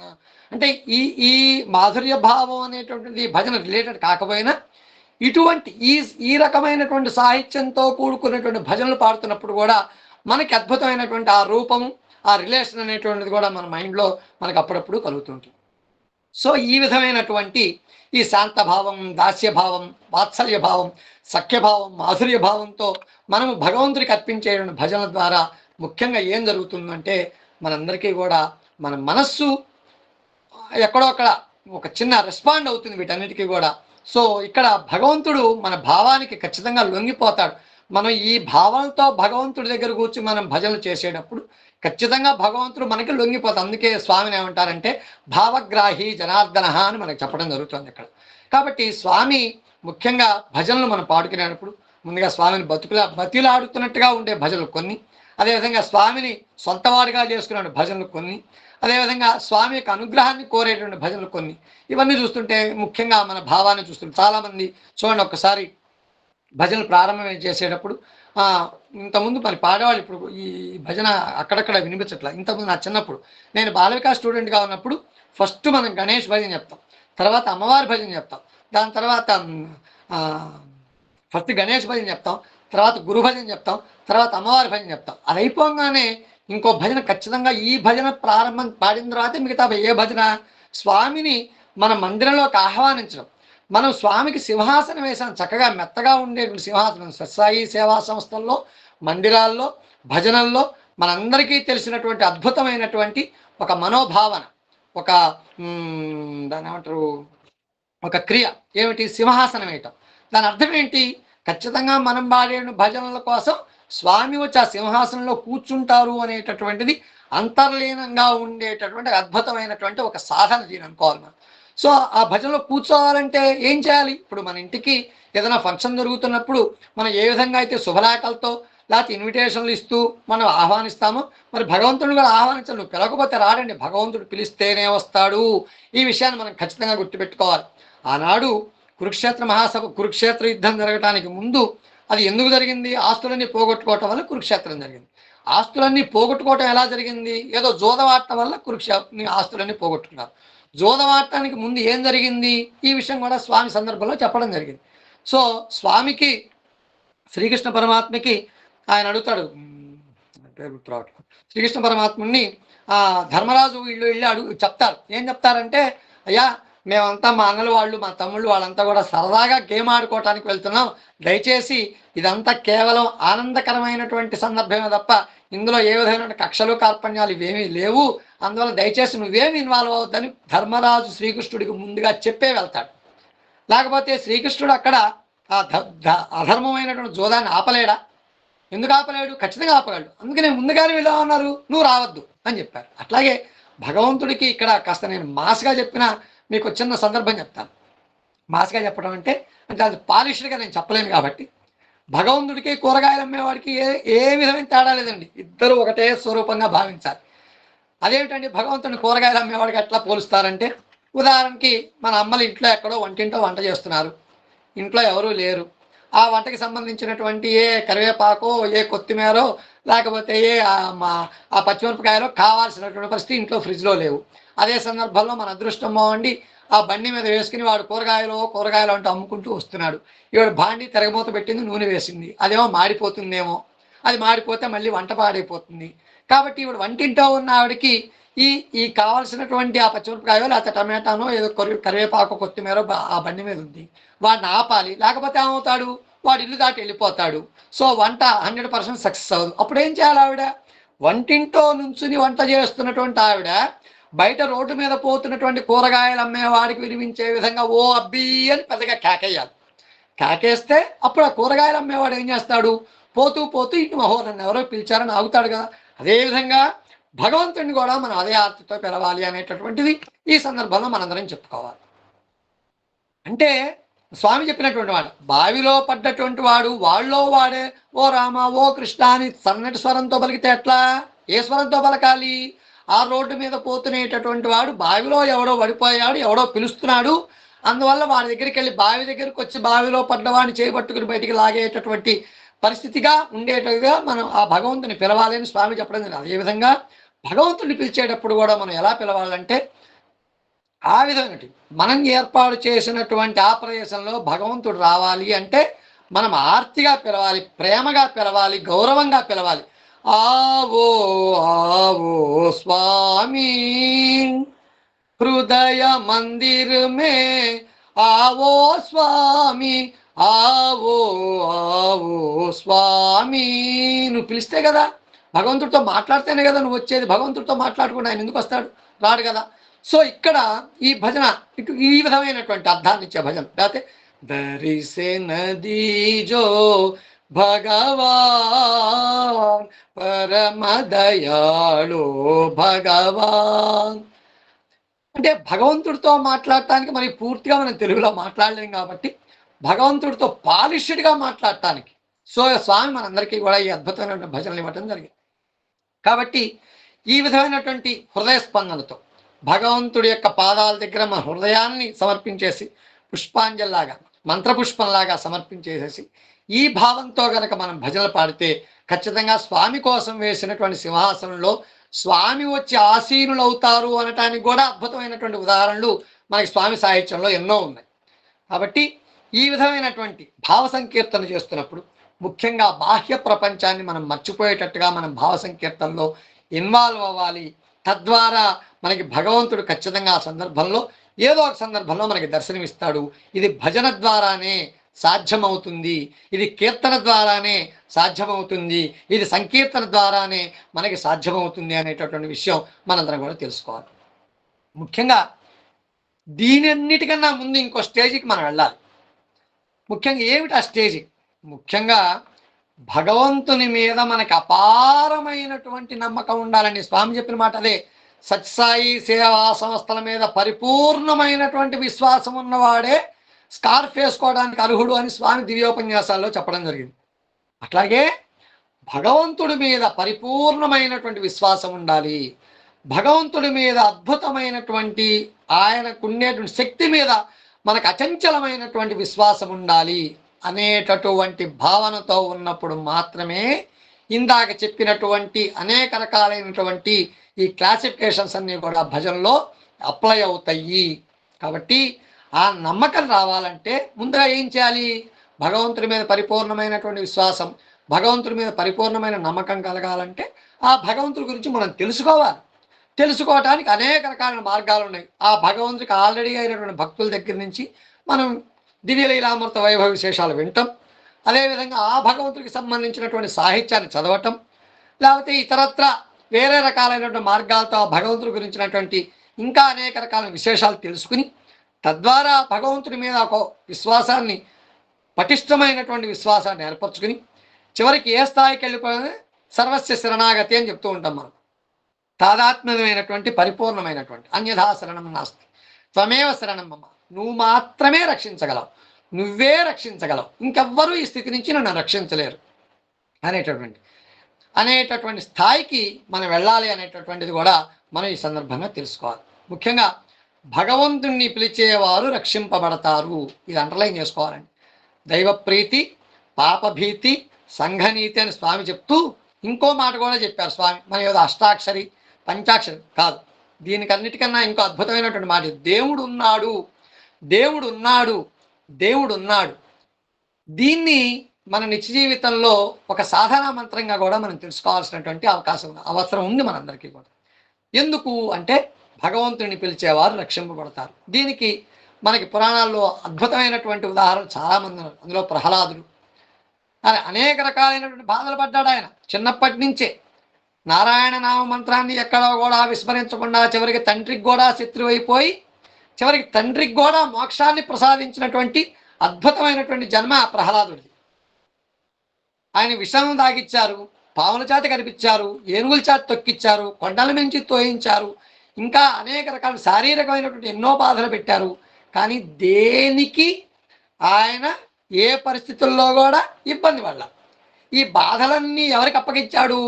అంటే ఈ ఈ మాధుర్య భావం అనేటువంటిది భజన రిలేటెడ్ కాకపోయినా ఇటువంటి ఈ రకమైనటువంటి సాహిత్యంతో కూడుకున్నటువంటి భజనలు పాడుతున్నప్పుడు కూడా మనకి అద్భుతమైనటువంటి ఆ రూపము, ఆ రిలేషన్ అనేటువంటిది కూడా మన మైండ్లో మనకు అప్పుడప్పుడు కలుగుతుంటుంది. సో ఈ విధమైనటువంటి ఈ శాంతభావం, దాస్యభావం, వాత్సల్య భావం, సఖ్యభావం, మాధుర్య భావంతో మనము భగవంతుడికి అర్పించేటువంటి భజనల ద్వారా ముఖ్యంగా ఏం జరుగుతుందంటే మనందరికీ కూడా మన మనస్సు ఎక్కడో అక్కడ ఒక చిన్న రెస్పాండ్ అవుతుంది వీటన్నిటికీ కూడా. సో ఇక్కడ భగవంతుడు మన భావానికి ఖచ్చితంగా లొంగిపోతాడు. మనం ఈ భావంతో భగవంతుడి దగ్గర కూర్చి మనం భజనలు చేసేటప్పుడు ఖచ్చితంగా భగవంతుడు మనకి లొంగిపోతాడు. అందుకే స్వామిని ఏమంటారంటే భావగ్రాహి జనార్దన అని మనకు చెప్పడం జరుగుతుంది ఇక్కడ. కాబట్టి స్వామి ముఖ్యంగా భజనలు మనం పాడుకునేటప్పుడు ముందుగా స్వామిని బతిలాడుతున్నట్టుగా ఉండే భజనలు కొన్ని, అదేవిధంగా స్వామిని సొంతవాడిగా చేసుకునే భజనలు కొన్ని, అదేవిధంగా స్వామి యొక్క అనుగ్రహాన్ని కోరేటువంటి భజనలు కొన్ని. ఇవన్నీ చూస్తుంటే ముఖ్యంగా మన భావాన్ని చూస్తుంటే చాలామంది చూడండి, ఒక్కసారి భజనలు ప్రారంభం చేసేటప్పుడు ఇంతకుముందు మరి పాడేవాళ్ళు ఇప్పుడు ఈ భజన అక్కడక్కడ వినిపించట్లా. ఇంతకుముందు నా చిన్నప్పుడు నేను బాలవికాస్ స్టూడెంట్గా ఉన్నప్పుడు ఫస్ట్ మనం గణేష్ భజన చెప్తాం, తర్వాత అమ్మవారి భజన చెప్తాం, దాని తర్వాత ఫస్ట్ గణేష్ భజన చెప్తాం, తర్వాత గురు భజన చెప్తాం, తర్వాత అమ్మవారి భజన చెప్తాం. అది అయిపోగానే ఇంకో భజన ఖచ్చితంగా ఈ భజన ప్రారంభం పాడిన తర్వాత మిగతా ఏ భజన స్వామిని మన మందిరంలోకి ఆహ్వానించడం. మనం స్వామికి సింహాసనం వేసాం, చక్కగా మెత్తగా ఉండేటువంటి సింహాసనం. సత్సాయి సేవా సంస్థల్లో, మందిరాల్లో, భజనల్లో మనందరికీ తెలిసినటువంటి అద్భుతమైనటువంటి ఒక మనోభావన, ఒక దాని ఏమంటారు, ఒక క్రియ ఏమిటి, సింహాసనం వేయటం. దాని అర్థం ఏంటి, ఖచ్చితంగా మనం పాడే భజనల కోసం స్వామి వచ్చి ఆ సింహాసనంలో కూర్చుంటారు అనేటటువంటిది అంతర్లీనంగా ఉండేటటువంటి అద్భుతమైనటువంటి ఒక సాధన దీని అనుకోవాలి మనం. సో ఆ భజనలో కూర్చోవాలంటే ఏం చేయాలి? ఇప్పుడు మన ఇంటికి ఏదైనా ఫంక్షన్ జరుగుతున్నప్పుడు మనం ఏ విధంగా అయితే శుభలేఖలతో లేకపోతే ఇన్విటేషన్లు ఇస్తూ మనం ఆహ్వానిస్తామో, మరి భగవంతుడు కూడా ఆహ్వానించాలి. నువ్వు పిలవకపోతే రాడండి, భగవంతుడు పిలిస్తేనే వస్తాడు. ఈ విషయాన్ని మనం ఖచ్చితంగా గుర్తుపెట్టుకోవాలి. ఆనాడు కురుక్షేత్ర యుద్ధం జరగడానికి ముందు అది ఎందుకు జరిగింది? ఆస్తులన్నీ పోగొట్టుకోవటం వల్ల కురుక్షేత్రం జరిగింది. ఆస్తులన్నీ పోగొట్టుకోవటం ఎలా జరిగింది? ఏదో జోదవాడటం వల్ల ఆస్తులన్నీ పోగొట్టుకున్నారు. జోదవాడటానికి ముందు ఏం జరిగింది? ఈ విషయం కూడా స్వామి సందర్భంలో చెప్పడం జరిగింది. సో స్వామికి, శ్రీకృష్ణ పరమాత్మకి ఆయన అడుగుతాడు, పేరు గుర్తురావట్లేదు, శ్రీకృష్ణ పరమాత్ముని ధర్మరాజు వీళ్ళు వెళ్ళి చెప్తారు. ఏం చెప్తారంటే, అయ్యా మేమంతా మా అన్నలు వాళ్ళు, మా తమ్ముళ్ళు వాళ్ళంతా కూడా సరదాగా గేమ్ ఆడుకోవటానికి వెళ్తున్నాం, దయచేసి ఇదంతా కేవలం ఆనందకరమైనటువంటి సందర్భమే తప్ప ఇందులో ఏ విధమైన కక్షలు కార్పణ్యాలు ఇవేమీ లేవు, అందువల్ల దయచేసి నువ్వేమి ఇన్వాల్వ్ అవుద్దని ధర్మరాజు శ్రీకృష్ణుడికి ముందుగా చెప్పే వెళ్తాడు. లేకపోతే శ్రీకృష్ణుడు అక్కడ అధర్మమైనటువంటి జోదాన్ని ఆపలేడా? ఎందుకు ఆపలేడు? ఖచ్చితంగా ఆపగలడు. అందుకనే ముందుగానే ఇలా ఉన్నారు, నువ్వు రావద్దు అని చెప్పారు. అట్లాగే భగవంతుడికి ఇక్కడ కాస్త నేను మాస్గా చెప్పిన మీకు చిన్న సందర్భం చెప్తాను. మాస్గా చెప్పడం అంటే అది పాలిష్డ్గా నేను చెప్పలేను కాబట్టి, భగవంతుడికి కూరగాయలు అమ్మేవాడికి ఏ విధమైన తేడా లేదండి, ఇద్దరు ఒకటే స్వరూపంగా భావించాలి. అదేమిటండి, భగవంతుడిని కూరగాయలు అమ్మేవాడికి ఎట్లా పోలుస్తారంటే, ఉదాహరణకి మన అమ్మలు ఇంట్లో ఎక్కడో వంటింటో వంట చేస్తున్నారు, ఇంట్లో ఎవరూ లేరు, ఆ వంటకి సంబంధించినటువంటి ఏ కరివేపాకో ఏ కొత్తిమీరో లేకపోతే ఆ పచ్చిమిరపకాయలో కావాల్సినటువంటి పరిస్థితి ఇంట్లో ఫ్రిడ్జ్లో లేవు. అదే సందర్భంలో మన అదృష్టం బాగుండి ఆ బండి మీద వేసుకుని వాడు కూరగాయలు అంటూ అమ్ముకుంటూ వస్తున్నాడు. ఇవాడు బాండి తిరగమూత పెట్టింది, నూనె వేసింది, అదేమో మాడిపోతుందేమో, అది మాడిపోతే మళ్ళీ వంట పాడైపోతుంది. కాబట్టి ఇప్పుడు వంటింటో ఉన్న ఆవిడకి ఈ కావాల్సినటువంటి ఆ పచ్చిమిరపకాయో లేకపోతే టమాటానో ఏదో కరివేపాకు కొత్తిమీర ఆ బండి మీద ఉంది, వాడిని ఆపాలి, లేకపోతే ఏమవుతాడు, వాడు ఇల్లు దాటి వెళ్ళిపోతాడు. సో వంట 100% సక్సెస్ అవ్వదు. అప్పుడు ఏం చేయాలి? ఆవిడ వంటింటో నుంచుని వంట చేస్తున్నటువంటి ఆవిడ బయట రోడ్డు మీద పోతున్నటువంటి కూరగాయలు అమ్మేవాడికి వినిపించే విధంగా ఓ అబ్బి అని పెద్దగా కేకేయాలి. కేకేస్తే అప్పుడు ఆ కూరగాయలు అమ్మేవాడు ఏం చేస్తాడు, పోతూ పోతూ ఇంటి మహోరన్ని ఎవరో పిలిచారని ఆగుతాడు కదా. అదేవిధంగా భగవంతుడిని కూడా మనం అదే ఆర్తితో పిలవాలి అనేటటువంటిది ఈ సందర్భంలో మనందరం చెప్పుకోవాలి. అంటే స్వామి చెప్పినటువంటి వాడు బావిలో పడ్డటువంటి వాడు వాళ్ళలో వాడే ఓ రామ ఓ కృష్ణ అని సన్నటి స్వరంతో పలికితే ఎట్లా? ఏ స్వరంతో పలకాలి? ఆ రోడ్డు మీద పోతునేటటువంటి వాడు బావిలో ఎవడో పడిపోయాడు, ఎవడో పిలుస్తున్నాడు, అందువల్ల వాడి దగ్గరికి వెళ్ళి బావి దగ్గరికి వచ్చి బావిలో పడ్డవాడిని చేయబట్టుకుని బయటికి లాగేటటువంటి పరిస్థితిగా ఉండేట్టుగా మనం ఆ భగవంతుని పిలవాలి అని స్వామి చెప్పడం జరిగింది. అదేవిధంగా భగవంతుడిని పిలిచేటప్పుడు కూడా మనం ఎలా పిలవాలంటే ఆ విధంగా మనం ఏర్పాటు చేసినటువంటి ఆ ప్రదేశంలో భగవంతుడు రావాలి అంటే మనం ఆర్తిగా పిలవాలి, ప్రేమగా పిలవాలి, గౌరవంగా పిలవాలి. ఆవో ఆవో స్వామి హృదయ మందిర్ మే आवो స్వామి ఆవో ఆవో స్వామి. నువ్వు పిలిస్తే కదా, భగవంతుడితో మాట్లాడితేనే కదా నువ్వు వచ్చేది. భగవంతుడితో మాట్లాడకుండా ఆయన ఎందుకు వస్తాడు? రాడు కదా. సో ఇక్కడ ఈ భజన ఈ విధమైనటువంటి అర్థాన్ని ఇచ్చే భజన. లేకపోతే దరిసే నదీ జో భగవాన్ పరమ దయాళో భగవాన్ అంటే భగవంతుడితో మాట్లాడటానికి మనకి పూర్తిగా మనం తెలుగులో మాట్లాడలేం కాబట్టి భగవంతుడితో పాలిష్డ్గా మాట్లాడటానికి సో స్వామి మనందరికీ కూడా ఈ అద్భుతమైన భజనలు ఇవ్వటం జరిగింది. కాబట్టి ఈ విధమైనటువంటి హృదయ స్పందనతో భగవంతుడి యొక్క పాదాల దగ్గర మన హృదయాన్ని సమర్పించేసి పుష్పాంజలిలాగా మంత్రపుష్పంలాగా సమర్పించేసేసి ఈ భావంతో గనక మనం భజనలు పాడితే ఖచ్చితంగా స్వామి కోసం వేసినటువంటి సింహాసనంలో స్వామి వచ్చి ఆసీనులు అవుతారు అనటానికి కూడా అద్భుతమైనటువంటి ఉదాహరణలు మనకి స్వామి సాహిత్యంలో ఎన్నో ఉన్నాయి. కాబట్టి ఈ విధమైనటువంటి భావ సంకీర్తన చేస్తున్నప్పుడు ముఖ్యంగా బాహ్య ప్రపంచాన్ని మనం మర్చిపోయేటట్టుగా మనం భావ సంకీర్తనలో ఇన్వాల్వ్ అవ్వాలి. తద్వారా మనకి భగవంతుడు ఖచ్చితంగా ఆ సందర్భంలో ఏదో ఒక సందర్భంలో మనకి దర్శనమిస్తాడు. ఇది భజన ద్వారానే సాధ్యమవుతుంది, ఇది కీర్తన ద్వారానే సాధ్యమవుతుంది, ఇది సంకీర్తన ద్వారానే మనకి సాధ్యమవుతుంది అనేటటువంటి విషయం మనందరం కూడా తెలుసుకోవాలి. ముఖ్యంగా దీనన్నిటికన్నా ముందు ఇంకో స్టేజికి మనం వెళ్ళాలి. ముఖ్యంగా ఏమిటి ఆ స్టేజి? ముఖ్యంగా భగవంతుని మీద మనకి అపారమైనటువంటి నమ్మకం ఉండాలని స్వామి చెప్పిన మాట అదే. సత్సాయి సేవా సంస్థల మీద పరిపూర్ణమైనటువంటి విశ్వాసం ఉన్నవాడే స్కార్ఫ్ వేసుకోవడానికి అర్హుడు అని స్వామి దివ్యోపన్యాసాల్లో చెప్పడం జరిగింది. అట్లాగే భగవంతుడి మీద పరిపూర్ణమైనటువంటి విశ్వాసం ఉండాలి. భగవంతుడి మీద అద్భుతమైనటువంటి ఆయనకు ఉండేటువంటి శక్తి మీద మనకు అచంచలమైనటువంటి విశ్వాసం ఉండాలి అనేటటువంటి భావనతో ఉన్నప్పుడు మాత్రమే ఇందాక చెప్పినటువంటి అనేక రకాలైనటువంటి ఈ క్లాసిఫికేషన్స్ అన్నీ కూడా భజనలో అప్లై అవుతాయి. కాబట్టి ఆ నమ్మకం రావాలంటే ముందుగా ఏం చేయాలి? భగవంతుడి మీద పరిపూర్ణమైనటువంటి విశ్వాసం, భగవంతుడి మీద పరిపూర్ణమైన నమ్మకం కలగాలంటే ఆ భగవంతుడి గురించి మనం తెలుసుకోవాలి. తెలుసుకోవటానికి అనేక రకాల మార్గాలు ఉన్నాయి. ఆ భగవంతుడికి ఆల్రెడీ అయినటువంటి భక్తుల దగ్గర నుంచి మనం దివ్యలీలామృత వైభవ విశేషాలు వింటాం. అదేవిధంగా ఆ భగవంతుడికి సంబంధించినటువంటి సాహిత్యాన్ని చదవటం, లేకపోతే ఇతరత్ర వేరే రకాలైనటువంటి మార్గాలతో ఆ భగవంతుడి గురించినటువంటి ఇంకా అనేక రకాల విశేషాలు తెలుసుకుని తద్వారా భగవంతుడి మీద ఒక విశ్వాసాన్ని, పటిష్టమైనటువంటి విశ్వాసాన్ని ఏర్పరచుకుని చివరికి ఏ స్థాయికి వెళ్ళిపోయినా సర్వస్య శరణాగతి అని చెప్తూ ఉంటాం మనం. తాదాత్మ్యమైనటువంటి పరిపూర్ణమైనటువంటి అన్యథా శరణం నాస్తి త్వమేవ శరణం మమ, నువ్వు మాత్రమే రక్షించగలవు, నువ్వే రక్షించగలవు, ఇంకెవ్వరూ ఈ స్థితి నుంచి నన్ను రక్షించలేరు అనేటటువంటి స్థాయికి మనం వెళ్ళాలి అనేటటువంటిది కూడా మనం ఈ సందర్భంగా తెలుసుకోవాలి. ముఖ్యంగా భగవంతుణ్ణి పిలిచేవారు రక్షింపబడతారు. ఇది అండర్లైన్ చేసుకోవాలండి. దైవప్రీతి, పాపభీతి, సంఘనీతి అని స్వామి చెప్తూ ఇంకో మాట కూడా చెప్పారు స్వామి. మన ఏదో అష్టాక్షరి పంచాక్షరి కాదు, దీనికన్నిటికన్నా ఇంకో అద్భుతమైనటువంటి మాట. దేవుడు ఉన్నాడు, దేవుడు ఉన్నాడు, దేవుడు ఉన్నాడు. దీన్ని మన నిత్య జీవితంలో ఒక సాధనా మంత్రంగా కూడా మనం తెలుసుకోవాల్సినటువంటి అవసరం ఉంది మనందరికీ కూడా. ఎందుకు అంటే భగవంతుడిని పిలిచేవారు రక్షింపబడతారు. దీనికి మనకి పురాణాల్లో అద్భుతమైనటువంటి ఉదాహరణలు చాలామంది ఉన్నారు. అందులో ప్రహ్లాదుడు అనేక రకాలైనటువంటి బాధలు పడ్డాడు. ఆయన చిన్నప్పటి నుంచే నారాయణ నామ మంత్రాన్ని ఎక్కడో కూడా విస్మరించకుండా చివరికి తండ్రికి కూడా శత్రువైపోయి చివరికి తండ్రికి కూడా మోక్షాన్ని ప్రసాదించినటువంటి అద్భుతమైనటువంటి జన్మ ప్రహ్లాదుడిది. ఆయన విషం దాగిచ్చారు, పాముల చేత కనిపించారు, ఏనుగుల చేత తొక్కిచ్చారు, కొండల మించి తోయించారు, ఇంకా అనేక రకాల శారీరకమైనటువంటి ఎన్నో బాధలు పెట్టారు. కానీ దేనికి ఆయన ఏ పరిస్థితుల్లో కూడా ఇబ్బంది పడల. ఈ బాధలన్నీ ఎవరికి అప్పగించాడు?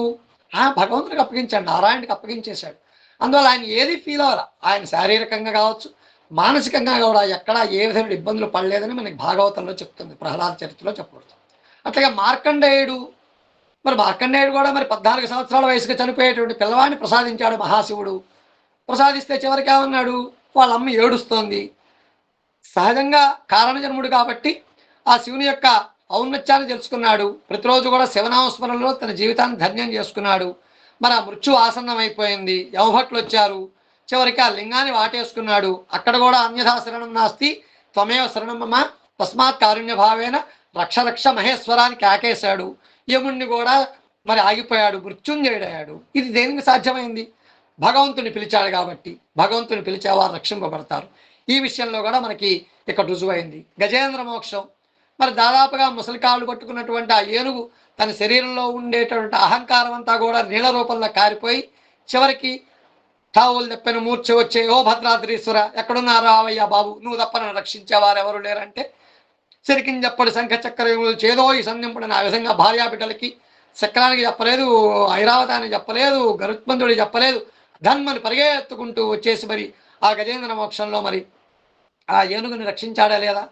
భగవంతుడికి అప్పగించాడు, నారాయణకి అప్పగించేశాడు. అందువల్ల ఆయన ఏది ఫీల్ అవ్వాల. ఆయన శారీరకంగా కావచ్చు, మానసికంగా కూడా ఎక్కడా ఏ విధమైన ఇబ్బందులు పడలేదని మనకి భాగవతంలో చెప్తుంది, ప్రహ్లాద చరిత్రలో చెప్పబడుతుంది. అట్లాగే మార్కండేయుడు, మరి మార్కండేయుడు కూడా మరి 14 సంవత్సరాల వయసుకి చనిపోయేటువంటి పిల్లవాడిని ప్రసాదించాడు మహాశివుడు. ప్రసాదిస్తే చివరికి ఏమన్నాడు, వాళ్ళ అమ్మ ఏడుస్తోంది. సహజంగా కారణజన్ముడు కాబట్టి ఆ శివుని యొక్క ఔన్నత్యాన్ని తెలుసుకున్నాడు. ప్రతిరోజు కూడా శివనామస్మరణలో తన జీవితాన్ని ధన్యం చేసుకున్నాడు. మరి ఆ మృత్యు ఆసన్నమైపోయింది, యమభట్లు వచ్చారు. చివరికి ఆ లింగాన్ని వాటేసుకున్నాడు. అక్కడ కూడా అన్యథా శరణం నాస్తి త్వమేవ శరణం మమ తస్మాత్ కారుణ్య భావేన రక్ష రక్ష మహేశ్వరాన్ని కేకేశాడు. యముణ్ణి కూడా మరి ఆగిపోయాడు, మృత్యుంజయుడయ్యాడు. ఇది దేనికి సాధ్యమైంది? భగవంతుని పిలిచాడు కాబట్టి. భగవంతుని పిలిచేవారు రక్షింపబడతారు. ఈ విషయంలో కూడా మనకి ఇక్కడ రుజువైంది. గజేంద్ర మోక్షం, మరి దాదాపుగా ముసలి కాళ్ళు పట్టుకున్నటువంటి ఆ ఏనుగు తన శరీరంలో ఉండేటువంటి అహంకారం అంతా కూడా నీళ్ళ రూపంలో కారిపోయి చివరికి తావులు తెప్పిన మూర్ఛ వచ్చే, ఓ భద్రాద్రీశ్వర ఎక్కడున్నారో రావయ్యా బాబు, నువ్వు తప్ప నన్ను రక్షించేవారు ఎవరు లేరంటే, సిరికిని చెప్పడు శంఖ చక్రములు చేదో ఈ సంధింపుడని ఆ విధంగా భార్యాబిడ్డలకి, చక్రానికి చెప్పలేదు, ఐరావతానికి చెప్పలేదు, గరుత్మంతుడికి చెప్పలేదు, ధన్మని పరిగెత్తుకుంటూ వచ్చేసి మరి ఆ గజేంద్ర మోక్షంలో మరి ఆ ఏనుగుని రక్షించాడా లేదా?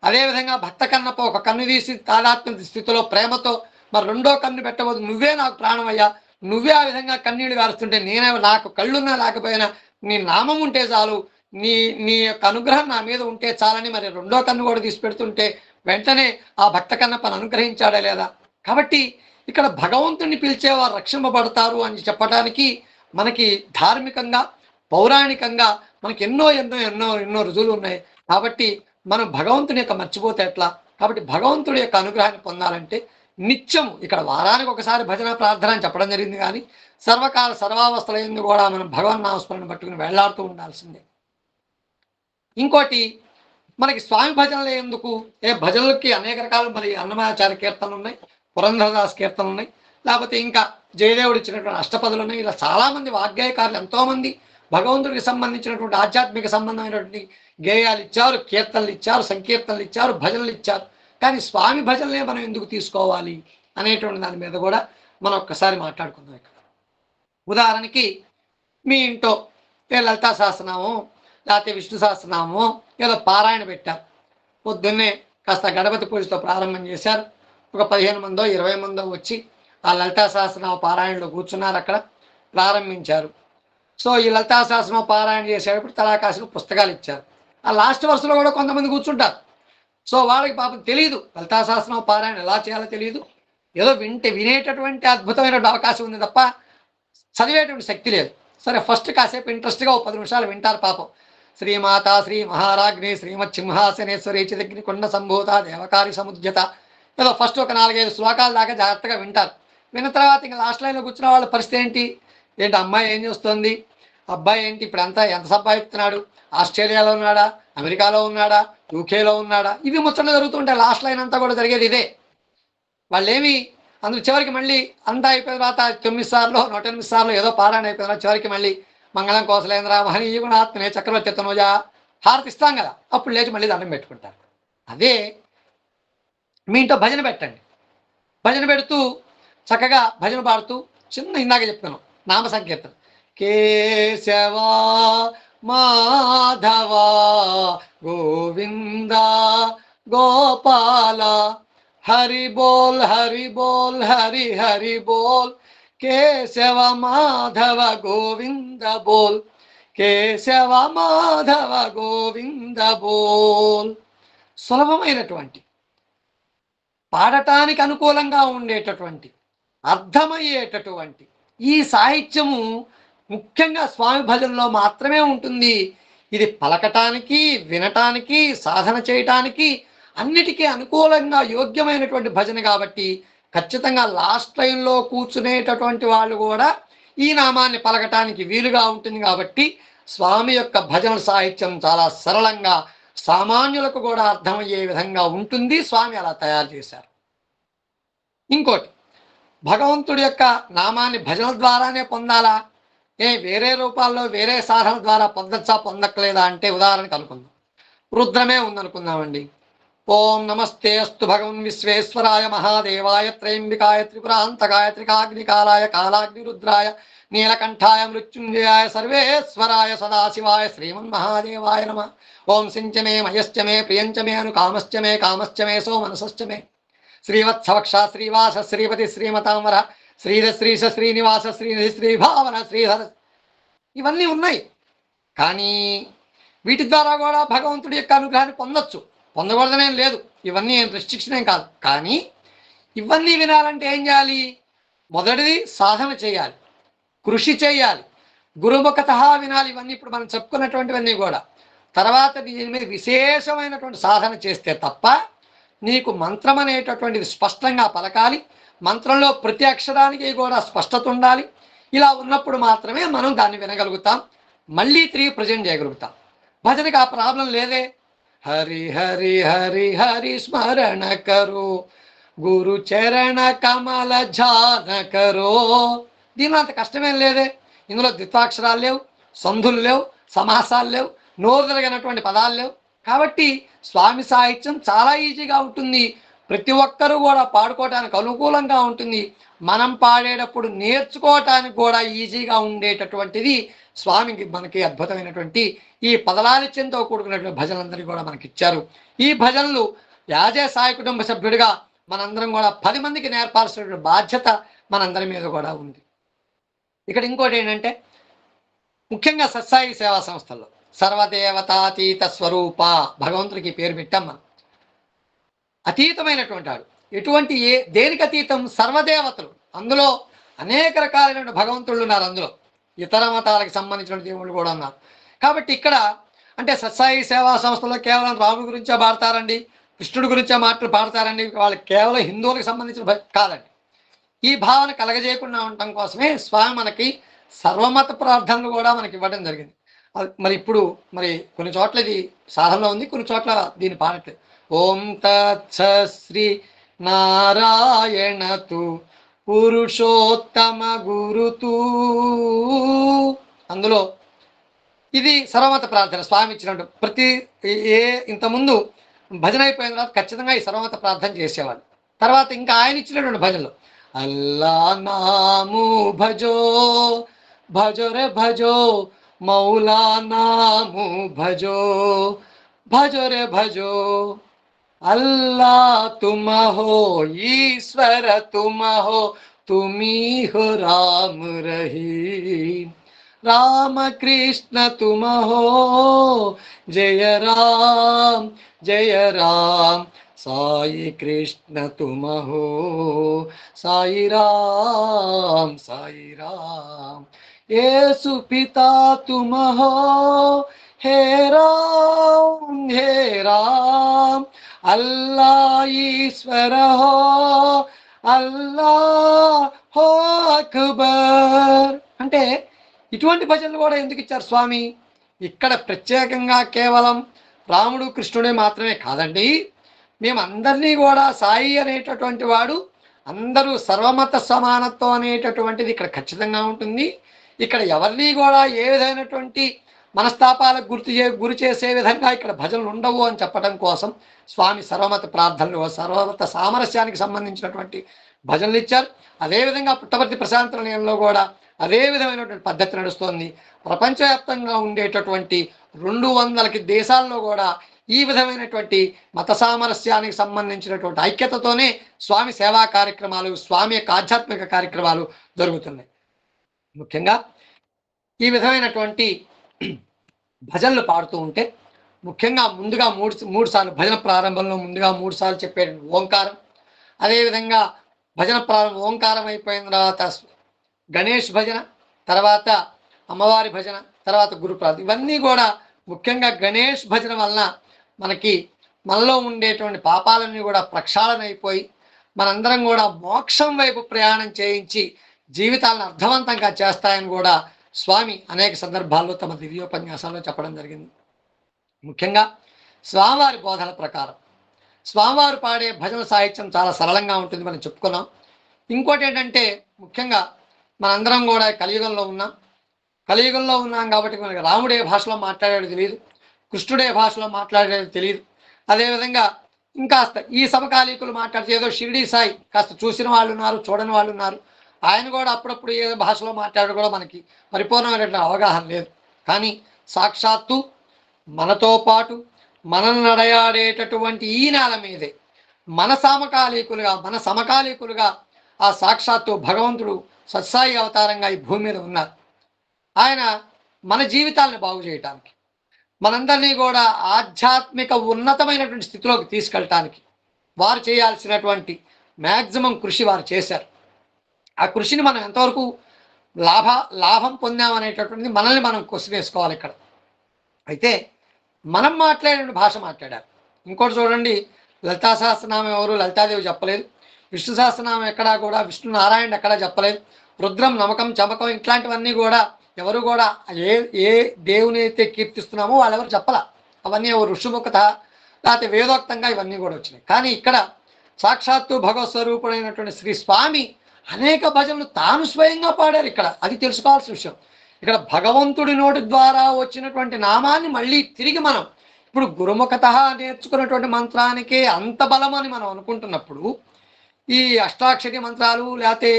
అదేవిధంగా భక్త కన్నప్ప ఒక కన్ను తీసి తాదాత్మ్య స్థితిలో ప్రేమతో మరి రెండో కన్ను పెట్టవద్దు, నువ్వే నాకు ప్రాణమయ్యా, నువ్వే ఆ విధంగా కన్నీళ్లు గారుస్తుంటే నేనే, నాకు కళ్ళున్నా లేకపోయినా నీ నామం ఉంటే చాలు, నీ యొక్క అనుగ్రహం నా మీద ఉంటే చాలని మరి రెండో కన్ను కూడా తీసి పెడుతుంటే వెంటనే ఆ భక్త కన్నప్పను అనుగ్రహించాడా లేదా? కాబట్టి ఇక్కడ భగవంతుని పిలిచేవారు రక్షింపబడతారు అని చెప్పడానికి మనకి ధార్మికంగా పౌరాణికంగా మనకి ఎన్నో ఎన్నో ఎన్నో ఎన్నో రుజువులు ఉన్నాయి. కాబట్టి మనం భగవంతుని యొక్క మర్చిపోతే ఎట్లా? కాబట్టి భగవంతుడి యొక్క అనుగ్రహాన్ని పొందాలంటే నిత్యం ఇక్కడ వారానికి ఒకసారి భజన ప్రార్థన అని చెప్పడం జరిగింది, కానీ సర్వకాల సర్వావస్థల యందు కూడా మనం భగవన్ నామస్మరణ పట్టుకుని వెళ్లాడుతూ ఉండాల్సిందే. ఇంకోటి మనకి స్వామి భజనలు ఎందుకు? భజనలకి అనేక రకాలు మరి అన్నమాచార్య కీర్తనలు ఉన్నాయి, పురంధరదాస్ కీర్తనలు ఉన్నాయి, లేకపోతే ఇంకా జయదేవుడు ఇచ్చినటువంటి అష్టపదులు ఉన్నాయి. ఇలా చాలామంది వాగ్గేయకారులు ఎంతోమంది భగవంతుడికి సంబంధించినటువంటి ఆధ్యాత్మిక సంబంధమైనటువంటి గేయాలు ఇచ్చారు, కీర్తనలు ఇచ్చారు, సంకీర్తనలు ఇచ్చారు, భజనలు ఇచ్చారు. కానీ స్వామి భజనలే మనం ఎందుకు తీసుకోవాలి అనేటువంటి దాని మీద కూడా మనం ఒక్కసారి మాట్లాడుకుందాం. ఇక్కడ ఉదాహరణకి మీ ఇంట్లో లలితా సహస్రనామం లేకపోతే విష్ణు సహస్రనామం ఏదో పారాయణ పెట్టారు. పొద్దున్నే కాస్త గణపతి పూజతో ప్రారంభం చేశారు. ఒక 15 మందో 20 మందో వచ్చి ఆ లలితా సహస్రనామ పారాయణలో కూర్చున్నారు, అక్కడ ప్రారంభించారు. సో ఈ లలితా సహస్రనామ పారాయణ చేసేటప్పుడు తలాకాశలు పుస్తకాలు ఇచ్చారు. ఆ లాస్ట్ వరుసలో కూడా కొంతమంది కూర్చుంటారు. సో వాళ్ళకి పాపం తెలియదు లలితా సహస్రనామ పారాయణ ఎలా చేయాలో తెలియదు. ఏదో వినేటటువంటి అద్భుతమైనటువంటి అవకాశం ఉంది తప్ప చదివేటువంటి శక్తి లేదు. సరే ఫస్ట్ కాసేపు ఇంట్రెస్ట్గా 10 నిమిషాలు వింటారు పాపం. శ్రీమాత శ్రీ మహారాజ్ఞి శ్రీమత్ సింహాసనేశ్వరి చిదగ్ని కొండ సంభూత దేవకారి సముద్యత ఏదో ఫస్ట్ ఒక 4-5 శ్లోకాల దాకా జాగ్రత్తగా వింటారు. విన్న తర్వాత ఇంకా లాస్ట్ లైన్లో కూర్చున్న వాళ్ళ పరిస్థితి ఏంటి అమ్మాయి ఏం చేస్తుంది, అబ్బాయి ఏంటి ఇప్పుడు అంతా ఎంత సంపాదిస్తున్నాడు, ఆస్ట్రేలియాలో ఉన్నాడా, అమెరికాలో ఉన్నాడా, యూకేలో ఉన్నాడా, ఇవి ముచ్చట్లు జరుగుతుంటాయి. లాస్ట్ లైన్ అంతా కూడా జరిగేది ఇదే. వాళ్ళేమి అందుకు చివరికి మళ్ళీ అంతా అయిపోయిన తర్వాత 9 సార్లు 108 సార్లు ఏదో పారాయణ అయిపోయిన తర్వాత చివరికి మళ్ళీ మంగళం కోసలేంద్ర మహనీయ గుణాత్మనే చక్రవర్తి తనోజ హారతి ఇస్తాం కదా, అప్పుడు లేచి మళ్ళీ దండం పెట్టుకుంటారు. అదే మీ ఇంట్లో భజన పెట్టండి. భజన పెడుతూ చక్కగా భజన పాడుతూ చిన్న ఇందాక చెప్తున్నాం నామ సంకీర్తన, కేశవా మాధవ గోవింద గోపాల హరి బోల్ హరి హరి బోల్ కేశవ మాధవ గోవింద బోల్ కేశవ మాధవ గోవింద బోల్. సులభమైనటువంటి పాడటానికి అనుకూలంగా ఉండేటటువంటి అర్థమయ్యేటటువంటి ఈ సాహిత్యము ముఖ్యంగా స్వామి భజనలో మాత్రమే ఉంటుంది. ఇది పలకటానికి వినటానికి సాధన చేయటానికి అన్నిటికీ అనుకూలంగా యోగ్యమైనటువంటి భజన కాబట్టి ఖచ్చితంగా లాస్ట్ లైన్లో కూర్చునేటటువంటి వాళ్ళు కూడా ఈ నామాన్ని పలకటానికి వీలుగా ఉంటుంది. కాబట్టి స్వామి యొక్క భజన సాహిత్యం చాలా సరళంగా సామాన్యులకు కూడా అర్థమయ్యే విధంగా ఉంటుంది. స్వామి అలా తయారు చేశారు. ఇంకోటి, భగవంతుడి యొక్క నామాన్ని భజన ద్వారానే పొందాలా, వేరే రూపాల్లో వేరే సాధన ద్వారా పొందచ్చా పొందక్కలేదా అంటే ఉదాహరణకు అనుకుందాం, రుద్రమే ఉందనుకుందామండి. ఓం నమస్తే అస్తు భగవన్ విశ్వేశ్వరాయ మహాదేవాయ త్రయంబికాయ త్రిపురాంతకాయ త్రికాగ్నికాలాయ కాలాగ్ని రుద్రాయ నీలకంఠాయ మృత్యుంజయాయ సర్వేశ్వరాయ సదాశివాయ శ్రీమన్మహాదేవాయ నమః. ఓం సించమే మయశ్చమే ప్రియంచమే అను కామశ్చమే కామశ్చమే సో మనసశ్చమే శ్రీవత్సవక్ష శ్రీవాస శ్రీపతి శ్రీమతాంబర శ్రీధ శ్రీశ శ్రీనివాస శ్రీనిధి శ్రీభావన శ్రీధర, ఇవన్నీ ఉన్నాయి. కానీ వీటి ద్వారా కూడా భగవంతుడి యొక్క అనుగ్రహాన్ని పొందొచ్చు, పొందకూడదనేం లేదు, ఇవన్నీ ఏం రిస్ట్రిక్షన్ ఏం కాదు. కానీ ఇవన్నీ వినాలంటే ఏం చేయాలి? మొదటిది సాధన చేయాలి, కృషి చేయాలి, గురుముఖత వినాలి. ఇవన్నీ ఇప్పుడు మనం చెప్పుకున్నటువంటివన్నీ కూడా. తర్వాత దీని మీద విశేషమైనటువంటి సాధన చేస్తే తప్ప నీకు మంత్రం అనేటటువంటిది స్పష్టంగా పలకాలి, మంత్రంలో ప్రతి అక్షరానికి కూడా స్పష్టత ఉండాలి. ఇలా ఉన్నప్పుడు మాత్రమే మనం దాన్ని వినగలుగుతాం, మళ్ళీ తిరిగి ప్రజెంట్ చేయగలుగుతాం. భజనకి ఆ ప్రాబ్లం లేదే. హరి హరి హరి హరి స్మరణ కరో గురు చరణ కమల ఝాన కరో. దీనిలో అంత కష్టమేం లేదే. ఇందులో ద్విత్వాక్షరాలు లేవు, సంధులు లేవు, సమాసాలు లేవు, నోరు తిరగనటువంటి పదాలు లేవు. కాబట్టి స్వామి సాహిత్యం చాలా ఈజీగా ఉంటుంది, ప్రతి ఒక్కరూ కూడా పాడుకోవటానికి అనుకూలంగా ఉంటుంది. మనం పాడేటప్పుడు నేర్చుకోవటానికి కూడా ఈజీగా ఉండేటటువంటిది స్వామికి మనకి అద్భుతమైనటువంటి ఈ పదలాలిత్యంతో కూడుకున్నటువంటి భజనలందరికీ కూడా మనకి ఇచ్చారు. ఈ భజనలు యాజే సాయి కుటుంబ సభ్యుడిగా మనందరం కూడా 10 మందికి నేర్పాల్సినటువంటి బాధ్యత మనందరి మీద కూడా ఉంది. ఇక్కడ ఇంకోటి ఏంటంటే, ముఖ్యంగా సత్సాయి సేవా సంస్థల్లో సర్వదేవతాతీత స్వరూప భగవంతుడికి పేరు పెట్టాం మనం. అతీతమైనటువంటి వాడు. ఎటువంటి దేనికి అతీతం? సర్వదేవతలు. అందులో అనేక రకాలైన భగవంతుళ్ళు ఉన్నారు, అందులో ఇతర మతాలకు సంబంధించిన దేవుళ్ళు కూడా ఉన్నారు. కాబట్టి ఇక్కడ అంటే సత్సాయి సేవా సంస్థలో కేవలం రాముడి గురించే పాడతారండి, కృష్ణుడి గురించే మాటలు పాడతారండి, వాళ్ళు కేవలం హిందువులకు సంబంధించిన కాదండి. ఈ భావన కలగజేయకుండా ఉండటం కోసమే స్వామి మనకి సర్వమత ప్రార్థనలు కూడా మనకి ఇవ్వడం జరిగింది. మరి ఇప్పుడు మరి కొన్ని చోట్ల ఇది సాధనలో ఉంది, కొన్ని చోట్ల దీన్ని పాడట్లేదు. ఓం తత్స శ్రీ నారాయణతు పురుషోత్తమ గురుతూ. అందులో ఇది సర్వమత ప్రార్థన స్వామి ఇచ్చినట్టు. ప్రతి ఇంతకుముందు భజన అయిపోయిన తర్వాత ఖచ్చితంగా ఈ సర్వమత ప్రార్థన చేసేవాళ్ళు. తర్వాత ఇంకా ఆయన ఇచ్చినటువంటి భజనలు అల్లా నాము భజో భజో రే భజో మౌలా నాము భజో భజో రే భజో अल्लाह तुम हो ईश्वर तुम हो तुम्ही हो राम रहीम राम कृष्ण तुम हो जय राम साई कृष्ण तुम हो साई राम येसु पिता तुम हो हे राम अल्लाह ईश्वर हो अल्लाह हो अकबर. అంటే ఇటువంటి భజనలు కూడా ఎందుకు ఇచ్చారు స్వామి? ఇక్కడ ప్రత్యేకంగా కేవలం రాముడు కృష్ణుడే మాత్రమే కాదండి, మేమందరినీ కూడా సాయి అనేటటువంటి వాడు అందరూ సర్వమత సమానత్వం అనేటటువంటిది ఇక్కడ ఖచ్చితంగా ఉంటుంది. ఇక్కడ ఎవరిని కూడా ఏ విధమైనటువంటి మనస్తాపాలకు గురి చేసే విధంగా ఇక్కడ భజనలు ఉండవు అని చెప్పడం కోసం స్వామి సర్వమత ప్రార్థనలు, సర్వమత సామరస్యానికి సంబంధించినటువంటి భజనలు ఇచ్చారు. అదేవిధంగా పుట్టపర్తి ప్రశాంత నిలయంలో కూడా అదే విధమైనటువంటి పద్ధతి నడుస్తోంది. ప్రపంచవ్యాప్తంగా ఉండేటటువంటి 200 దేశాల్లో కూడా ఈ విధమైనటువంటి మత సామరస్యానికి సంబంధించినటువంటి ఐక్యతతోనే స్వామి సేవా కార్యక్రమాలు, స్వామి యొక్క ఆధ్యాత్మిక కార్యక్రమాలు జరుగుతున్నాయి. ముఖ్యంగా ఈ విధమైనటువంటి భజనలు పాడుతూ ఉంటే ముఖ్యంగా ముందుగా మూడు సార్లు భజన ప్రారంభంలో ముందుగా 3 సార్లు చెప్పే ఓంకారం, అదేవిధంగా భజన ప్రారంభం ఓంకారం అయిపోయిన తర్వాత గణేష్ భజన, తర్వాత అమ్మవారి భజన, తర్వాత గురు ప్రార్థన. ఇవన్నీ కూడా ముఖ్యంగా గణేష్ భజన వలన మనలో ఉండేటువంటి పాపాలన్నీ కూడా ప్రక్షాళన అయిపోయి మనందరం కూడా మోక్షం వైపు ప్రయాణం చేయించి జీవితాలను అర్థవంతంగా చేస్తాయని కూడా స్వామి అనేక సందర్భాల్లో తమ దివ్యోపన్యాసాల్లో చెప్పడం జరిగింది. ముఖ్యంగా స్వామివారి బోధన ప్రకారం స్వామివారు పాడే భజన సాహిత్యం చాలా సరళంగా ఉంటుంది, మనం చెప్పుకున్నాం. ఇంకోటి ఏంటంటే ముఖ్యంగా మనందరం కూడా కలియుగంలో ఉన్నాం కాబట్టి మనకి రాముడే భాషలో మాట్లాడేది తెలియదు, కృష్ణుడే భాషలో మాట్లాడేది తెలియదు. అదేవిధంగా ఇంకాస్త ఈ సమకాలీకులు మాట్లాడితే ఏదో షిరిడి సాయి కాస్త చూసిన వాళ్ళు ఉన్నారు, చూడని వాళ్ళు ఉన్నారు. ఆయన కూడా అప్పుడప్పుడు ఏ భాషలో మాట్లాడడం కూడా మనకి పరిపూర్ణమైనటువంటి అవగాహన లేదు. కానీ సాక్షాత్తు మనతో పాటు మనల్ని నడయాడేటటువంటి ఈ నేల మీదే మన సమకాలీకులుగా ఆ సాక్షాత్తు భగవంతుడు సత్సాయి అవతారంగా ఈ భూమి మీద ఉన్నారు. ఆయన మన జీవితాలను బాగు చేయటానికి, మనందరినీ కూడా ఆధ్యాత్మిక ఉన్నతమైనటువంటి స్థితిలోకి తీసుకెళ్ళటానికి వారు చేయాల్సినటువంటి మ్యాక్సిమం కృషి వారు చేశారు. ఆ కృషిని మనం ఎంతవరకు లాభం పొందామనేటటువంటిది మనల్ని మనం క్వశ్చన్ వేసుకోవాలి ఇక్కడ. అయితే మనం మాట్లాడిన భాష మాట్లాడారు. ఇంకోటి చూడండి, లలితా సహస్రనామం ఎవరు లలితాదేవి చెప్పలేదు, విష్ణు సహస్రనామం ఎక్కడా కూడా విష్ణు నారాయణ ఎక్కడా చెప్పలేదు, రుద్రం నమకం చమకం ఇట్లాంటివన్నీ కూడా ఎవరు కూడా ఏ దేవుని అయితే కీర్తిస్తున్నామో వాళ్ళెవరు చెప్పాల. అవన్నీ ఎవరు ఋషిముఖత లేకపోతే వేదోక్తంగా ఇవన్నీ కూడా వచ్చినాయి. కానీ ఇక్కడ సాక్షాత్తు భగవత్ స్వరూపుడైనటువంటి శ్రీ స్వామి అనేక భజనలు తాను స్వయంగా పాడారు. ఇక్కడ అది తెలుసుకోవాల్సిన విషయం. ఇక్కడ భగవంతుడి నోటి ద్వారా వచ్చినటువంటి నామాన్ని మళ్ళీ తిరిగి మనం ఇప్పుడు గురుముఖత నేర్చుకున్నటువంటి మంత్రానికే అంత బలమని మనం అనుకుంటున్నప్పుడు, ఈ అష్టాక్షరి మంత్రాలు లేకపోతే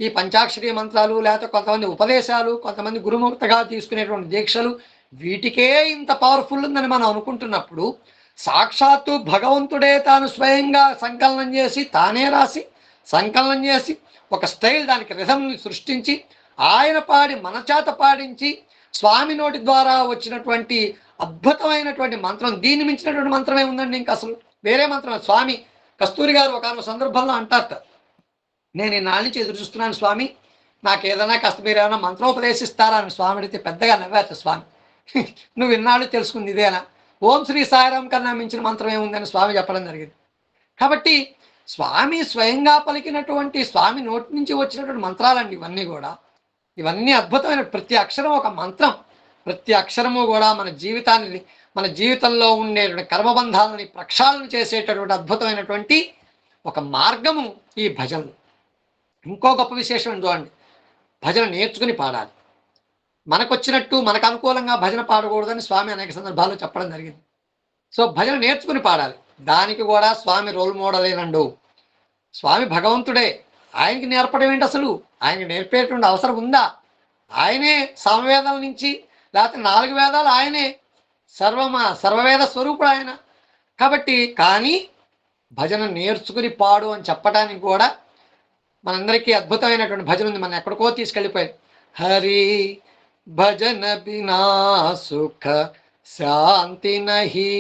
ఈ పంచాక్షరి మంత్రాలు లేకపోతే కొంతమంది ఉపదేశాలు, కొంతమంది గురుముక్తగా తీసుకునేటువంటి దీక్షలు, వీటికే ఇంత పవర్ఫుల్ ఉందని మనం అనుకుంటున్నప్పుడు, సాక్షాత్తు భగవంతుడే తాను స్వయంగా సంకలనం చేసి తానే రాసి సంకలనం చేసి ఒక స్టైల్ దానికి రిథంని సృష్టించి ఆయన పాడి మన చేత పాడించి స్వామి నోటి ద్వారా వచ్చినటువంటి అద్భుతమైనటువంటి మంత్రం, దీన్ని మించినటువంటి మంత్రమే ఉందండి ఇంకా అసలు వేరే మంత్రం. స్వామి కస్తూరి గారు ఒక సందర్భంలో అంటారట, నేను ఈ నాళ్ళ నుంచి ఎదురు చూస్తున్నాను స్వామి, నాకు ఏదైనా కాస్త మీరు ఏమైనా మంత్రోపదేశిస్తారా అని స్వామి అడిగితే పెద్దగా నవ్వారట స్వామి. నువ్వు ఇన్నాళ్ళు తెలుసుకుంది ఇదేనా, ఓం శ్రీ సాయిరాం కన్నా మించిన మంత్రం ఏముందని స్వామి చెప్పడం జరిగింది. కాబట్టి స్వామి స్వయంగా పలికినటువంటి స్వామి నోటి నుంచి వచ్చినటువంటి మంత్రాలండి ఇవన్నీ కూడా. ఇవన్నీ అద్భుతమైన, ప్రతి అక్షరం ఒక మంత్రం, ప్రతి అక్షరము కూడా మన జీవితాన్ని, మన జీవితంలో ఉండేటువంటి కర్మబంధాలని ప్రక్షాళన చేసేటటువంటి అద్భుతమైనటువంటి ఒక మార్గము ఈ భజనలు. ఇంకో గొప్ప విశేషం చూడండి, భజన నేర్చుకుని పాడాలి. మనకు వచ్చినట్టు మనకు అనుకూలంగా భజన పాడకూడదని స్వామి అనేక సందర్భాల్లో చెప్పడం జరిగింది. సో భజన నేర్చుకుని పాడాలి. దానికి కూడా స్వామి రోల్ మోడలేనండు. స్వామి భగవంతుడే, ఆయనకి నేర్పడం ఏంటి అసలు, ఆయనకి నేర్పేటువంటి అవసరం ఉందా? ఆయనే సమవేదాల నుంచి లేకపోతే 4 వేదాలు ఆయనే, సర్వవేద స్వరూపుడు ఆయన. కాబట్టి కానీ భజన నేర్చుకుని పాడు అని చెప్పడానికి కూడా మనందరికీ అద్భుతమైనటువంటి భజన ఉంది. మనం ఎక్కడికో తీసుకెళ్ళిపోయాయి. హరి భజన బినా సుఖ శాంతి నహి,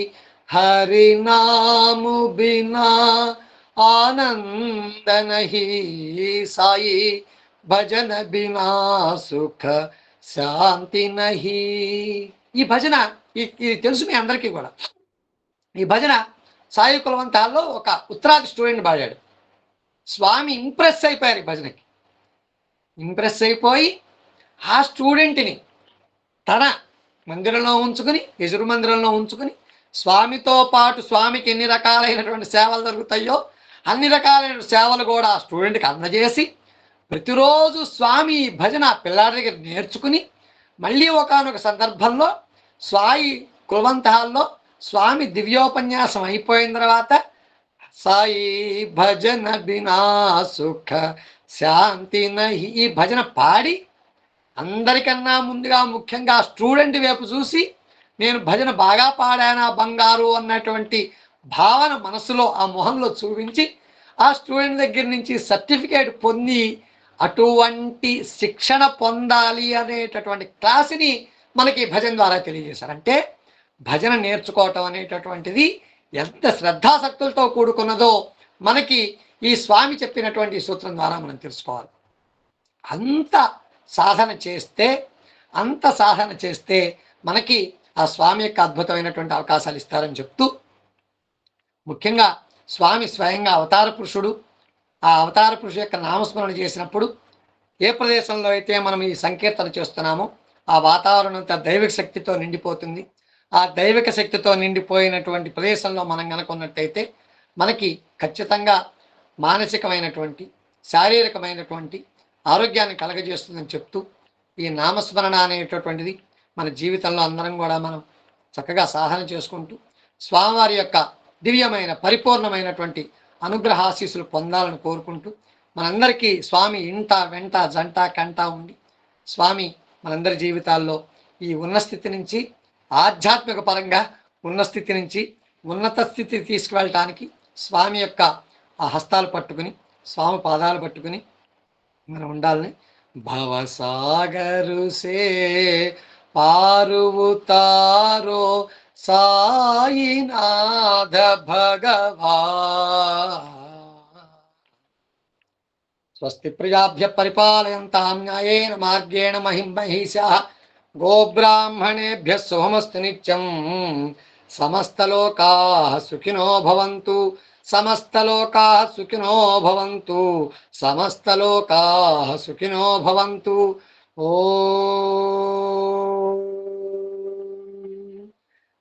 హరి నాము బినా ఆనంద నహి, సాయి భజన బినా సుఖ శాంతి నహి. ఈ భజన ఇది తెలుసు మీ అందరికీ కూడా. ఈ భజన సాయి కులవంతాల్లో ఒక ఉత్తరాది స్టూడెంట్ పాడాడు. స్వామి ఇంప్రెస్ అయిపోయారు ఈ భజనకి. ఇంప్రెస్ అయిపోయి ఆ స్టూడెంట్ని తన మందిరంలో ఉంచుకుని, ఎదురు మందిరంలో ఉంచుకుని, స్వామితో పాటు స్వామికి ఎన్ని రకాలైనటువంటి సేవలు జరుగుతాయో అన్ని రకాలైన సేవలు కూడా ఆ స్టూడెంట్కి అందజేసి, ప్రతిరోజు స్వామి ఈ భజన పిల్లాడి దగ్గర నేర్చుకుని, మళ్ళీ ఒకానొక సందర్భంలో సాయి కులవంతాల్లో స్వామి దివ్యోపన్యాసం అయిపోయిన తర్వాత సాయి భజన బినా సుఖ శాంతి నహి ఈ భజన పాడి అందరికన్నా ముందుగా ముఖ్యంగా స్టూడెంట్ వైపు చూసి, నేను భజన బాగా పాడానా బంగారు అన్నటువంటి భావన మనసులో ఆ మొహంలో చూపించి, ఆ స్టూడెంట్ దగ్గర నుంచి సర్టిఫికేట్ పొంది అటువంటి శిక్షణ పొందాలి అనేటటువంటి క్లాసుని మనకి భజన ద్వారా తెలియజేశారు. అంటే భజన నేర్చుకోవటం అనేటటువంటిది ఎంత శ్రద్ధాశక్తులతో కూడుకున్నదో మనకి ఈ స్వామి చెప్పినటువంటి సూత్రం ద్వారా మనం తెలుసుకోవాలి. అంత సాధన చేస్తే మనకి ఆ స్వామి యొక్క అద్భుతమైనటువంటి అవకాశాలు ఇస్తారని చెప్తూ, ముఖ్యంగా స్వామి స్వయంగా అవతార పురుషుడు. ఆ అవతార పురుషు యొక్క నామస్మరణ చేసినప్పుడు ఏ ప్రదేశంలో అయితే మనం ఈ సంకీర్తన చేస్తున్నామో ఆ వాతావరణం అంతా దైవిక శక్తితో నిండిపోతుంది. ఆ దైవిక శక్తితో నిండిపోయినటువంటి ప్రదేశంలో మనం కనుక ఉన్నట్టయితే మనకి ఖచ్చితంగా మానసికమైనటువంటి, శారీరకమైనటువంటి ఆరోగ్యాన్ని కలగజేస్తుందని చెప్తూ, ఈ నామస్మరణ అనేటటువంటిది మన జీవితంలో అందరం కూడా మనం చక్కగా సాధన చేసుకుంటూ స్వామివారి యొక్క దివ్యమైన పరిపూర్ణమైనటువంటి అనుగ్రహ ఆశీస్సులు పొందాలని కోరుకుంటూ, మనందరికీ స్వామి ఇంట వెంట జంట కంట ఉండి స్వామి మనందరి జీవితాల్లో ఈ ఉన్న స్థితి నుంచి, ఆధ్యాత్మిక పరంగా ఉన్న స్థితి నుంచి ఉన్నత స్థితికి తీసుకువెళ్ళటానికి స్వామి యొక్క ఆ హస్తాలు పట్టుకుని స్వామి పాదాలు పట్టుకుని మనం ఉండాలని భవసాగరు సే పారువుతారో సాయినాథ భగవా స్వస్తి ప్రజాభ్య పరిపాలయంతాం న్యాయేన మార్గేణ మహిం మహిషాః గోబ్రాహ్మణేభ్య శుభమస్తు నిత్యం సమస్తలోకాః సుఖినో భవంతు సమస్తలోకాః సుఖినో భవంతు సమస్తలోకాః సుఖినో భవంతు ఓం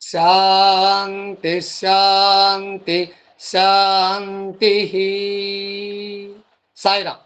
శాంతి శాంతి శాంతి సాయిరామ్.